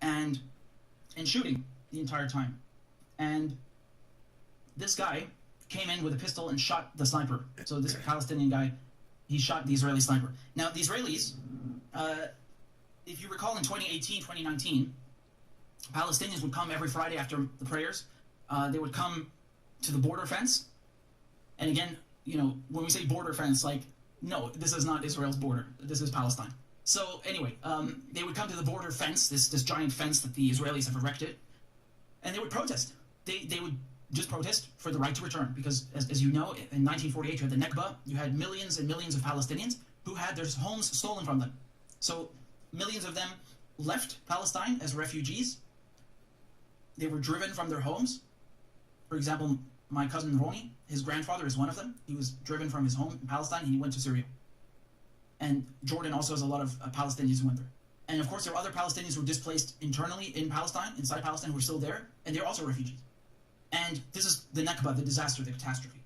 Speaker 6: and shooting the entire time. And this guy came in with a pistol and shot the sniper. So this Palestinian guy, he shot the Israeli sniper. Now, the Israelis, if you recall in 2018, 2019, Palestinians would come every Friday after the prayers. They would come to the border fence And again, when we say border fence, like, no, this is not Israel's border. This is Palestine. So anyway, they would come to the border fence, this giant fence that the Israelis have erected, and they would protest. They would just protest for the right to return, because as you know, in 1948 you had the Nakba, you had millions and millions of Palestinians who had their homes stolen from them. So millions of them left Palestine as refugees. They were driven from their homes. For example, my cousin Roni, his grandfather is one of them. He was driven from his home in Palestine and he went to Syria. And Jordan also has a lot of Palestinians who went there. And of course, there are other Palestinians who were displaced internally in Palestine, inside Palestine, who are still there, and they're also refugees. And this is the Nakba, the disaster, the catastrophe.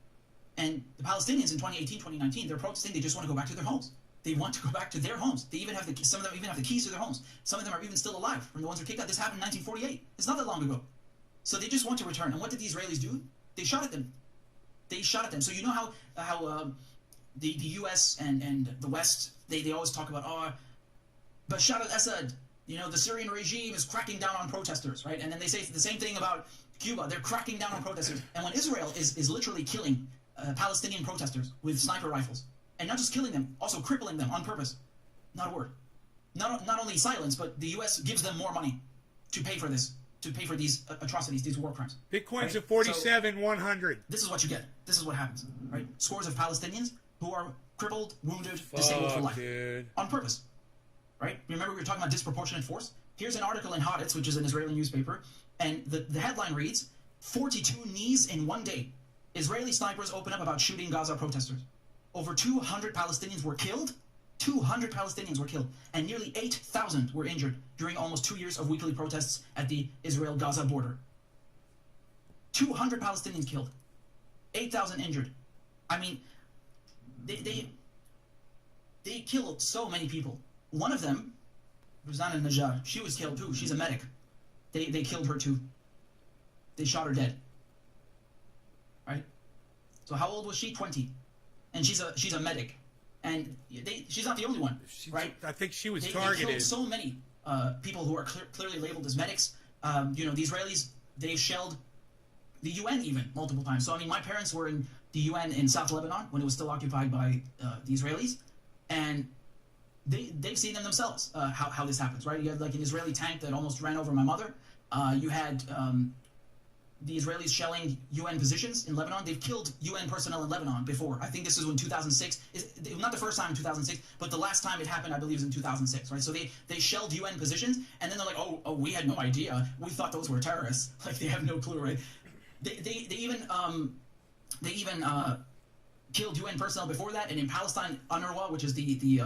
Speaker 6: And the Palestinians in 2018, 2019, they're protesting. They just want to go back to their homes. They want to go back to their homes. They even have some of them even have the keys to their homes. Some of them are even still alive from the ones who kicked out. This happened in 1948. It's not that long ago. So they just want to return. And what did the Israelis do? They shot at them. They shot at them. So you know how the U.S. and the West, they always talk about, Bashar al-Assad, the Syrian regime is cracking down on protesters, right? And then they say the same thing about Cuba. They're cracking down on protesters. And when Israel is literally killing Palestinian protesters with sniper rifles, and not just killing them, also crippling them on purpose, not a word. Not only silence, but the U.S. gives them more money to pay for this, to pay for these atrocities, these war crimes.
Speaker 1: Bitcoin's
Speaker 6: right?
Speaker 1: at 47,100.
Speaker 6: This is what you get. This is what happens, right? Scores of Palestinians who are crippled, wounded, disabled for life.
Speaker 1: Dude.
Speaker 6: On purpose, right? Remember we were talking about disproportionate force? Here's an article in Haaretz, which is an Israeli newspaper, and the headline reads, 42 knees in one day. Israeli snipers open up about shooting Gaza protesters. Over 200 Palestinians were killed. 200 Palestinians were killed, and nearly 8,000 were injured during almost 2 years of weekly protests at the Israel-Gaza border. 200 Palestinians killed, 8,000 injured. I mean, they killed so many people. One of them, Ruzan al-Najjar, she was killed too. She's a medic. They killed her too. They shot her dead. Right? So how old was she? 20. And she's a medic. And she's not the only one, right?
Speaker 1: I think she was
Speaker 6: They
Speaker 1: targeted.
Speaker 6: killed so many people who are clearly labeled as medics. The Israelis, they've shelled the UN even multiple times. So, I mean, my parents were in the UN in South Lebanon when it was still occupied by the Israelis. And they've seen them themselves, how this happens, right? You had like an Israeli tank that almost ran over my mother. You had the Israelis shelling UN positions in Lebanon. They've killed UN personnel in Lebanon before. I think this is in 2006. Not the first time in 2006, but the last time it happened, I believe, is in 2006, right? So they shelled UN positions, and then they're like, oh, we had no idea. We thought those were terrorists. Like, they have no clue, right? They even killed UN personnel before that, and in Palestine, UNRWA, which is the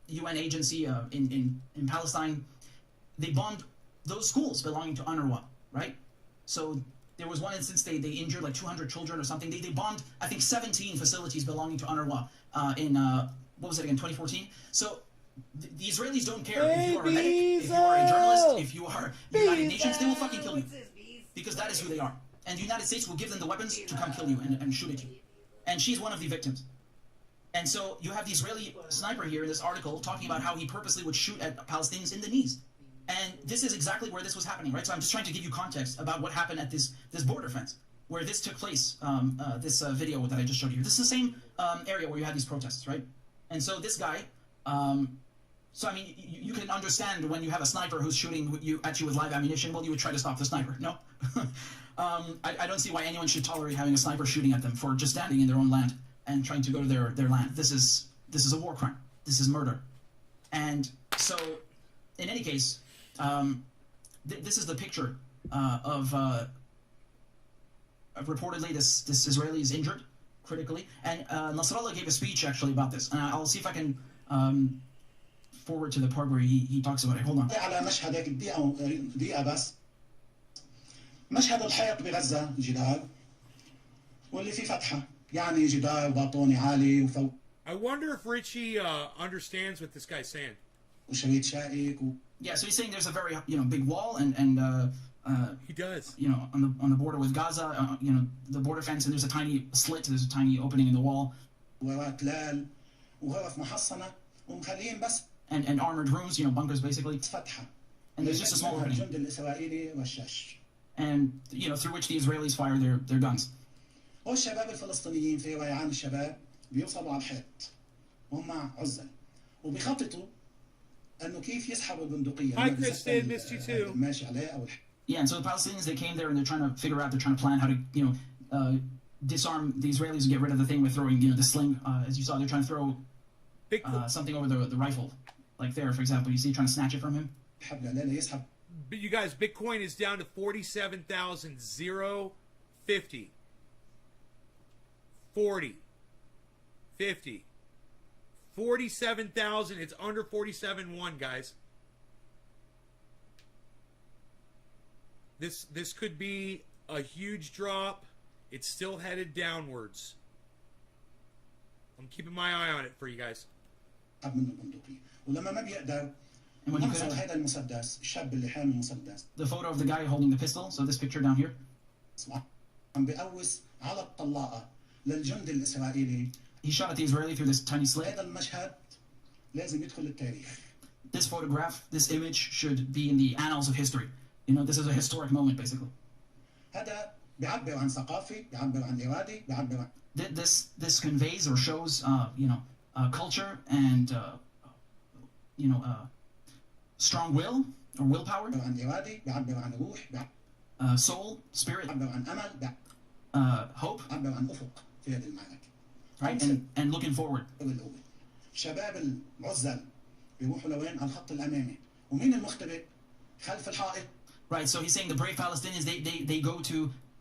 Speaker 6: UN agency in Palestine, they bombed those schools belonging to UNRWA, right? So there was one instance they injured like 200 children or something. They bombed, I think, 17 facilities belonging to UNRWA in, what was it again, 2014? So the Israelis don't care if you are a medic, if you are a journalist, if you are United Nations, they will fucking kill you. Because that is who they are. And the United States will give them the weapons to come kill you and shoot at you. And she's one of the victims. And so you have the Israeli sniper here in this article talking about how he purposely would shoot at Palestinians in the knees. And this is exactly where this was happening, right? So I'm just trying to give you context about what happened at this border fence, where this took place, this video that I just showed you. This is the same area where you had these protests, right? And so this guy, so I mean, you can understand when you have a sniper who's shooting at you with live ammunition, well, you would try to stop the sniper, no? I don't see why anyone should tolerate having a sniper shooting at them for just standing in their own land and trying to go to their land. This is a war crime. This is murder. And so, in any case, this is the picture of reportedly this Israeli is injured critically, and Nasrallah gave a speech actually about this, and I'll see if I can forward to the part where he talks about it. Hold on.
Speaker 7: على مشهدك دقيقة بس. مشهد الحيط بغزة جدار واللي فيه فتحة يعني جدار وباطوني عالي وفوق.
Speaker 1: I wonder if Richie understands what this guy's saying.
Speaker 7: وشريط شائك.
Speaker 6: Yeah, so he's saying there's a very big wall and
Speaker 1: he does.
Speaker 6: On the border with Gaza, the border fence, and there's a tiny slit, there's a tiny opening in the wall.
Speaker 7: وراء تلال وغرف محصنة ومخليين بس.
Speaker 6: And armored rooms, bunkers basically.
Speaker 7: فتحة.
Speaker 6: And there's just a small opening.
Speaker 7: الجند الإسرائيلي رشاش.
Speaker 6: And through which the Israelis fire their guns.
Speaker 7: والشباب الفلسطينيين في وعيان الشباب بيوصلوا على الحيط وهم مع عزل وبيخططوا انه كيف يسحبوا البندقيه
Speaker 1: Hi, Kristen. Missed you too.
Speaker 7: ماشي عليه او
Speaker 6: Yeah, and so the Palestinians, they came there and they're trying to figure out, they're trying to plan how to, disarm the Israelis and get rid of the thing with throwing, the sling. As you saw, they're trying to throw
Speaker 1: Big,
Speaker 6: something over the rifle. Like there, for example, you see, trying to snatch it from him.
Speaker 7: يسحب العلالة يسحب.
Speaker 1: but you guys, Bitcoin is down to 47,050. 40. 50. 47,000. It's under 47.1, guys. This could be a huge drop. It's still headed downwards. I'm keeping my eye on it for you guys.
Speaker 7: منه البندقيه ولما ما بيقدر
Speaker 6: And when you
Speaker 7: منظر
Speaker 6: couldn't,
Speaker 7: هذا المسدس الشاب اللي حامل مسدس
Speaker 6: the photo of the guy holding the pistol, so this picture down here,
Speaker 7: عم بيقوس على الطلاقه للجندي الاسرائيلي.
Speaker 6: he shot at the Israeli through this tiny slit.
Speaker 7: هذا المشهد لازم يدخل التاريخ.
Speaker 6: This photograph, this image should be in the annals of history. This is a historic moment, basically.
Speaker 7: هذا بيعبر عن ثقافي، بيعبر عن إرادي، بيعبر عن
Speaker 6: This conveys or shows, culture and, strong will or willpower,
Speaker 7: عن إرادي، بيعبر عن روح،
Speaker 6: soul, spirit,
Speaker 7: بيعبر عن أمل،
Speaker 6: hope,
Speaker 7: بيعبر عن أفق في هذه المعركة.
Speaker 6: right? And looking forward.
Speaker 7: الأول شباب العزل بيروحوا لوين؟ على الخط الأمامي، ومين المختبئ؟ خلف الحائط.
Speaker 6: Right, so he's saying the brave Palestinians,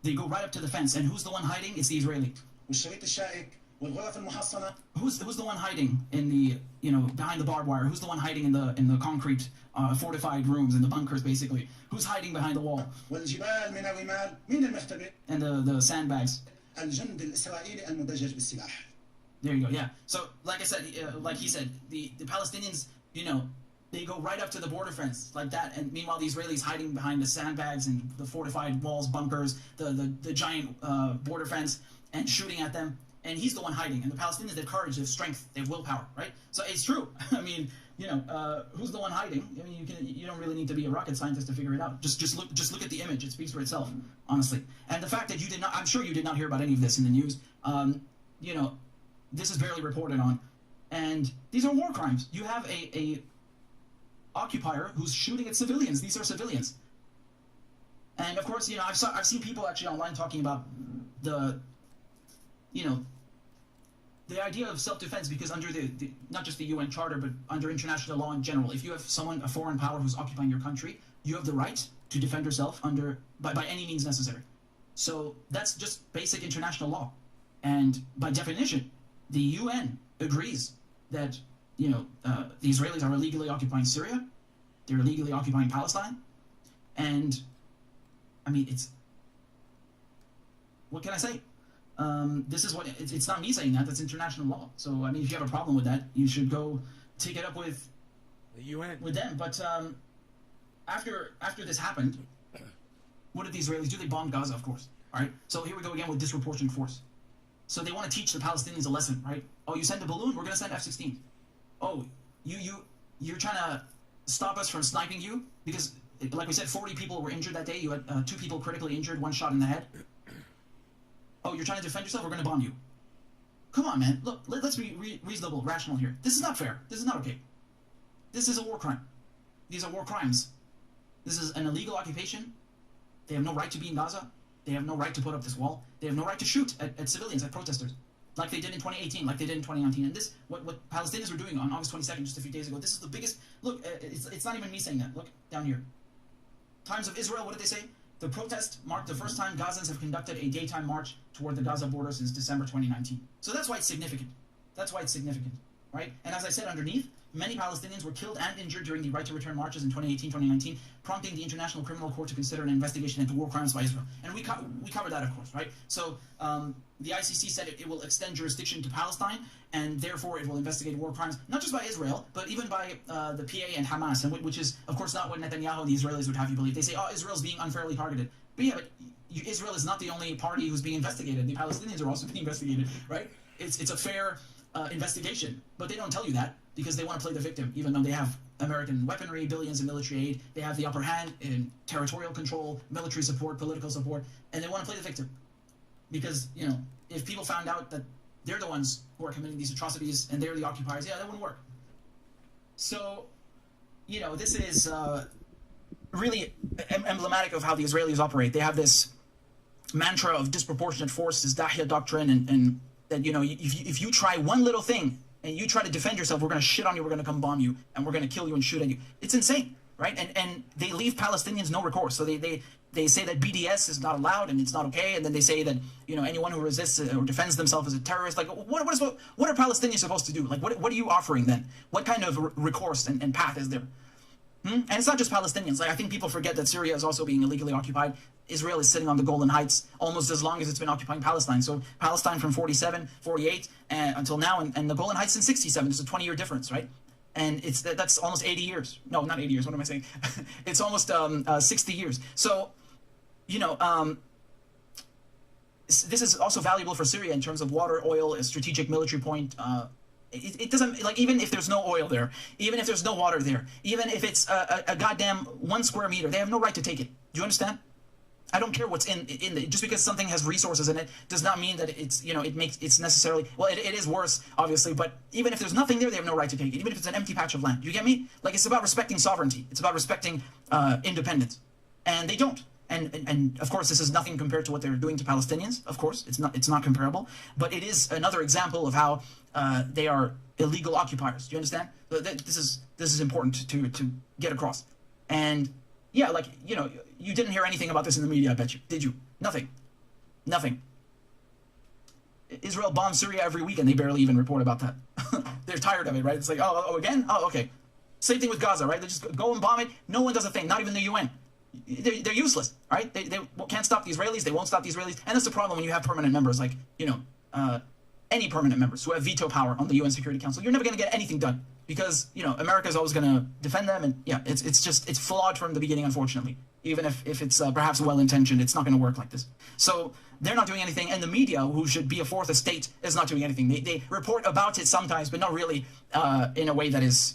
Speaker 6: they go right up to the fence, and who's the one hiding? It's the Israeli.
Speaker 7: والشريط الشائك والغرف المحصنة.
Speaker 6: Who's the one hiding in the, behind the barbed wire? Who's the one hiding in the concrete fortified rooms and the bunkers, basically? Who's hiding behind the wall?
Speaker 7: والجبال من الرمال، مين المختبئ؟
Speaker 6: And the sandbags.
Speaker 7: الجند الإسرائيلي المدجج بالسلاح.
Speaker 6: There you go. Yeah. So, like I said, like he said, the Palestinians, they go right up to the border fence like that, and meanwhile the Israelis hiding behind the sandbags and the fortified walls, bunkers, the giant border fence, and shooting at them. And he's the one hiding. And the Palestinians, they have courage, they have strength, they have willpower, right? So it's true. I mean, who's the one hiding? I mean, you don't really need to be a rocket scientist to figure it out. Just look at the image. It speaks for itself, honestly. And the fact that you did not, I'm sure you did not hear about any of this in the news. This is barely reported on, and these are war crimes. You have a occupier who's shooting at civilians. These are civilians. And of course, I've seen people actually online talking about the idea of self-defense, because under the not just the UN Charter, but under international law in general, if you have a foreign power who's occupying your country, you have the right to defend yourself by any means necessary. So that's just basic international law. And by definition, the UN agrees that the Israelis are illegally occupying Syria, they're illegally occupying Palestine, and I mean, what can I say? This is what it's not me saying that. That's international law. So I mean, if you have a problem with that, you should go take it up with
Speaker 1: the UN,
Speaker 6: with them. But after this happened, what did the Israelis do? They bombed Gaza, of course. All right. So here we go again with disproportionate force. So they want to teach the Palestinians a lesson, right? Oh, you send a balloon, we're going to send F-16. Oh, you're trying to stop us from sniping you? Because, like we said, 40 people were injured that day. You had 2 people critically injured, 1 shot in the head. Oh, you're trying to defend yourself? We're going to bomb you. Come on, man. Look, let's be reasonable, rational here. This is not fair. This is not okay. This is a war crime. These are war crimes. This is an illegal occupation. They have no right to be in Gaza. They have no right to put up this wall. They have no right to shoot at civilians, at protesters, like they did in 2018, like they did in 2019. And this, what Palestinians were doing on August 22nd, just a few days ago, this is the biggest, look, it's not even me saying that. Look, down here. Times of Israel, what did they say? The protest marked the first time Gazans have conducted a daytime march toward the Gaza border since December 2019. So that's why it's significant. That's why it's significant, right? And as I said underneath, many Palestinians were killed and injured during the right to return marches in 2018-2019, prompting the International Criminal Court to consider an investigation into war crimes by Israel. And we covered that, of course, right? So the ICC said it will extend jurisdiction to Palestine, and therefore it will investigate war crimes, not just by Israel, but even by the PA and Hamas, and which is, of course, not what Netanyahu and the Israelis would have you believe. They say, oh, Israel's being unfairly targeted. But yeah, but Israel is not the only party who's being investigated. The Palestinians are also being investigated, right? It's a fair investigation, but they don't tell you that because they want to play the victim, even though they have American weaponry, billions in military aid, they have the upper hand in territorial control, military support, political support, and they want to play the victim. because if people found out that they're the ones who are committing these atrocities and they're the occupiers, that wouldn't work. So, this is really emblematic of how the Israelis operate. They have this mantra of disproportionate force, this Dahya doctrine, and that if you try one little thing and you try to defend yourself, we're going to shit on you, we're going to come bomb you, and we're going to kill you and shoot at you. It's insane, right? And they leave Palestinians no recourse. So they say that BDS is not allowed and it's not okay, and then they say that anyone who resists or defends themselves is a terrorist. Like, what are Palestinians supposed to do? Like, what are you offering then? What kind of recourse and path is there? And it's not just Palestinians. Like, I think people forget that Syria is also being illegally occupied. Israel is sitting on the Golan Heights almost as long as it's been occupying Palestine. So Palestine from 47, 48 until now, and the Golan Heights in 67. There's a 20-year difference, right? And that's almost 80 years. No, not 80 years. What am I saying? It's almost 60 years. So, this is also valuable for Syria in terms of water, oil, a strategic military point. It doesn't, like, even if there's no oil there, even if there's no water there, even if it's a goddamn 1 square meter, they have no right to take it. Do you understand? I don't care what's in it. Just because something has resources in it does not mean that it's, it's necessarily, well, it is worse, obviously, but even if there's nothing there, they have no right to take it, even if it's an empty patch of land. You get me? Like, it's about respecting sovereignty. It's about respecting independence. And they don't. And of course, this is nothing compared to what they're doing to Palestinians. Of course, it's not comparable. But it is another example of how they are illegal occupiers. Do you understand? This is important to get across. And yeah, like, you didn't hear anything about this in the media, I bet you. Did you? Nothing. Nothing. Israel bombs Syria every week, and they barely even report about that. They're tired of it, right? It's like, oh, again? Oh, okay. Same thing with Gaza, right? They just go and bomb it. No one does a thing, not even the UN. They're useless, right? They can't stop the Israelis. They won't stop the Israelis. And that's the problem when you have permanent members, like, any permanent members who have veto power on the UN Security Council. You're never going to get anything done because, America is always going to defend them. And yeah, it's flawed from the beginning, unfortunately. Even if it's perhaps well-intentioned, it's not going to work like this. So they're not doing anything. And the media, who should be a fourth estate, is not doing anything. They report about it sometimes, but not really in a way that is,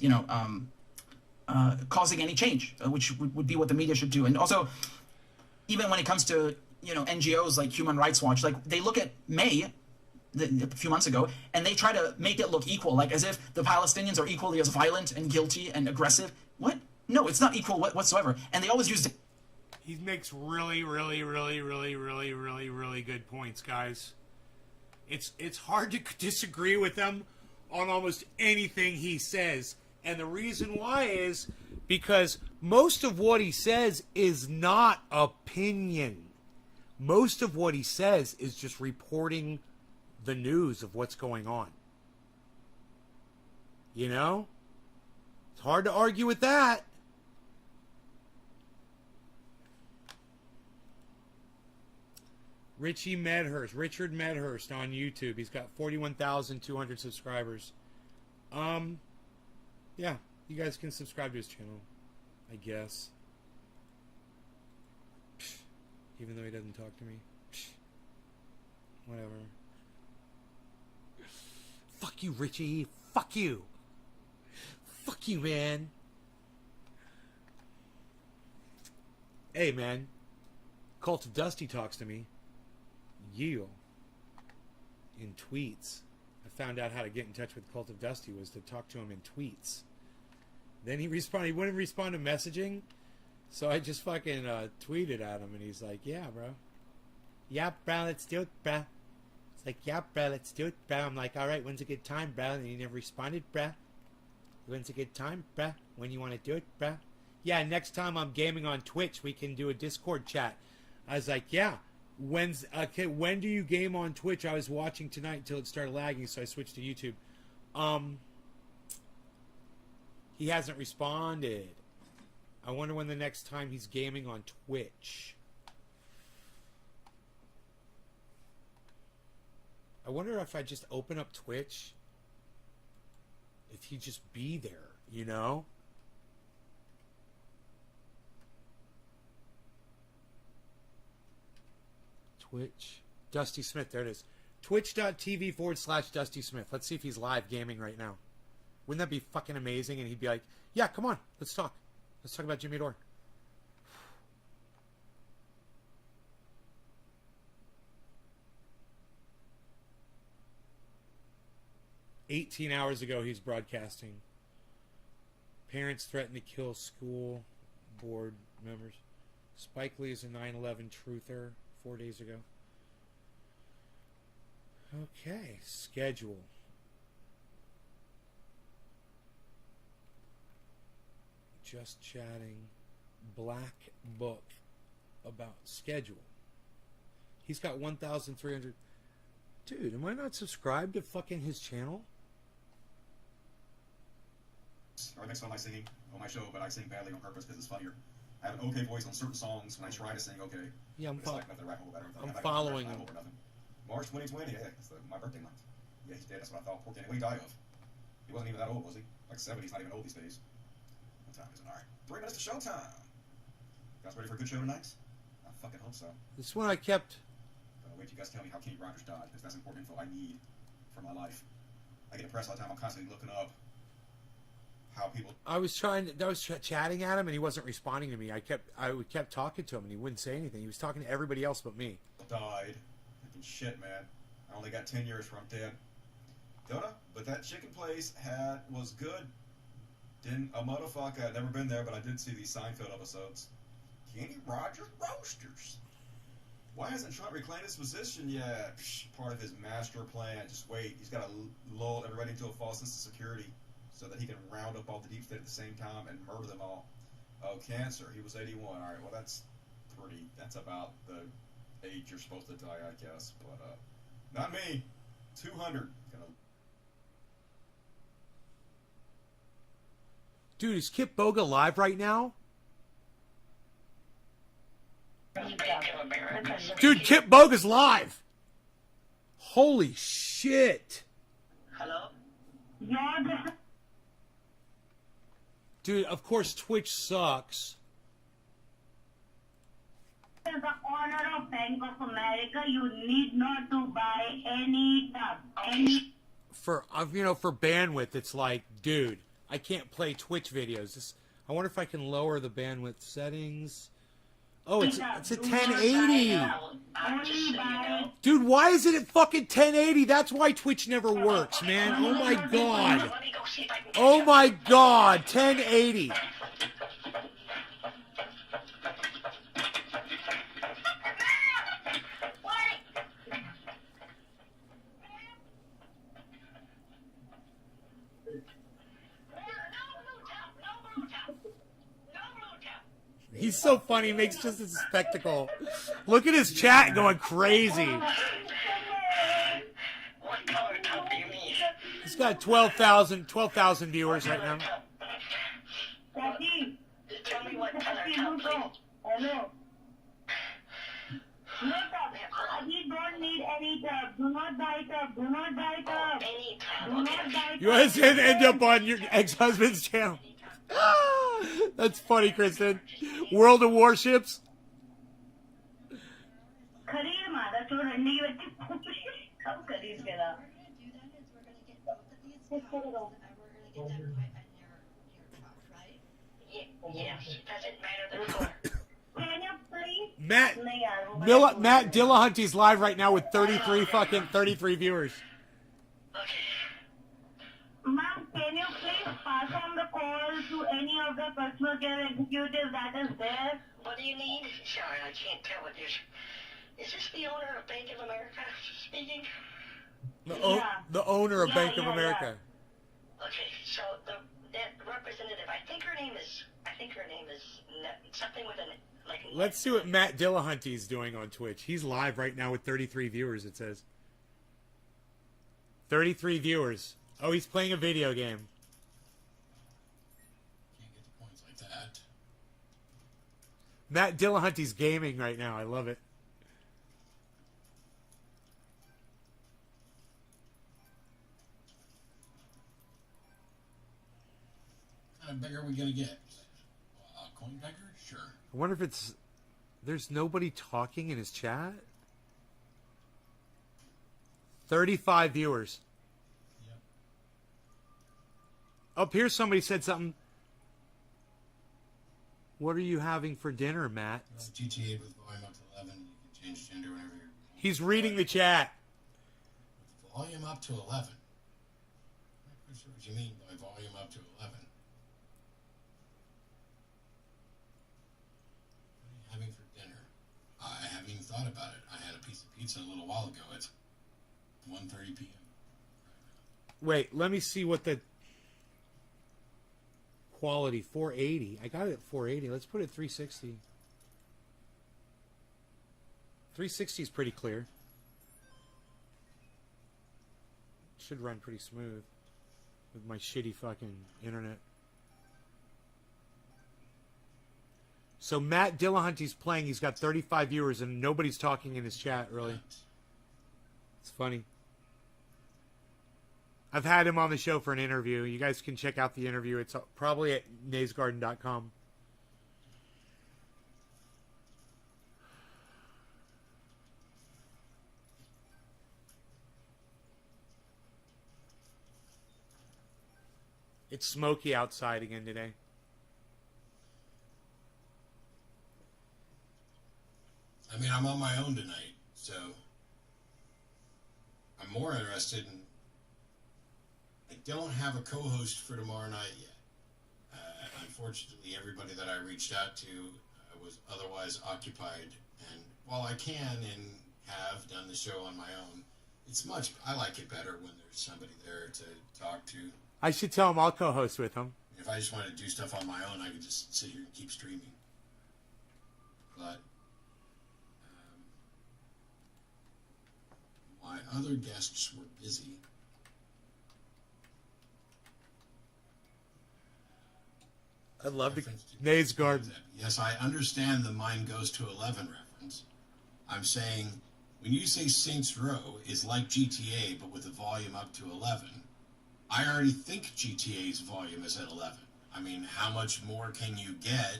Speaker 6: causing any change, which would be what the media should do. And also, even when it comes to, NGOs like Human Rights Watch, like, they look at May, a few months ago, and they try to make it look equal, like as if the Palestinians are equally as violent and guilty and aggressive. What? No, it's not equal whatsoever. And they always use...
Speaker 1: He makes really, really, really, really, really, really, really good points, guys. It's hard to disagree with him on almost anything he says. And the reason why is because most of what he says is not opinion. Most of what he says is just reporting the news of what's going on. It's hard to argue with that. Richard Medhurst on YouTube. He's got 41,200 subscribers. Yeah, you guys can subscribe to his channel, I guess. Even though he doesn't talk to me. Whatever. Fuck you, Richie. Fuck you. Fuck you, man. Hey, man. Cult of Dusty talks to me. You. In tweets. I found out how to get in touch with Cult of Dusty was to talk to him in tweets. Then he responded. He wouldn't respond to messaging. So I just fucking tweeted at him, and he's like, yeah, bro. Yeah, bro, let's do it, bro. It's like, yeah, bro, let's do it, bro. I'm like, all right, when's a good time, bro? And he never responded, bro. When's a good time, bro? When you want to do it, bro? Yeah, next time I'm gaming on Twitch, we can do a Discord chat. I was like, yeah. When do you game on Twitch? I was watching tonight until it started lagging, so I switched to YouTube. He hasn't responded. I wonder when the next time he's gaming on Twitch. I wonder if I just open up Twitch, if he'd just be there, Twitch. Dusty Smith, there it is. Twitch.tv/Dusty Smith. Let's see if he's live gaming right now. Wouldn't that be fucking amazing? And he'd be like, yeah, come on, let's talk. Let's talk about Jimmy Dore. 18 hours ago he's broadcasting. Parents threaten to kill school board members. Spike Lee is a 9/11 truther 4 days ago. Okay, schedule. Just chatting. Black book about schedule. He's got 1,300. Dude, am I not subscribed to fucking his channel?
Speaker 8: Or makes fun of my singing on my show, but I sing badly on purpose because it's funnier. I have an okay voice on certain songs when I try to sing okay.
Speaker 1: Yeah, I'm
Speaker 8: following.
Speaker 1: him.
Speaker 8: March 2020, yeah, it's my birthday month. Yeah, he's dead. That's what I thought. Poor Kenny. What did he die of? He wasn't even that old, was he? Like 70s, not even old these days. What time is it? All right. 3 minutes to showtime. You guys ready for a good show tonight? I fucking hope so.
Speaker 1: This one I kept.
Speaker 8: Wait till you guys tell me how Kenny Rogers died, because that's important info I need for my life. I get depressed all the time. I'm constantly looking up how people.
Speaker 1: I was chatting at him and he wasn't responding to me. I kept talking to him and he wouldn't say anything. He was talking to everybody else but me.
Speaker 8: Died. Thinking shit, man. I only got 10 years from dead. Don't know, but that chicken place was good. Didn't a motherfucker. I'd never been there, but I did see these Seinfeld episodes. Kenny Rogers Roasters. Why hasn't Trump reclaimed his position yet? Part of his master plan. Just wait. He's got to lull everybody into a false sense of security so that he can round up all the deep state at the same time and murder them all. Oh, cancer. He was 81. All right, well, that's about the age you're supposed to die, I guess. But, not me. 200.
Speaker 1: Dude, is Kip Boga live right now? Dude, Kip Boga's live. Holy shit.
Speaker 9: Hello?
Speaker 1: Dude, of course Twitch sucks.
Speaker 9: As the owner of Bank of America, you need not to buy any
Speaker 1: For bandwidth, it's like, dude, I can't play Twitch videos. I wonder if I can lower the bandwidth settings. Oh, it's a 1080. Dude, why is it at fucking 1080? That's why Twitch never works, man. Oh my god. Oh my god, 1080. He's so funny, he makes just a spectacle. Look at his chat going crazy.
Speaker 9: What color top do you need?
Speaker 1: He's got 12,000 viewers right now.
Speaker 9: Tell me what color top, please. Hello. No top. We don't need any top. Do not buy top. Do not buy top. Any top. Do not buy
Speaker 1: You want to end up on your ex-husband's channel. That's funny, Kristen. World of Warships.
Speaker 9: Yes, doesn't matter the color. Can you please?
Speaker 1: Matt Dillahunty's live right now with 33 viewers.
Speaker 9: Okay. Ma'am, can you please pass on the call to any of the customer care executives that is there? What do you need? Sorry, I can't tell what this. Is this the owner of Bank of America speaking?
Speaker 1: The owner of Bank of America.
Speaker 9: Okay, so that representative, I think her name is something with an like.
Speaker 1: Let's see what Matt Dillahunty's doing on Twitch. He's live right now with 33 viewers, it says. 33 viewers. Oh, he's playing a video game.
Speaker 10: Can't get the points like that.
Speaker 1: Matt Dillahunty's gaming right now. I love it.
Speaker 10: How big are we going to get? Coin beggar? Sure.
Speaker 1: I wonder if it's... There's nobody talking in his chat? 35 viewers.
Speaker 10: Yep.
Speaker 1: Up here somebody said something. What are you having for dinner, Matt?
Speaker 10: GTA with volume up to 11. You can change gender whenever you're...
Speaker 1: He's reading the chat.
Speaker 10: With volume up to 11. not sure what you mean by volume up to 11. What are you having for dinner? I haven't even thought about it. I had a piece of pizza a little while ago. It's 1:30 p.m.
Speaker 1: Wait, let me see what the quality 480. I got it at 480. Let's put it 360. 360 is pretty clear. Should run pretty smooth with my shitty fucking internet. So Matt Dillahunty's playing. He's got 35 viewers and nobody's talking in his chat, really. It's funny. I've had him on the show for an interview. You guys can check out the interview. It's probably at naysgarden.com. It's smoky outside again today.
Speaker 10: I mean, I'm on my own tonight, so I'm more interested in... I don't have a co-host for tomorrow night yet. Unfortunately, everybody that I reached out to was otherwise occupied, and while I can and have done the show on my own, I like it better when there's somebody there to talk to.
Speaker 1: I should tell him I'll co-host with him.
Speaker 10: If I just wanted to do stuff on my own, I could just sit here and keep streaming. But my other guests were busy.
Speaker 1: I'd love to. Nays Garden.
Speaker 10: Yes, I understand the Mine Goes to 11 reference. I'm saying, when you say Saints Row is like GTA, but with the volume up to 11, I already think GTA's volume is at 11. I mean, how much more can you get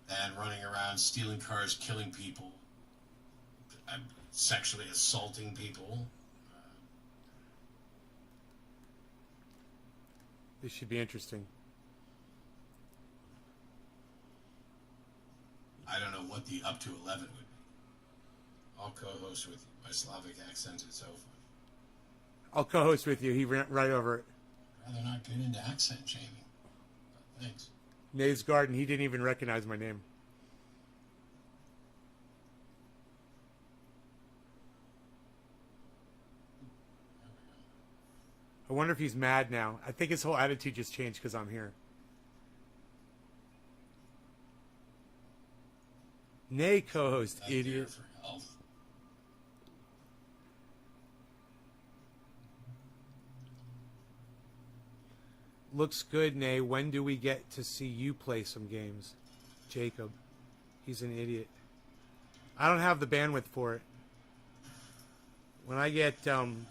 Speaker 10: than running around stealing cars, killing people, sexually assaulting people?
Speaker 1: This should be interesting.
Speaker 10: I don't know what the up to 11 would be. I'll co-host with you. My Slavic accent is so funny.
Speaker 1: I'll co-host with you. He ran right over it.
Speaker 10: I'd rather not get into accent shaming. But thanks.
Speaker 1: Nays Garden. He didn't even recognize my name. I wonder if he's mad now. I think his whole attitude just changed because I'm here. Nay, co-host, idiot.
Speaker 10: For health.
Speaker 1: Looks good, Nay. When do we get to see you play some games? Jacob. He's an idiot. I don't have the bandwidth for it. When I get some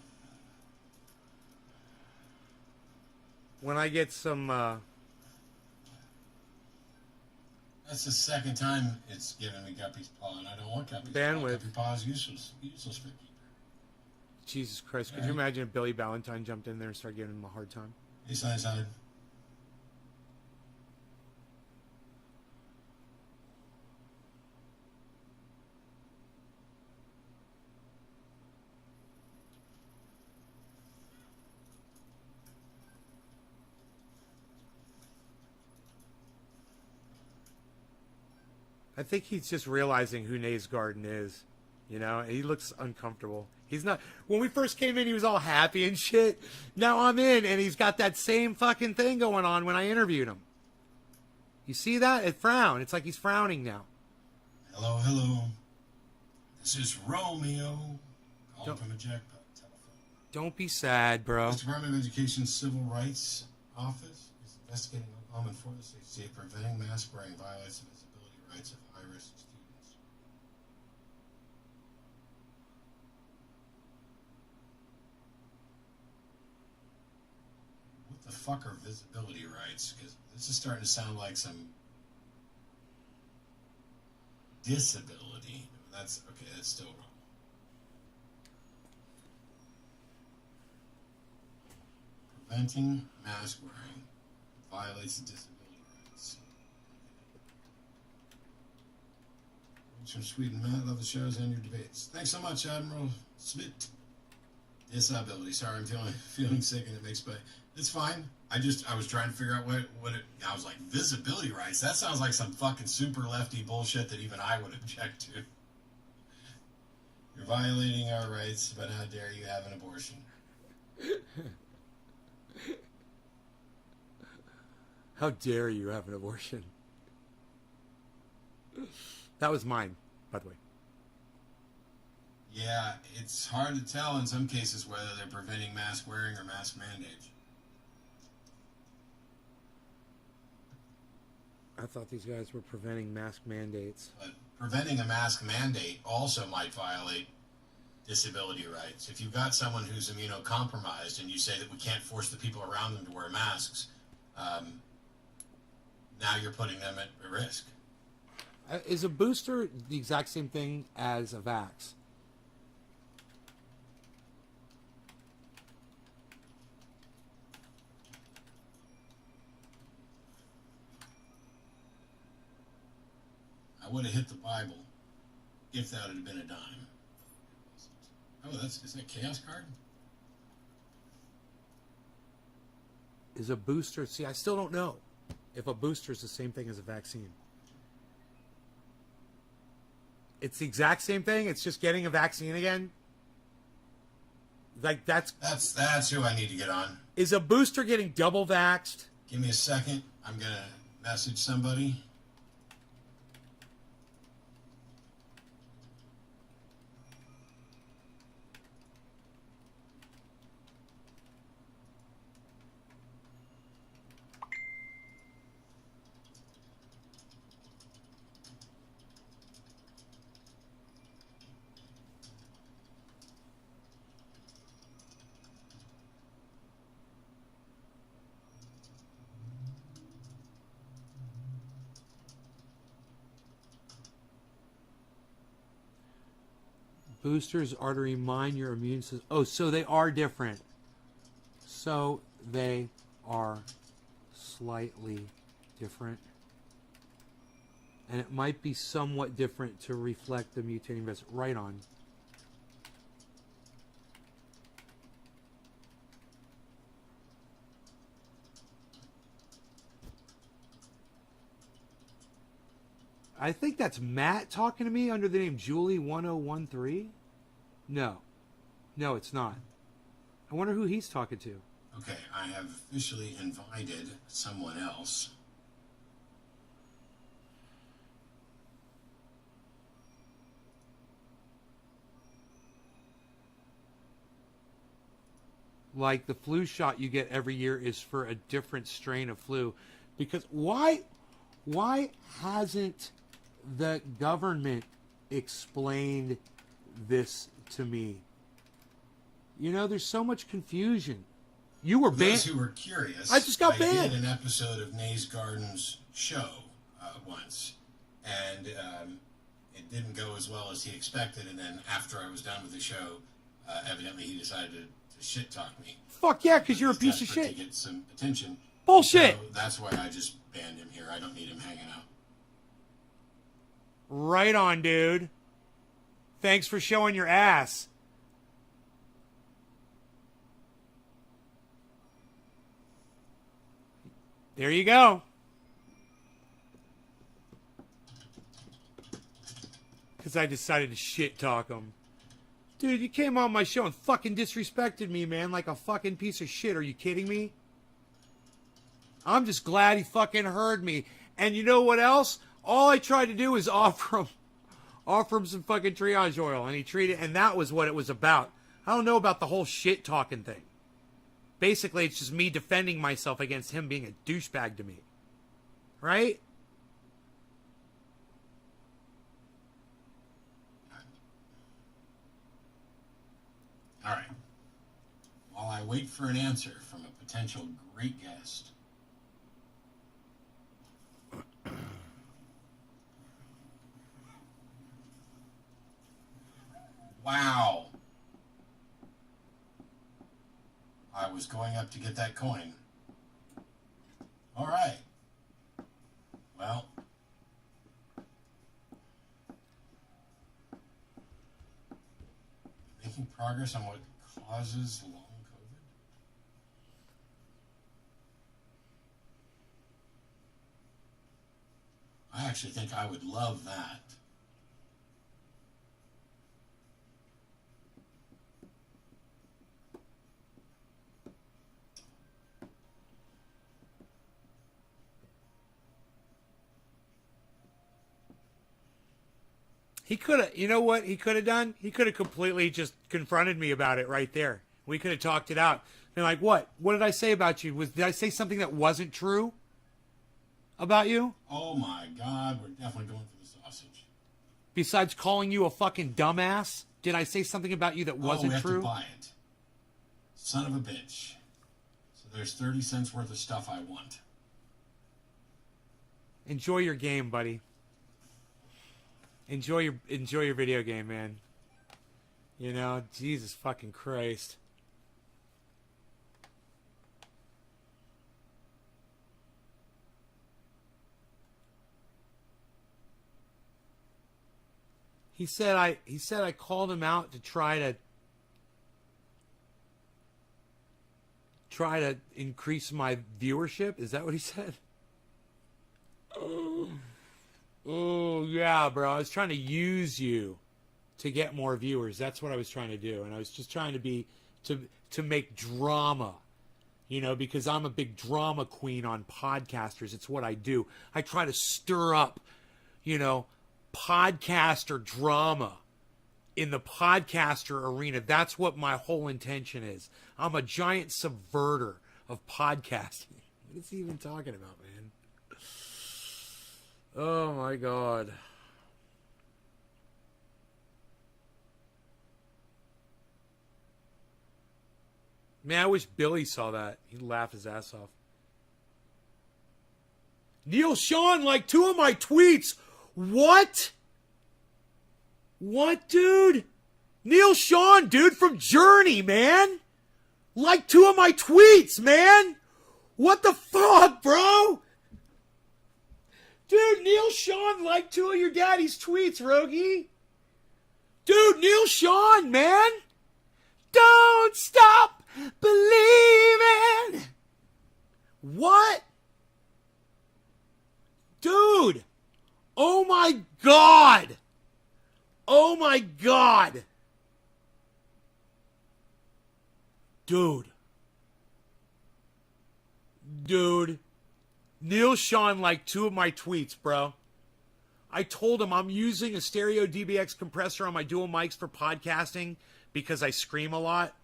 Speaker 10: That's the second time it's given me Guppy's Paw, and I don't want Guppy's
Speaker 1: Bandwidth.
Speaker 10: Paw. Guppy Paw is useless for keeper.
Speaker 1: Jesus Christ, could you imagine if Billy Ballantyne jumped in there and started giving him a hard time?
Speaker 10: Hey, Side.
Speaker 1: I think he's just realizing who Nays Garden is. You know, he looks uncomfortable. He's not. When we first came in, he was all happy and shit. Now I'm in, and he's got that same fucking thing going on when I interviewed him. You see that? It frown. It's like he's frowning now.
Speaker 10: Hello. This is Romeo. Calling from a jackpot telephone.
Speaker 1: Don't be sad, bro.
Speaker 10: The Department of Education's Civil Rights Office is investigating Oklahoma and Florida State preventing mask wearing violates the visibility rights of high-risk students. What the fuck are visibility rights? Because this is starting to sound like some disability. That's okay. That's still wrong. Preventing mask wearing violates the disability rights. Thanks from Sweden, Matt. Love the shows and your debates. Thanks so much, Admiral Smith. Disability. Sorry, I'm feeling sick and it makes, but it's fine. I was trying to figure out what it, I was like, visibility rights. That sounds like some fucking super lefty bullshit that even I would object to. You're violating our rights, but how dare you have an abortion?
Speaker 1: How dare you have an abortion? That was mine, by the way.
Speaker 10: Yeah, it's hard to tell in some cases whether they're preventing mask wearing or mask mandates.
Speaker 1: I thought these guys were preventing mask mandates.
Speaker 10: But preventing a mask mandate also might violate disability rights. If you've got someone who's immunocompromised and you say that we can't force the people around them to wear masks, now you're putting them at risk.
Speaker 1: Is a booster the exact same thing as a vax?
Speaker 10: I would have hit the Bible if that had been a dime. Oh, is that a chaos card?
Speaker 1: Is a booster... See, I still don't know if a booster is the same thing as a vaccine. It's the exact same thing? It's just getting a vaccine again? Like, that's
Speaker 10: who I need to get on.
Speaker 1: Is a booster getting double vaxxed?
Speaker 10: Give me a second. I'm going to message somebody.
Speaker 1: Boosters are to remind your immune system. Oh, so they are different. So they are slightly different. And it might be somewhat different to reflect the mutating risk. Right on. I think that's Matt talking to me under the name Julie1013. No. No, it's not. I wonder who he's talking to.
Speaker 10: Okay, I have officially invited someone else.
Speaker 1: Like the flu shot you get every year is for a different strain of flu. Because why hasn't the government explained this to me? You know, there's so much confusion. You were banned.
Speaker 10: Those who were curious,
Speaker 1: I just got banned.
Speaker 10: I did an episode of Nays Garden's show once, and it didn't go as well as he expected. And then after I was done with the show, evidently he decided to shit talk me.
Speaker 1: Fuck yeah, because you're a piece of shit.
Speaker 10: To get some attention.
Speaker 1: Bullshit.
Speaker 10: So that's why I just banned him here. I don't need him hanging out.
Speaker 1: Right on, dude. Thanks for showing your ass. There you go. Because I decided to shit talk him. Dude, you came on my show and fucking disrespected me, man, like a fucking piece of shit. Are you kidding me? I'm just glad he fucking heard me. And you know what else? All I tried to do was offer him some fucking triage oil, and he treated, and that was what it was about. I don't know about the whole shit talking thing. Basically, it's just me defending myself against him being a douchebag to me. Right?
Speaker 10: All right. While I wait for an answer from a potential great guest. Wow. I was going up to get that coin. All right. Well. Making progress on what causes long COVID? I actually think I would love that.
Speaker 1: He could have, you know what he could have done? He could have completely just confronted me about it right there. We could have talked it out. And like, what? What did I say about you? Did I say something that wasn't true about you?
Speaker 10: Oh my God, we're definitely going for the sausage.
Speaker 1: Besides calling you a fucking dumbass, did I say something about you that wasn't
Speaker 10: we have
Speaker 1: true?
Speaker 10: to buy it. Son of a bitch. So there's 30 cents worth of stuff I want.
Speaker 1: Enjoy your game, buddy. Enjoy your video game, man. You know, Jesus fucking Christ. He said I called him out to try to increase my viewership. Is that what he said? Oh, yeah, bro. I was trying to use you to get more viewers. That's what I was trying to do. And I was just trying to make drama, you know, because I'm a big drama queen on podcasters. It's what I do. I try to stir up, you know, podcaster drama in the podcaster arena. That's what my whole intention is. I'm a giant subverter of podcasting. What is he even talking about, man? Oh my God. Man, I wish Billy saw that. He'd laugh his ass off. Neil Sean liked 2 of my tweets. What? What, dude? Neil Sean, dude, from Journey, man. Liked 2 of my tweets, man. What the fuck, bro? Dude, Neil Sean liked 2 of your daddy's tweets, Rogie. Dude, Neil Sean, man. Don't stop believing. What? Dude. Oh my God. Oh my God. Dude. Neil Sean liked 2 of my tweets, bro. I told him I'm using a stereo DBX compressor on my dual mics for podcasting because I scream a lot.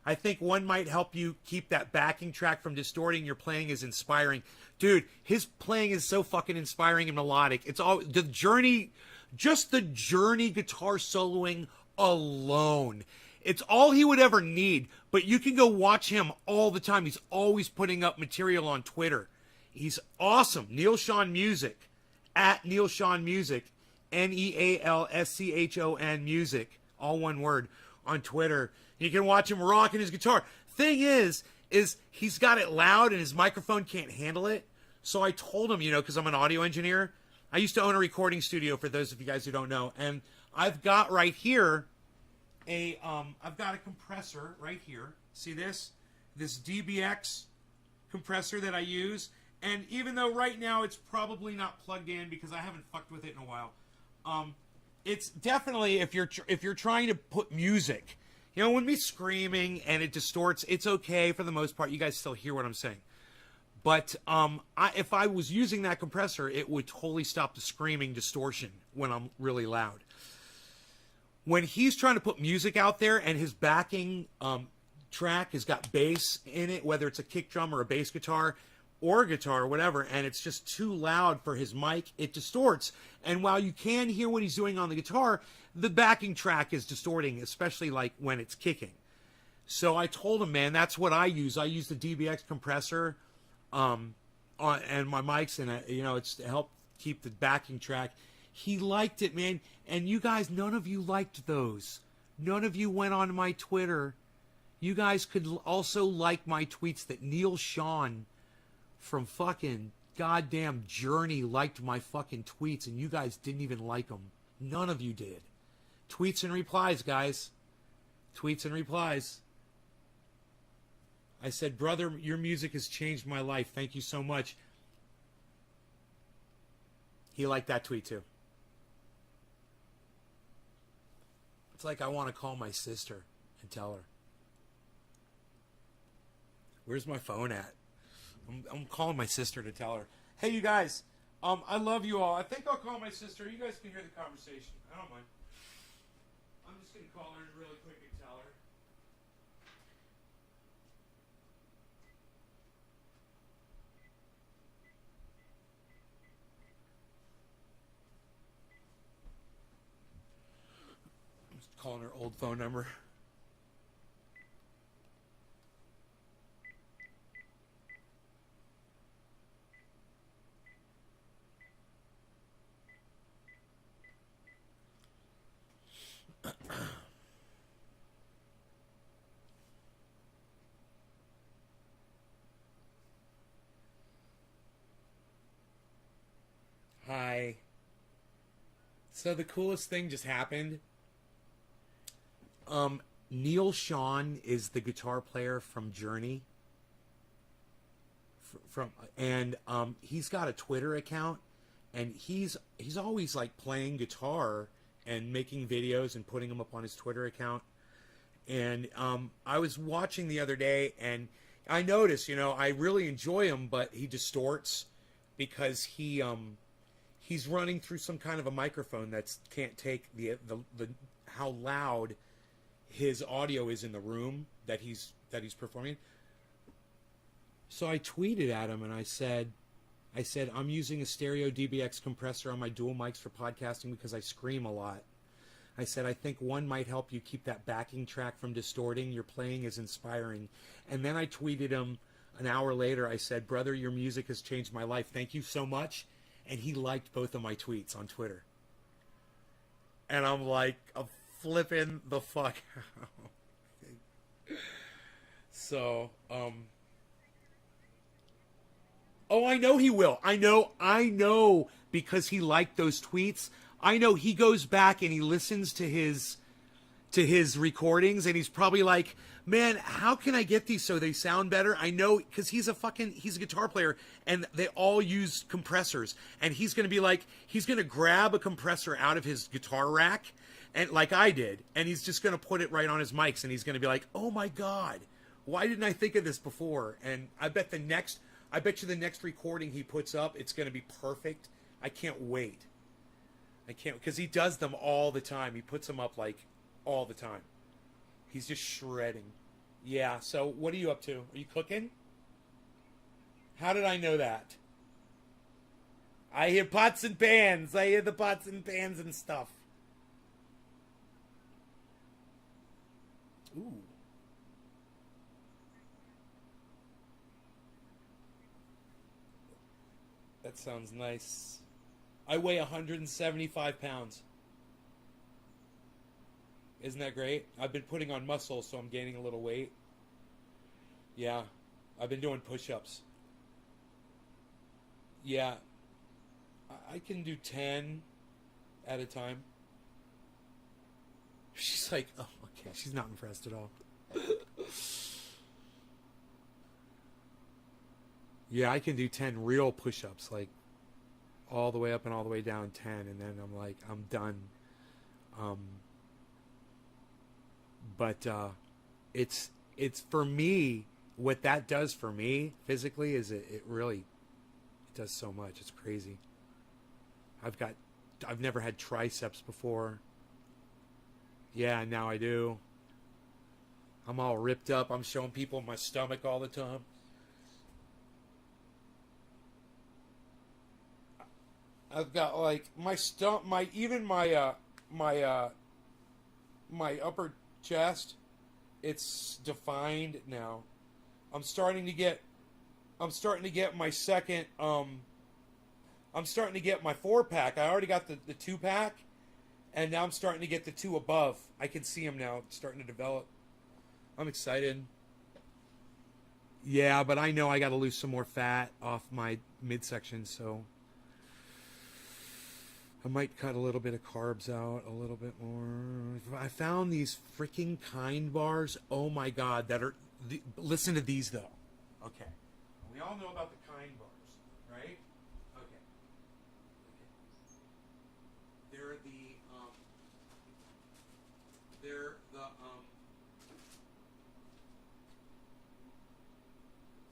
Speaker 1: I think one might help you keep that backing track from distorting. Your playing is inspiring. Dude, his playing is so fucking inspiring and melodic. It's all the Journey, just the Journey guitar soloing alone. It's all he would ever need, but you can go watch him all the time. He's always putting up material on Twitter. He's awesome. Neil Sean Music, at Neil Sean Music, NEALSCHON Music, all one word, on Twitter. You can watch him rocking his guitar. Thing is he's got it loud and his microphone can't handle it. So I told him, you know, because I'm an audio engineer. I used to own a recording studio, for those of you guys who don't know. And I've got right here I've got a compressor right here. See this? This DBX compressor that I use. And even though right now it's probably not plugged in because I haven't fucked with it in a while, it's definitely, if you're trying to put music, you know, when me screaming and it distorts, it's okay for the most part. You guys still hear what I'm saying. But if I was using that compressor, it would totally stop the screaming distortion when I'm really loud. When he's trying to put music out there and his backing track has got bass in it, whether it's a kick drum or a bass guitar or a guitar or whatever, and it's just too loud for his mic, it distorts. And while you can hear what he's doing on the guitar, the backing track is distorting, especially like when it's kicking. So I told him, man, that's what I use. I use the DBX compressor and my mics, and you know, it's to help keep the backing track. He liked it, man. And you guys, none of you liked those. None of you went on my Twitter. You guys could also like my tweets that Neil Sean from fucking goddamn Journey liked my fucking tweets, and you guys didn't even like them. None of you did. Tweets and replies, guys. Tweets and replies. I said, brother, your music has changed my life. Thank you so much. He liked that tweet too. It's like I want to call my sister and tell her. Where's my phone at? I'm calling my sister to tell her. Hey, you guys. I love you all. I think I'll call my sister. You guys can hear the conversation. I don't mind. I'm just going to call her really quick and tell her. I'm just calling her old phone number. Hi. So the coolest thing just happened. Neil Sean is the guitar player from Journey. He's got a Twitter account, and he's always like playing guitar and making videos and putting them up on his Twitter account. And I was watching the other day, and I noticed, I really enjoy him, but he distorts because he's running through some kind of a microphone that can't take the how loud his audio is in the room that he's performing. So I tweeted at him and I said, I'm using a stereo DBX compressor on my dual mics for podcasting because I scream a lot. I said, I think one might help you keep that backing track from distorting. Your playing is inspiring. And then I tweeted him an hour later. I said, brother, your music has changed my life. Thank you so much. And he liked both of my tweets on Twitter. And I'm like, I'm flipping the fuck out. So, oh, I know he will. I know because he liked those tweets. I know he goes back and he listens to his recordings and he's probably like, man, how can I get these so they sound better? I know, because he's a guitar player and they all use compressors, and he's going to be like, he's going to grab a compressor out of his guitar rack, and like I did, and he's just going to put it right on his mics, and he's going to be like, oh my God, why didn't I think of this before? And I bet you the next recording he puts up, it's going to be perfect. I can't wait. Because he does them all the time. He puts them up like all the time. He's just shredding. Yeah, so what are you up to? Are you cooking? How did I know that? I hear pots and pans. I hear the pots and pans and stuff. Ooh. That sounds nice. I weigh 175 pounds. Isn't that great? I've been putting on muscle, so I'm gaining a little weight. Yeah. I've been doing push-ups. Yeah. I can do 10 at a time. She's like, oh, okay. She's not impressed at all. Yeah, I can do 10 real push-ups, like all the way up and all the way down 10, and then I'm like, I'm done. But it's for me, what that does for me physically is it really does so much. It's crazy. I've never had triceps before. Yeah, now I do. I'm all ripped up. I'm showing people my stomach all the time. I've got like my upper chest, it's defined now. I'm starting to get my second I'm starting to get my 4-pack. I already got the 2-pack, and now I'm starting to get the 2 above. I can see them now starting to develop. I'm excited. Yeah, but I know I got to lose some more fat off my midsection, so I might cut a little bit of carbs out, a little bit more. I found these freaking Kind bars. Oh my God, that are listen to these though. Okay. We all know about the Kind bars, right? Okay. They're the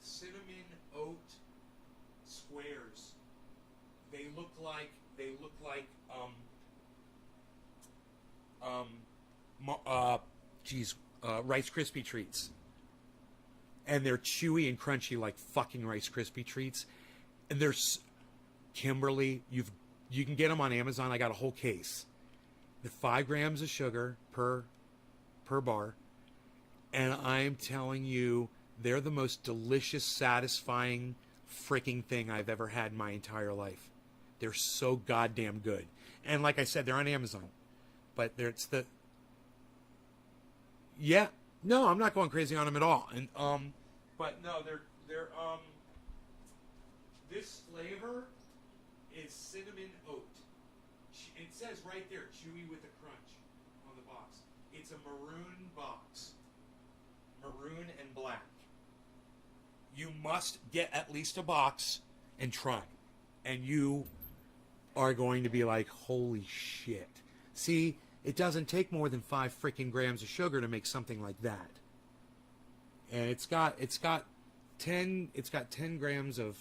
Speaker 1: cinnamon oat squares. They look like Rice Krispie treats, and they're chewy and crunchy like fucking Rice Krispie treats. And there's Kimberly, you can get them on Amazon. I got a whole case. The 5 grams of sugar per bar, and I'm telling you, they're the most delicious, satisfying freaking thing I've ever had in my entire life. They're so goddamn good. And like I said, they're on Amazon. But it's the... Yeah. No, I'm not going crazy on them at all. And but no, they're this flavor is cinnamon oat. It says right there, chewy with a crunch on the box. It's a maroon box. Maroon and black. You must get at least a box and try. And you are going to be like, holy shit. See, it doesn't take more than 5 freaking grams of sugar to make something like that. And it's got 10 grams of,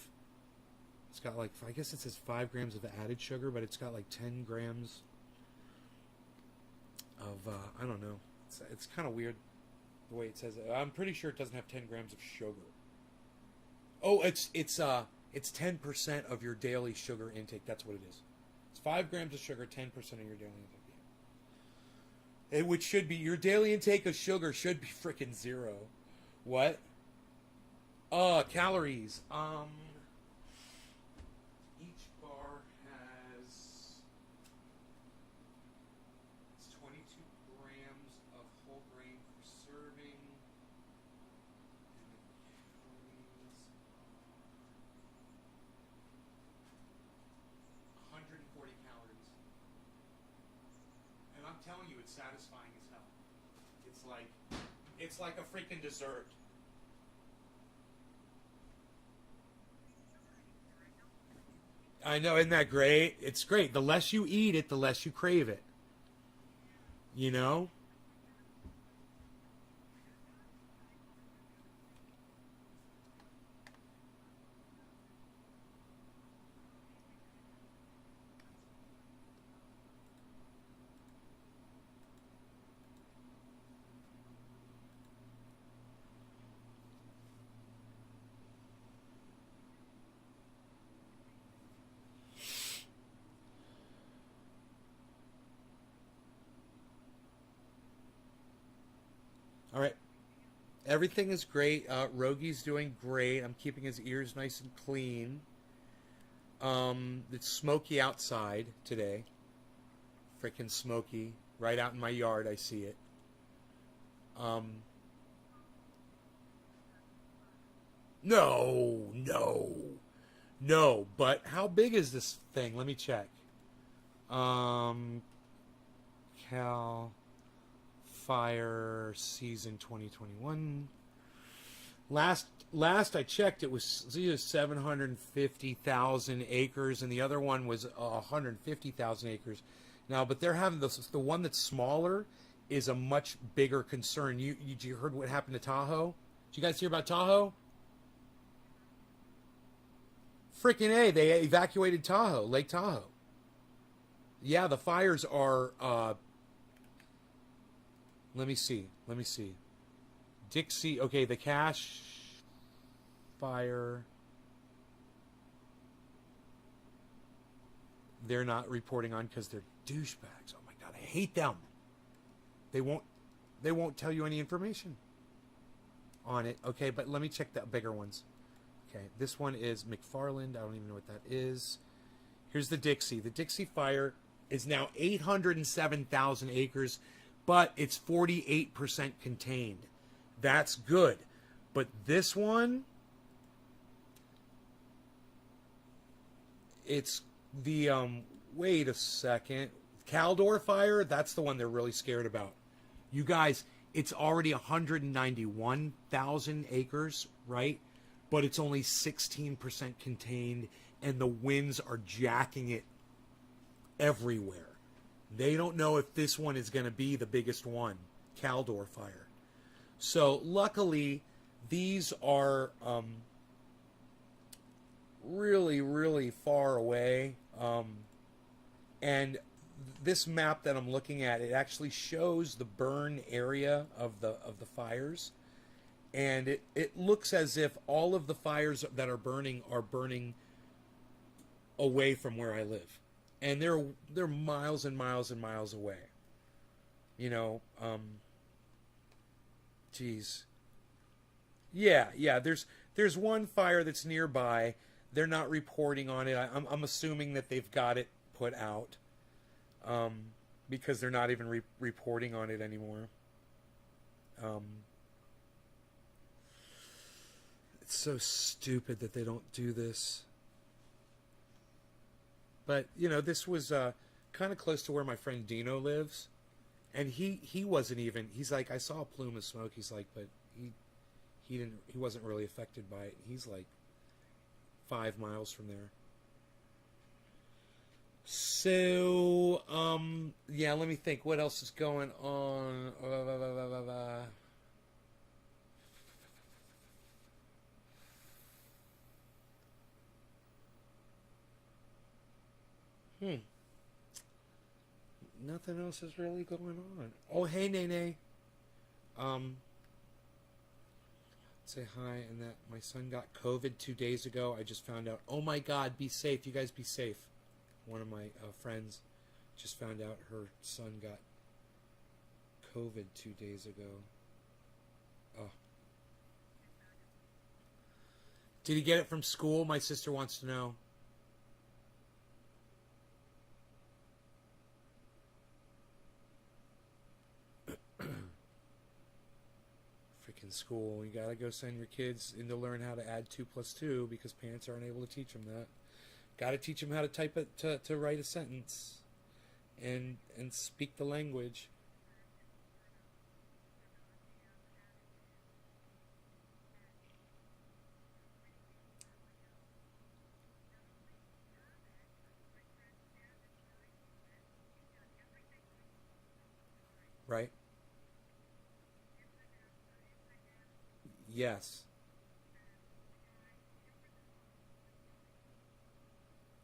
Speaker 1: it's got like, I guess it says 5 grams of added sugar, but it's got like 10 grams of, I don't know. It's kind of weird the way it says it. I'm pretty sure it doesn't have 10 grams of sugar. Oh, it's 10% of your daily sugar intake. That's what it is. It's 5 grams of sugar, 10% of your daily intake. Yeah. Which should be, your daily intake of sugar should be freaking 0. What? Calories. Each bar has 22 grams of whole grain per serving. And the calories are 140 calories. And I'm telling you, it's satisfying as hell. It's like a freaking dessert. I know, isn't that great? It's great. The less you eat it, the less you crave it. You know? All right. Everything is great. Rogi's doing great. I'm keeping his ears nice and clean. It's smoky outside today. Freaking smoky. Right out in my yard, I see it. No. But how big is this thing? Let me check. Cal Fire Season 2021. Last I checked, it was 750,000 acres, and the other one was 150,000 acres. Now, but they're having the one that's smaller is a much bigger concern. You heard what happened to Tahoe? Did you guys hear about Tahoe? Freaking A, they evacuated Tahoe, Lake Tahoe. Yeah, the fires are, let me see. Dixie, okay, the Cache Fire, they're not reporting on because they're douchebags. Oh my God, I hate them. They won't tell you any information on it. Okay, but let me check the bigger ones. Okay, this one is McFarland. I don't even know what that is. Here's the Dixie. The Dixie Fire is now 807,000 acres, but it's 48% contained. That's good. But this one, it's the, wait a second. Caldor Fire, that's the one they're really scared about. You guys, It's already 191,000 acres, right? But it's only 16% contained, and the winds are jacking it everywhere. They don't know if this one is going to be the biggest one, Caldor fire. So luckily, these are really, really far away. And this map that I'm looking at, it actually shows the burn area of the fires. And it looks as if all of the fires that are burning away from where I live. And they're miles and miles and miles away. You know, geez. Yeah, there's one fire that's nearby. They're not reporting on it. I'm assuming that they've got it put out. Because they're not even reporting on it anymore. It's so stupid that they don't do this. But, you know, this was kind of close to where my friend Dino lives. And he wasn't even, he's like, I saw a plume of smoke. He's like, but he wasn't really affected by it. He's like 5 miles from there. So, yeah, let me think. What else is going on? Nothing else is really going on. Oh, hey, Nene. Say hi, and that my son got COVID 2 days ago. I just found out. Oh my God, be safe. You guys be safe. One of my friends just found out her son got COVID 2 days ago. Oh. Did he get it from school? My sister wants to know. Freaking school. You gotta go send your kids in to learn how to add 2 + 2 because parents aren't able to teach them that. Got to teach them how to type it, to write a sentence and speak the language. Right? Yes.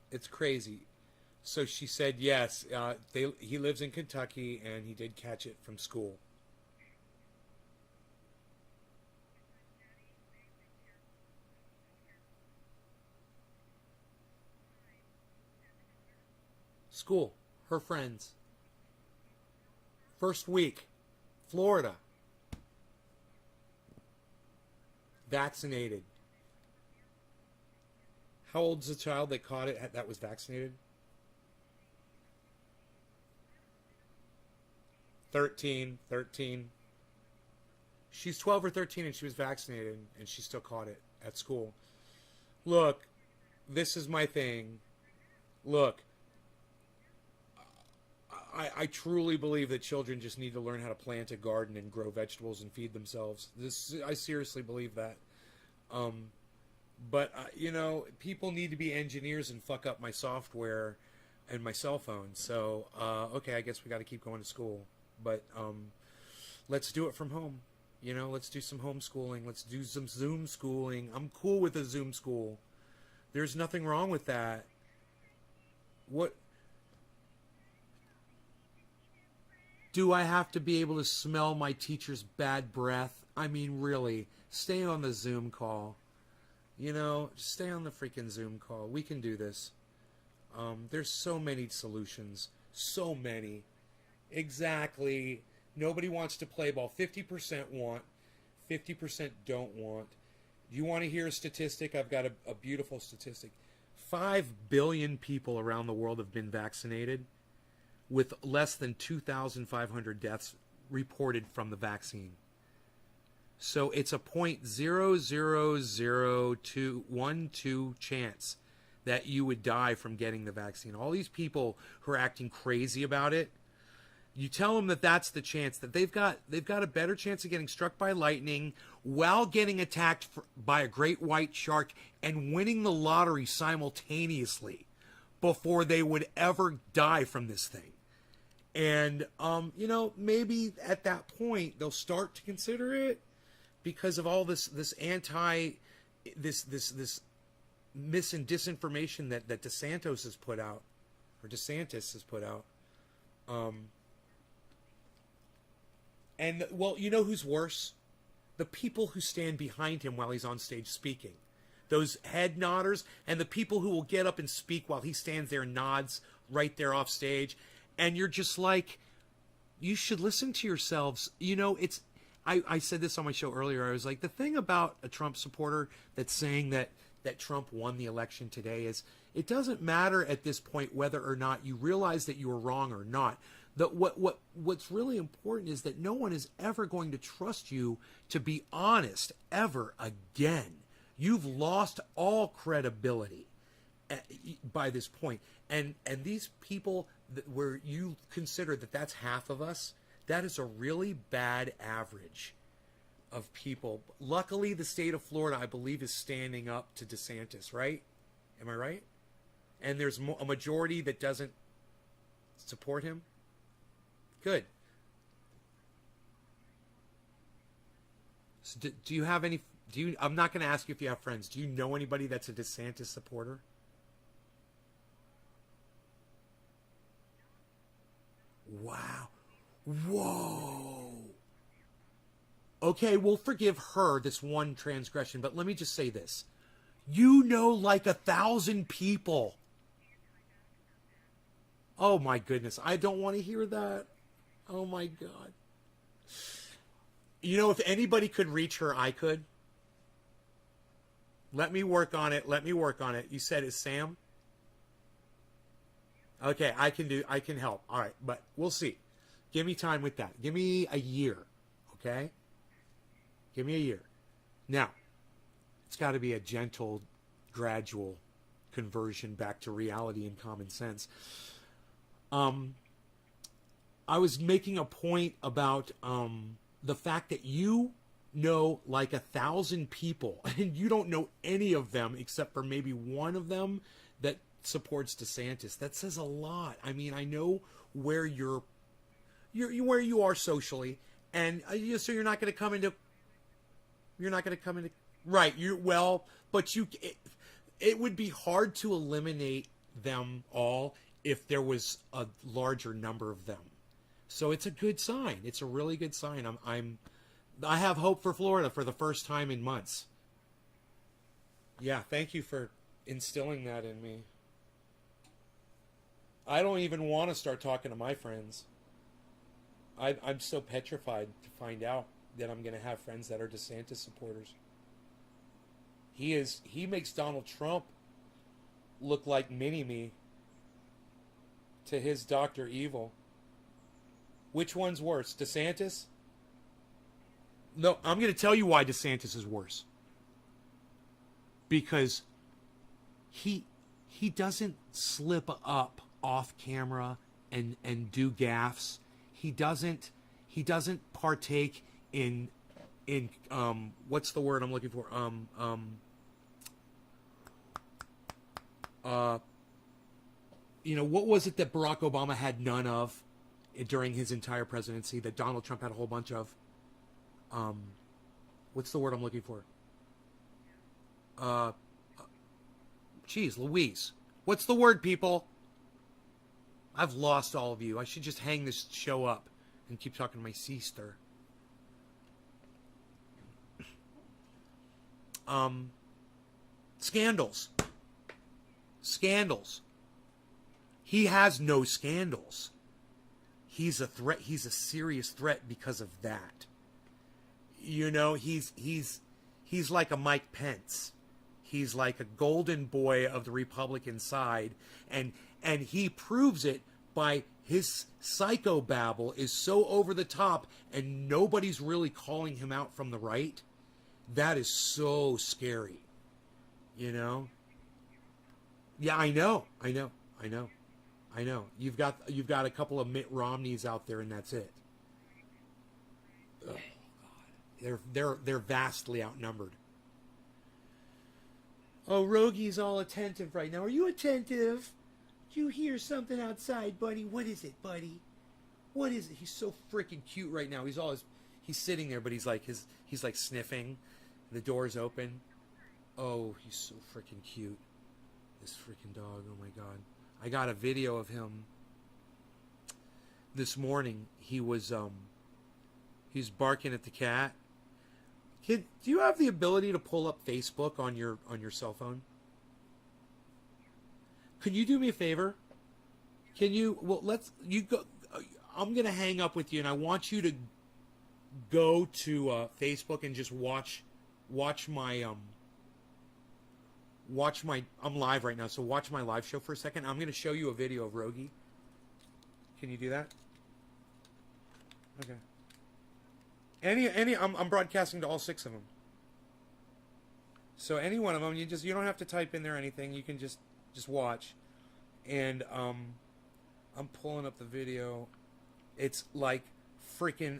Speaker 1: It's crazy. So she said yes. He lives in Kentucky, and he did catch it from school. School. Her friends. First week. Florida. Vaccinated. How old's the child that caught it that was vaccinated? 13. She's 12 or 13 and she was vaccinated and she still caught it at school. Look, this is my thing. Look, I truly believe that children just need to learn how to plant a garden and grow vegetables and feed themselves. I seriously believe that. But, you know, people need to be engineers and fuck up my software and my cell phone. So, okay, I guess we got to keep going to school. But let's do it from home. You know, let's do some homeschooling. Let's do some Zoom schooling. I'm cool with a Zoom school. There's nothing wrong with that. What? Do I have to be able to smell my teacher's bad breath? I mean, really, stay on the Zoom call. You know, stay on the freaking Zoom call. We can do this. There's so many solutions. So many. Exactly. Nobody wants to play ball. 50% want. 50% don't want. Do you want to hear a statistic? I've got a beautiful statistic. 5 billion people around the world have been vaccinated, with less than 2,500 deaths reported from the vaccine. So it's a 0.00012 chance that you would die from getting the vaccine. All these people who are acting crazy about it, You tell them that that's the chance, that they've got a better chance of getting struck by lightning while getting attacked by a great white shark and winning the lottery simultaneously before they would ever die from this thing. And maybe at that point they'll start to consider it because of all this mis and disinformation that DeSantis has put out. And, well, you know who's worse? The people who stand behind him while he's on stage speaking. Those head nodders and the people who will get up and speak while he stands there and nods right there off stage. And you're just like, you should listen to yourselves. I said this on my show earlier. I was like, the thing about a Trump supporter that's saying that Trump won the election today is it doesn't matter at this point whether or not you realize that you were wrong or not. What's really important is that no one is ever going to trust you to be honest ever again. You've lost all credibility by this point. And these people where you consider that that's half of us, that is a really bad average of people. Luckily, the state of Florida, I believe, is standing up to DeSantis, right? Am I right? And there's a majority that doesn't support him. Good. So do you have any? I'm not going to ask you if you have friends. Do you know anybody that's a DeSantis supporter? Wow. Whoa. Okay, we'll forgive her this one transgression, but let me just say this. You know like 1,000 people. Oh my goodness, I don't want to hear that. Oh my God. You know, if anybody could reach her, I could. Let me work on it. You said it's Sam? Okay, I can help. All right, but we'll see. Give me time with that. Give me a year, okay? Give me a year. Now, it's got to be a gentle, gradual conversion back to reality and common sense. I was making a point about the fact that you know like 1,000 people, and you don't know any of them except for maybe one of them that supports DeSantis. That says a lot. I mean, I know where you're where you are socially, and so you're not going to come into right. But it would be hard to eliminate them all if there was a larger number of them. So it's a good sign. It's a really good sign. I have hope for Florida for the first time in months. Yeah, thank you for instilling that in me. I don't even want to start talking to my friends. I'm so petrified to find out that I'm going to have friends that are DeSantis supporters. He makes Donald Trump look like Mini-Me to his Dr. Evil. Which one's worse, DeSantis? No, I'm going to tell you why DeSantis is worse. Because he doesn't slip up off camera and do gaffes. He doesn't partake in what's the word I'm looking for? What was it that Barack Obama had none of during his entire presidency that Donald Trump had a whole bunch of? What's the word I'm looking for? Geez, Louise. What's the word, people? I've lost all of you. I should just hang this show up and keep talking to my sister. Scandals. He has no scandals. He's a threat. He's a serious threat because of that. You know, he's like a Mike Pence. He's like a golden boy of the Republican side, and he proves it by his psychobabble is so over the top, and nobody's really calling him out from the right. That is so scary. You know? Yeah, I know. I know. You've got a couple of Mitt Romneys out there, and that's it. Oh God, they're vastly outnumbered. Oh, Rogi's all attentive right now. Are you attentive? Do you hear something outside, buddy? What is it, buddy? What is it? He's so freaking cute right now. He's sitting there, but he's like sniffing. The door's open. Oh, he's so freaking cute. This freaking dog. Oh my God. I got a video of him this morning. He's barking at the cat. Kid, do you have the ability to pull up Facebook on your cell phone? Can you do me a favor? Can you? Well, you go. I'm gonna hang up with you, and I want you to go to Facebook and just watch my I'm live right now, so watch my live show for a second. I'm gonna show you a video of Rogi. Can you do that? Okay. I'm broadcasting to all 6 of them. So any one of them, you don't have to type in there anything. You can just watch. And I'm pulling up the video. It's like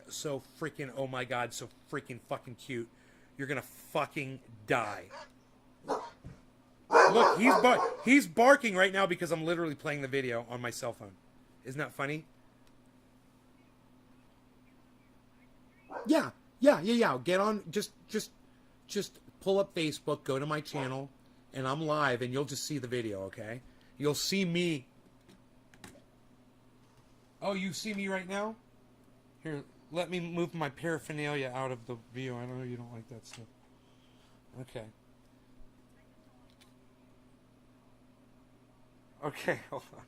Speaker 1: so freaking oh my God, so freaking fucking cute. You're gonna fucking die. Look, he's barking right now because I'm literally playing the video on my cell phone. Isn't that funny? Yeah. Get on, just pull up Facebook, go to my channel, and I'm live, and you'll just see the video, okay? You'll see me. Oh, you see me right now? Here, let me move my paraphernalia out of the view. I know you don't like that stuff. Okay. Okay, hold on.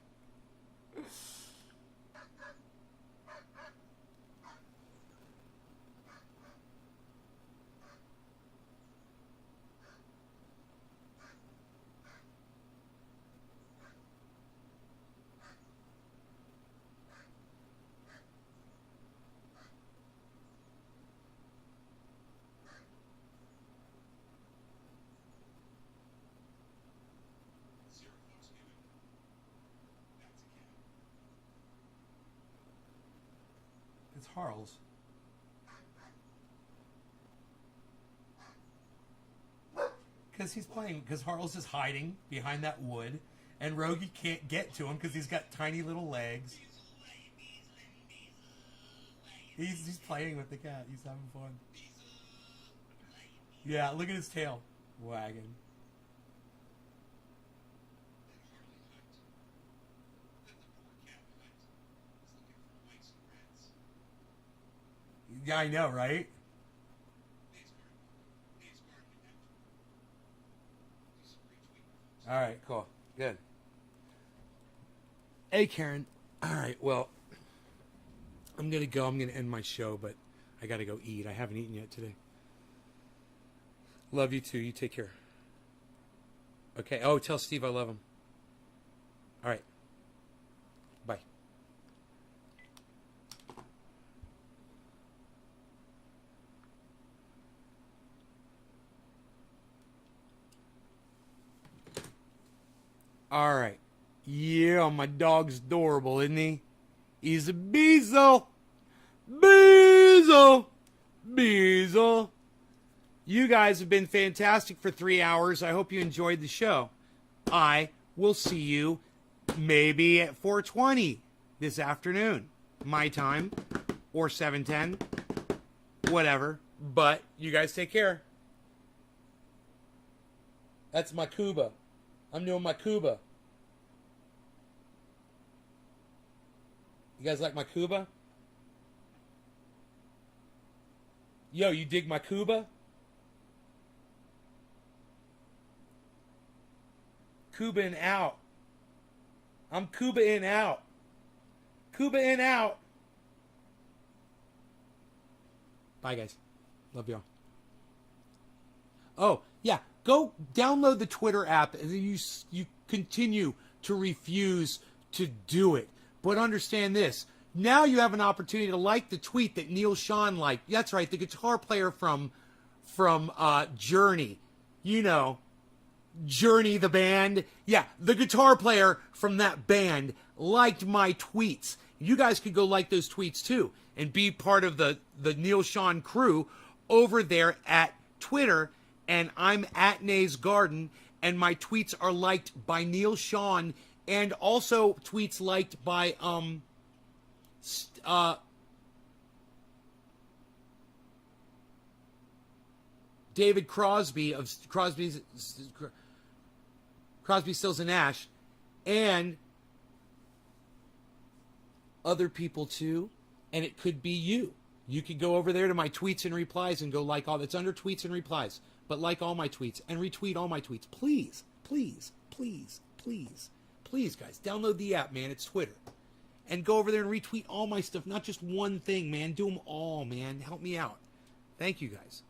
Speaker 1: It's Harl's. Because Harl's is hiding behind that wood, and Rogi can't get to him because he's got tiny little legs. He's playing with the cat. He's having fun. Yeah, look at his tail wagging. Yeah, I know, right? All right, cool. Good. Hey, Karen. All right, well, I'm going to go. I'm going to end my show, but I got to go eat. I haven't eaten yet today. Love you, too. You take care. Okay. Oh, tell Steve I love him. All right. Bye. All right. Yeah, my dog's adorable, isn't he? He's a Beezle. Beezle. Beezle. You guys have been fantastic for 3 hours. I hope you enjoyed the show. I will see you maybe at 4:20 this afternoon. My time. Or 7:10. Whatever. But you guys take care. That's my Cuba. I'm doing my Cuba. You guys like my Cuba? Yo, you dig my Cuba? Cuba in out. I'm Cuba in out. Cuba in out. Bye, guys. Love y'all. Oh, yeah. Go download the Twitter app, and you continue to refuse to do it. But understand this. Now you have an opportunity to like the tweet that Neil Sean liked. That's right, the guitar player from Journey. You know, Journey the band. Yeah, the guitar player from that band liked my tweets. You guys could go like those tweets too and be part of the Neil Sean crew over there at Twitter. And I'm at Nay's Garden, and my tweets are liked by Neil Sean, and also tweets liked by David Crosby of Crosby, Stills and Nash, and other people too. And it could be you. You could go over there to my tweets and replies and go like all that's under tweets and replies. But like all my tweets and retweet all my tweets. Please, please, please, please, please, guys. Download the app, man. It's Twitter. And go over there and retweet all my stuff. Not just one thing, man. Do them all, man. Help me out. Thank you, guys.